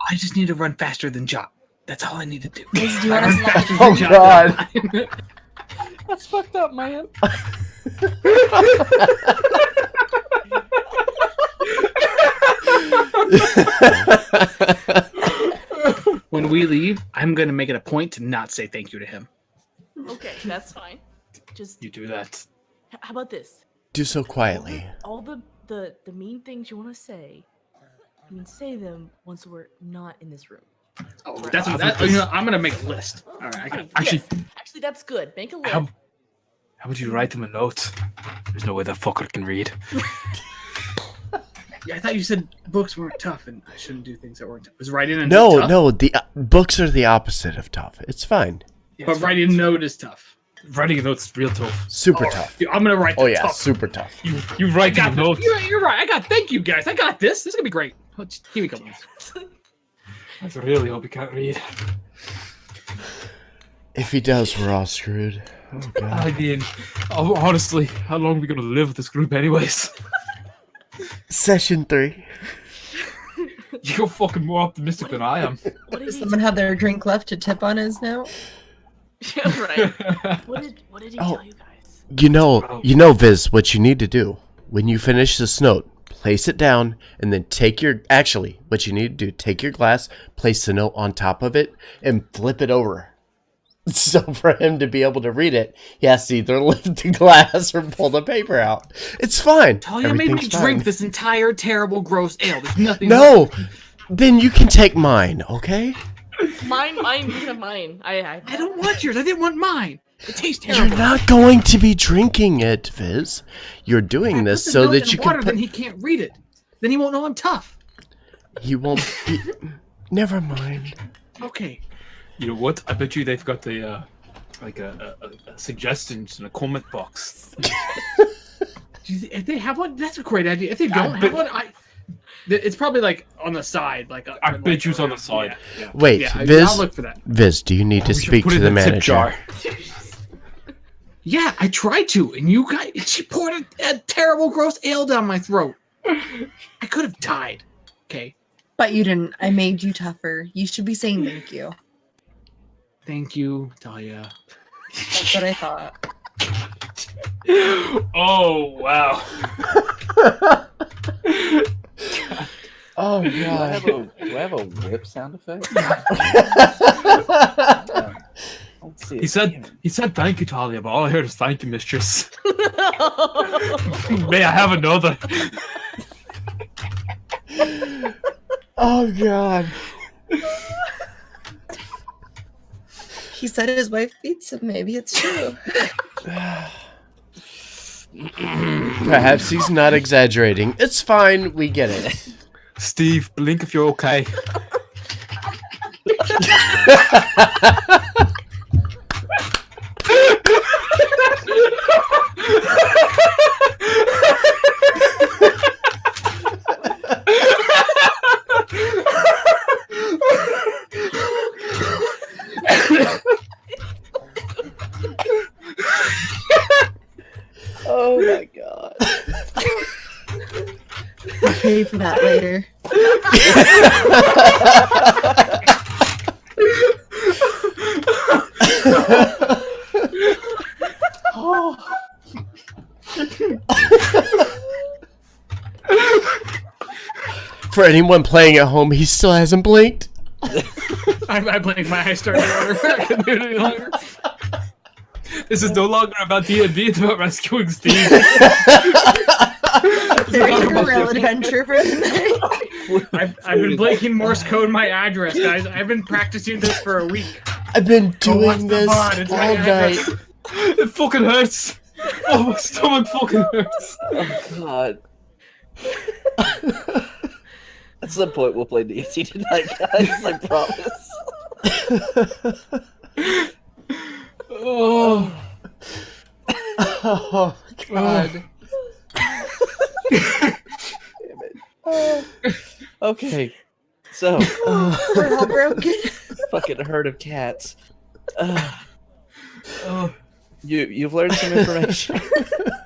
I just need to run faster than Jot. That's all I need to do. Liz, do you want I us run to faster Oh, than Jot. God. That's fucked up, man. When we leave, I'm gonna make it a point to not say thank you to him. Okay, that's fine. Just You do that. how about this? Do so quietly. All the mean things you want to say, you can say them once we're not in this room. Oh, that's what that. You know, I'm gonna make a list. All right, I got it. Actually, Actually, that's good. Make a list. how would you write them a note? There's no way that fucker can read. Yeah, I thought you said books weren't tough, and I shouldn't do things that weren't tough. Was writing a No, note tough? no, the books are the opposite of tough. It's fine. Yeah, But writing a note is tough. writing a note's real tough. Super tough. Dude, I'm gonna write. Oh the yeah, tough. super tough. You write Got a this. note. You're right. Thank you guys. I got this. This is gonna be great. Oh, just give me a couple minutes. I really hope you can't read. If he does, we're all screwed. Oh god. I mean, honestly, how long are we gonna live with this group, anyways? Session 3. You're fucking more optimistic than I am. What did Does he? someone have their drink left to tip on his note? Yeah, right. What did he Oh. tell you guys? You know, Viz, what you need to do when you finish this note, place it down, and then what you need to do, take your glass, place the note on top of it, and flip it over. So for him to be able to read it, he has to either lift the glass or pull the paper out. It's fine. Talia made me Everything's drink fine. this entire terrible, gross ale. There's nothing. No, then you can take mine, okay? Mine. You can have mine. I I don't want yours. I didn't want mine. It tastes You're terrible. not going to be drinking it, Viz. You're doing this so that you water, can. then he can't read it. Then he won't know I'm tough. He won't. Never mind. Okay. You know what? I bet you they've got the like a suggestions in a comment box. If they have one, that's a great idea. If they don't have one, it's probably like on the side, like I bet you it's on the side. Yeah. Wait, Yeah, Viz. I'll look for that. Viz, do you need to We should speak put to it the in a tip manager? jar. Yeah, I tried to, and you guys, she poured a terrible, gross ale down my throat. I could have died. Okay. But you didn't. I made you tougher. You should be saying thank you. Thank you, Talia. That's what I thought. Oh wow! Oh Do I god. have a whip sound effect? Let's see. He said thank you, Talia, but all I heard is thank you, mistress. May I have another? Oh god. He said his wife beats him. Maybe it's true. Perhaps he's not exaggerating. It's fine. We get it. Steve, blink if you're okay. Oh my god. I'll pay for that later. For anyone playing at home, he still hasn't blinked. I blinked my eyes started to water. I couldn't do it any longer. This is no longer about D&D, it's about rescuing Steve. There's your real adventure for the night. I've been blinking Morse code my address, guys. I've been practicing this for a week. I've been what's doing the this mod? It's my all night. address. It fucking hurts. Oh, my stomach fucking hurts. Oh god. At some point we'll play D&D tonight, guys. I promise. Oh. Oh god. Damn it. Okay. So, We're all broken. fucking herd of cats. Oh. You've learned some information.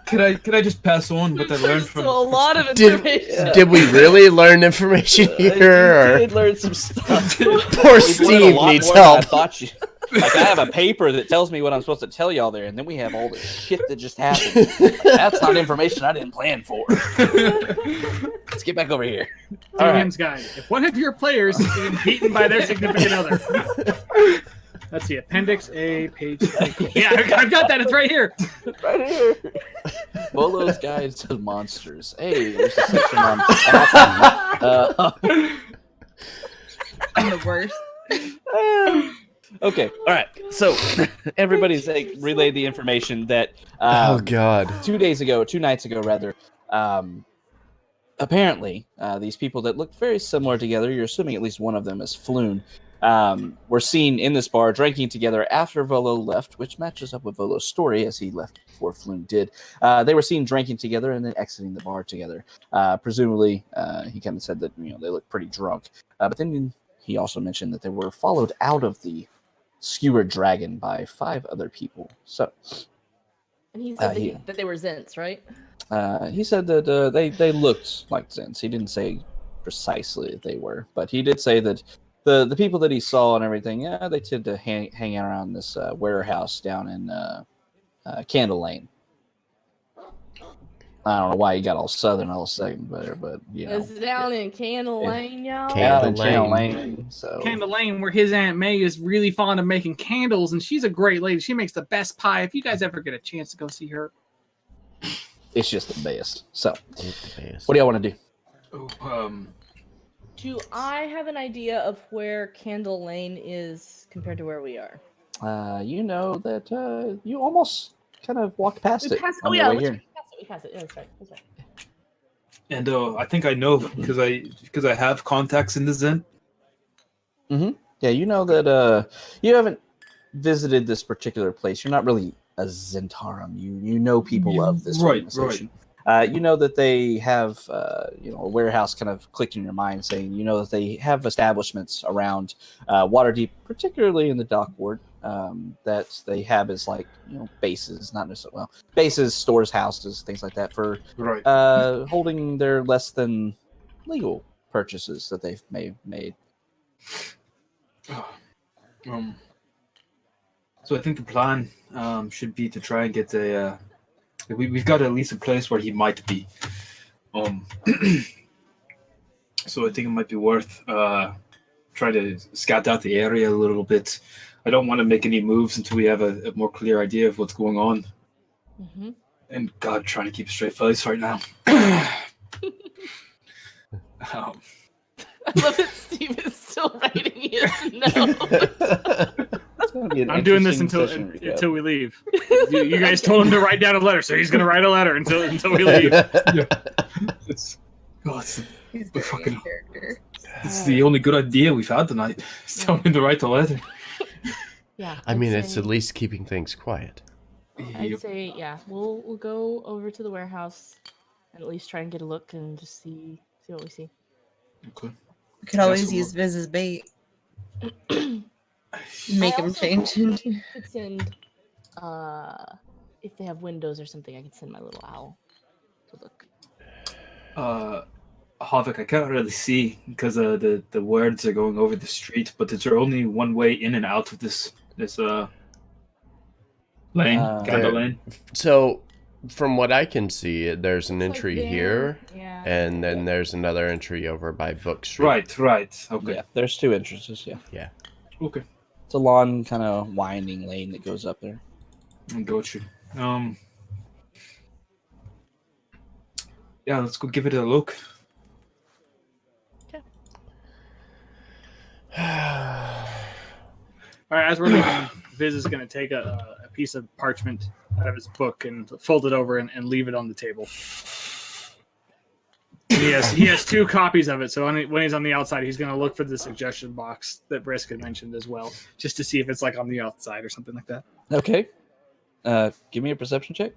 Can I just pass on what I learned from? So a lot of Did, information. did we really learn information here? You did learn some stuff. Poor You've learned a Steve lot needs more than I help. thought you. Like, I have a paper that tells me what I'm supposed to tell y'all there, and then we have all this shit that just happened. That's not information I didn't plan for. Let's get back over here. All right. Guide. If one of your players is being beaten by their significant other. Let's see, Appendix A, page 3. Yeah, I've got that. It's right here. Right here. Bolo's Guide to Monsters. Hey, there's a section on I'm the worst. Okay, all right. So everybody's relayed the information that Oh God. 2 nights ago, rather. Apparently, these people that look very similar together, you're assuming at least one of them is Floon, were seen in this bar drinking together after Volo left, which matches up with Volo's story as he left before Floon did. They were seen drinking together and then exiting the bar together. Presumably, he kind of said that they looked pretty drunk. But then he also mentioned that they were followed out of the Skewered Dragon by 5 other people. So, And he said that they were Zents, right? he said that they looked like Zins. He didn't say precisely that they were, but he did say that the people that he saw and everything, they tend to hang around this warehouse down in Candle Lane. I don't know why he got all southern all of a second, but It's down in Candle Lane, y'all. Candle Lane. So Candle Lane, where his Aunt May is really fond of making candles, and she's a great lady. She makes the best pie. If you guys ever get a chance to go see her, it's just the best. So, what do y'all want to do? Do I have an idea of where Candle Lane is compared to where we are? You know that you almost kind of walked past it. Oh yeah, way here. we passed it. Yeah, that's right. And I think I know because I have contacts in the Zen. Yeah, you know that you haven't visited this particular place. You're not really a Zentarum. You know people of this organization. You know that they have a warehouse kind of clicked in your mind saying that they have establishments around Waterdeep, particularly in the dock ward, that they have as bases, not necessarily bases, stores, houses, things like that for holding their less than legal purchases that they've made. So I think the plan should be to try and get we've got at least a place where he might be. So I think it might be worth trying to scout out the area a little bit. I don't want to make any moves until we have a more clear idea of what's going on. Mm-hmm. And God, trying to keep a straight face right now. I love that Steve is still writing his notes. I'm doing this until we leave. You guys told him to write down a letter, so he's going to write a letter until we leave. It's He's the very fucking in character. It's the only good idea we've had tonight. Is telling him to write the letter. Yeah. I mean, it's at least keeping things quiet. I'd say, yeah, we'll go over to the warehouse and at least try and get a look and just see what we see. Okay. We could always use Viz as bait. Make him change into. I could send, if they have windows or something, I could send my little owl to look. Havik, I can't really see because the words are going over the street, but is there only one way in and out of this lane, Candle Lane? So, from what I can see, there's an entry there. here, Yeah. and then there's another entry over by Book Street. Right. Okay. Yeah, there's 2 entrances. Yeah. Okay. It's a long, kind of winding lane that goes up there. Got you. Yeah, let's go give it a look. All right, as we're leaving, Viz is going to take a piece of parchment out of his book and fold it over and leave it on the table. He has 2 copies of it, so when he's on the outside, he's going to look for the suggestion box that Brisk had mentioned as well, just to see if it's on the outside or something like that. Okay. Give me a perception check.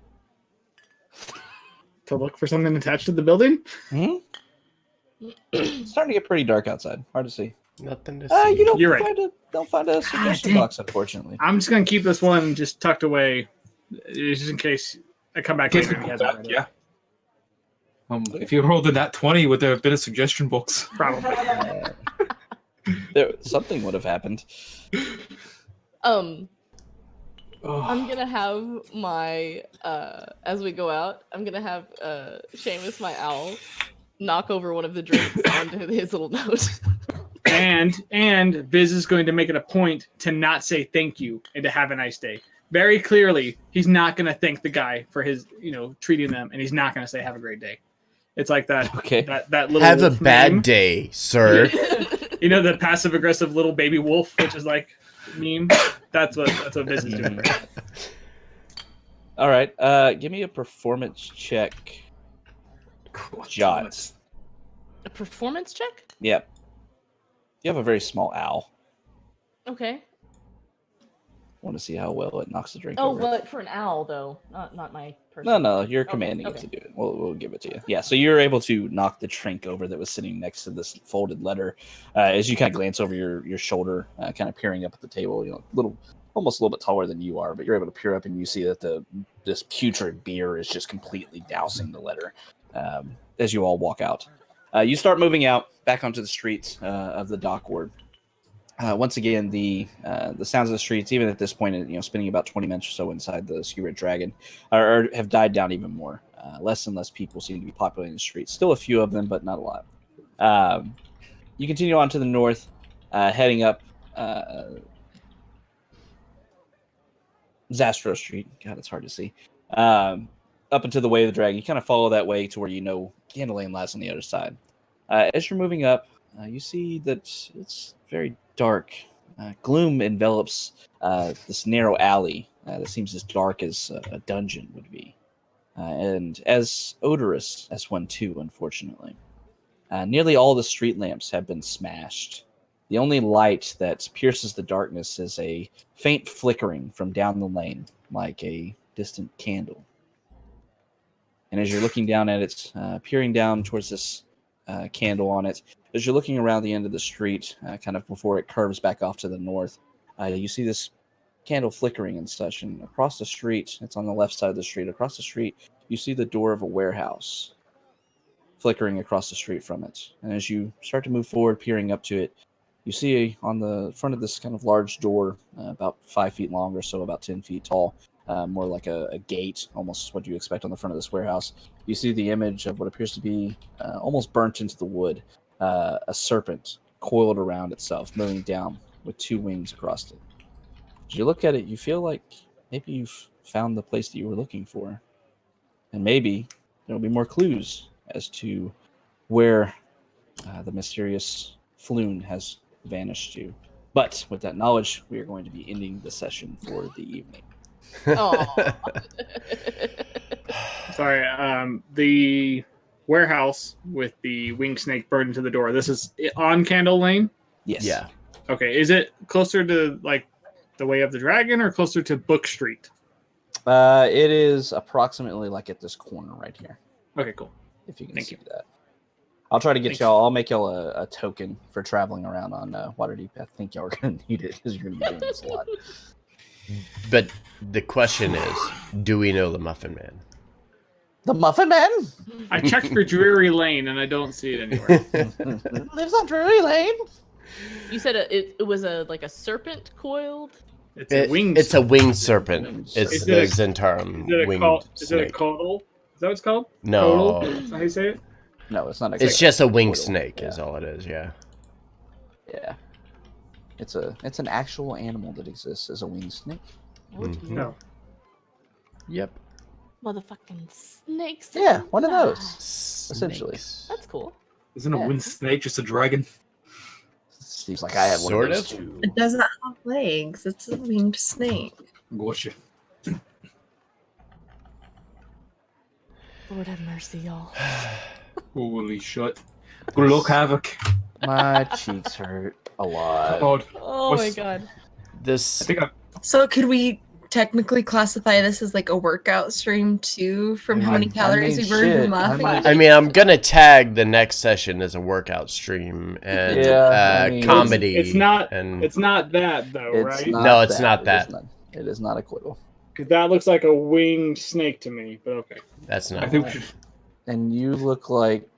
To look for something attached to the building? Mm-hmm. It's starting to get pretty dark outside. Hard to see. Nothing to see. You're right. Don't find a suggestion dang. box, unfortunately. I'm just going to keep this one just tucked away just in case I come back In case later we and he go hasn't back, read it. yeah. If you rolled in that 20, would there have been a suggestion box? Probably. Something would have happened. I'm gonna have my as we go out, I'm gonna have Seamus, my owl, knock over one of the drinks onto his little note. And Viz is going to make it a point to not say thank you and to have a nice day. Very clearly, he's not going to thank the guy for his, treating them, and he's not going to say have a great day. It's like that. Okay. That little Have a wolf bad meme. day, sir. The passive aggressive little baby wolf, which is like meme. That's what Viz is doing. All right. Give me a performance check. Jot. A performance check? Yep. You have a very small owl. Okay. Want to see how well it knocks the drink Oh, over. but for an owl though, not my person. No, you're commanding it okay. to do it. We'll give it to you. Yeah, so you're able to knock the drink over that was sitting next to this folded letter. As you kind of glance over your shoulder, kind of peering up at the table, almost a little bit taller than you are, but you're able to peer up and you see that this putrid beer is just completely dousing the letter as you all walk out. You start moving out back onto the streets of the dock ward. Once again, the sounds of the streets, even at this point, spending about 20 minutes or so inside the Ski Red Dragon, have died down even more. Less and less people seem to be populating the streets. Still a few of them, but not a lot. You continue on to the north, heading up Zastro Street. God, it's hard to see. Up into the Way of the Dragon. You kind of follow that way to where Candlelane lies on the other side. As you're moving up, you see that it's very dark. Gloom envelops this narrow alley that seems as dark as a dungeon would be. And as odorous as one too, unfortunately. Nearly all the street lamps have been smashed. The only light that pierces the darkness is a faint flickering from down the lane, like a distant candle. And as you're looking down at it, peering down towards this candle on it, as you're looking around the end of the street, kind of before it curves back off to the north, you see this candle flickering and such. And across the street, it's on the left side of the street, across the street, you see the door of a warehouse flickering across the street from it. And as you start to move forward, peering up to it, you see on the front of this kind of large door, about 5 feet long or so, about 10 feet tall, more like a gate, almost what you expect on the front of this warehouse. You see the image of what appears to be almost burnt into the wood, a serpent coiled around itself, moving down with 2 wings across it. As you look at it, you feel like maybe you've found the place that you were looking for. And maybe there will be more clues as to where the mysterious Floon has vanished to. But with that knowledge, we are going to be ending the session for the evening. Sorry, the warehouse with the winged snake burned into the door. This is on Candle Lane? Yes. Yeah. Okay, is it closer to like the Way of the Dragon or closer to Book Street? It is approximately like at this corner right here. Okay, cool. If you can Thank see you. that. I'll try to get Thank y'all. I'll make y'all a token for traveling around on Waterdeep. I think y'all are going to need it because you're going to be doing this a lot. But the question is, do we know the Muffin Man? The Muffin Man I checked for Drury Lane and I don't see it anywhere. lives on Drury Lane. You said it was a serpent coiled. It's a winged. It's a winged serpent. It's Is the it a- Zentarum Is it a winged is it a snake. caudal? Is that what it's called? No, Caudal? Is that how you say it? No, it's not. it's just a winged Coil, snake, yeah. is all it is. Yeah. Yeah. It's an actual animal that exists as a winged snake. What Mhm. No. Yep. Motherfucking snakes. Yeah, one of those. Snakes. Essentially. That's cool. Isn't a Yeah. wind snake just a dragon? Seems like I have one Sort of those of. too. It doesn't have legs. It's a winged snake. Gotcha. Lord have mercy, y'all. Holy shit. Good luck, Havoc. My cheeks hurt a lot. God. Oh What's- my god. This. I think I So could we technically classify this as like a workout stream too, from how many calories we burned shit, from laughing? I I mean, I'm gonna tag the next session as a workout stream and Yeah, I mean, comedy. It's not. And It's not that though, It's right? not No, it's that. not It is that. It is not a quiddle. Because that looks like a winged snake to me, but okay. That's not. I think we should. And you look like.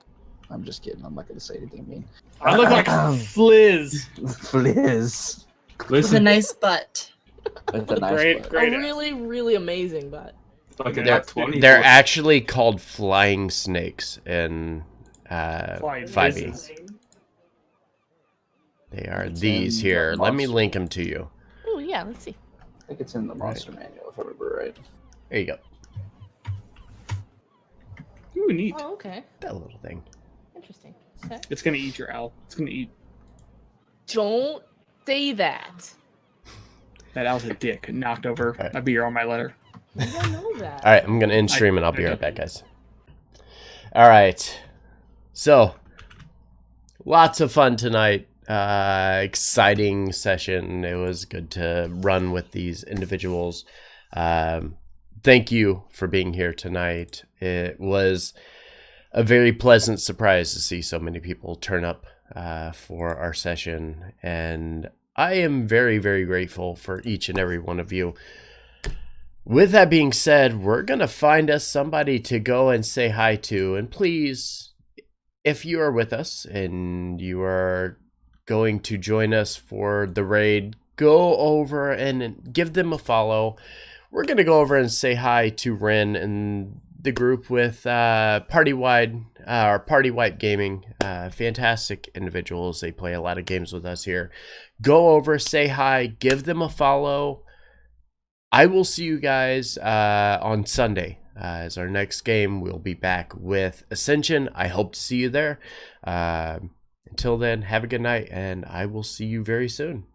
I'm just kidding. I'm not going to say anything mean. I look like Fliz. Fliz. With a Listen, nice butt. With a nice Great, butt. great. A really, really amazing butt. like a They're, nat 20. they're actually called flying snakes in Flying 5e. whizzes. They are It's these in here. the Let me monster. link them to you. Oh yeah, let's see. I think it's in the monster manual, if I remember right. There you go. Ooh, neat. Oh, okay. That little thing. Interesting. Okay. It's gonna eat your owl. It's gonna eat. Don't say that. That owl's a dick. It knocked over Alright. a beer on my letter. You don't know that. All right, I'm going to end stream and I'll be right back, guys. All right. So, lots of fun tonight. Exciting session. It was good to run with these individuals. Thank you for being here tonight. It was a very pleasant surprise to see so many people turn up for our session. And I am very, very grateful for each and every one of you. With that being said, we're going to find us somebody to go and say hi to. And please, if you are with us and you are going to join us for the raid, go over and give them a follow. We're going to go over and say hi to Ren and the group with Party White Gaming. Fantastic individuals. They play a lot of games with us here. Go over, say hi, give them a follow. I will see you guys on Sunday as our next game. We'll be back with Ascension. I hope to see you there. Until then, have a good night, and I will see you very soon.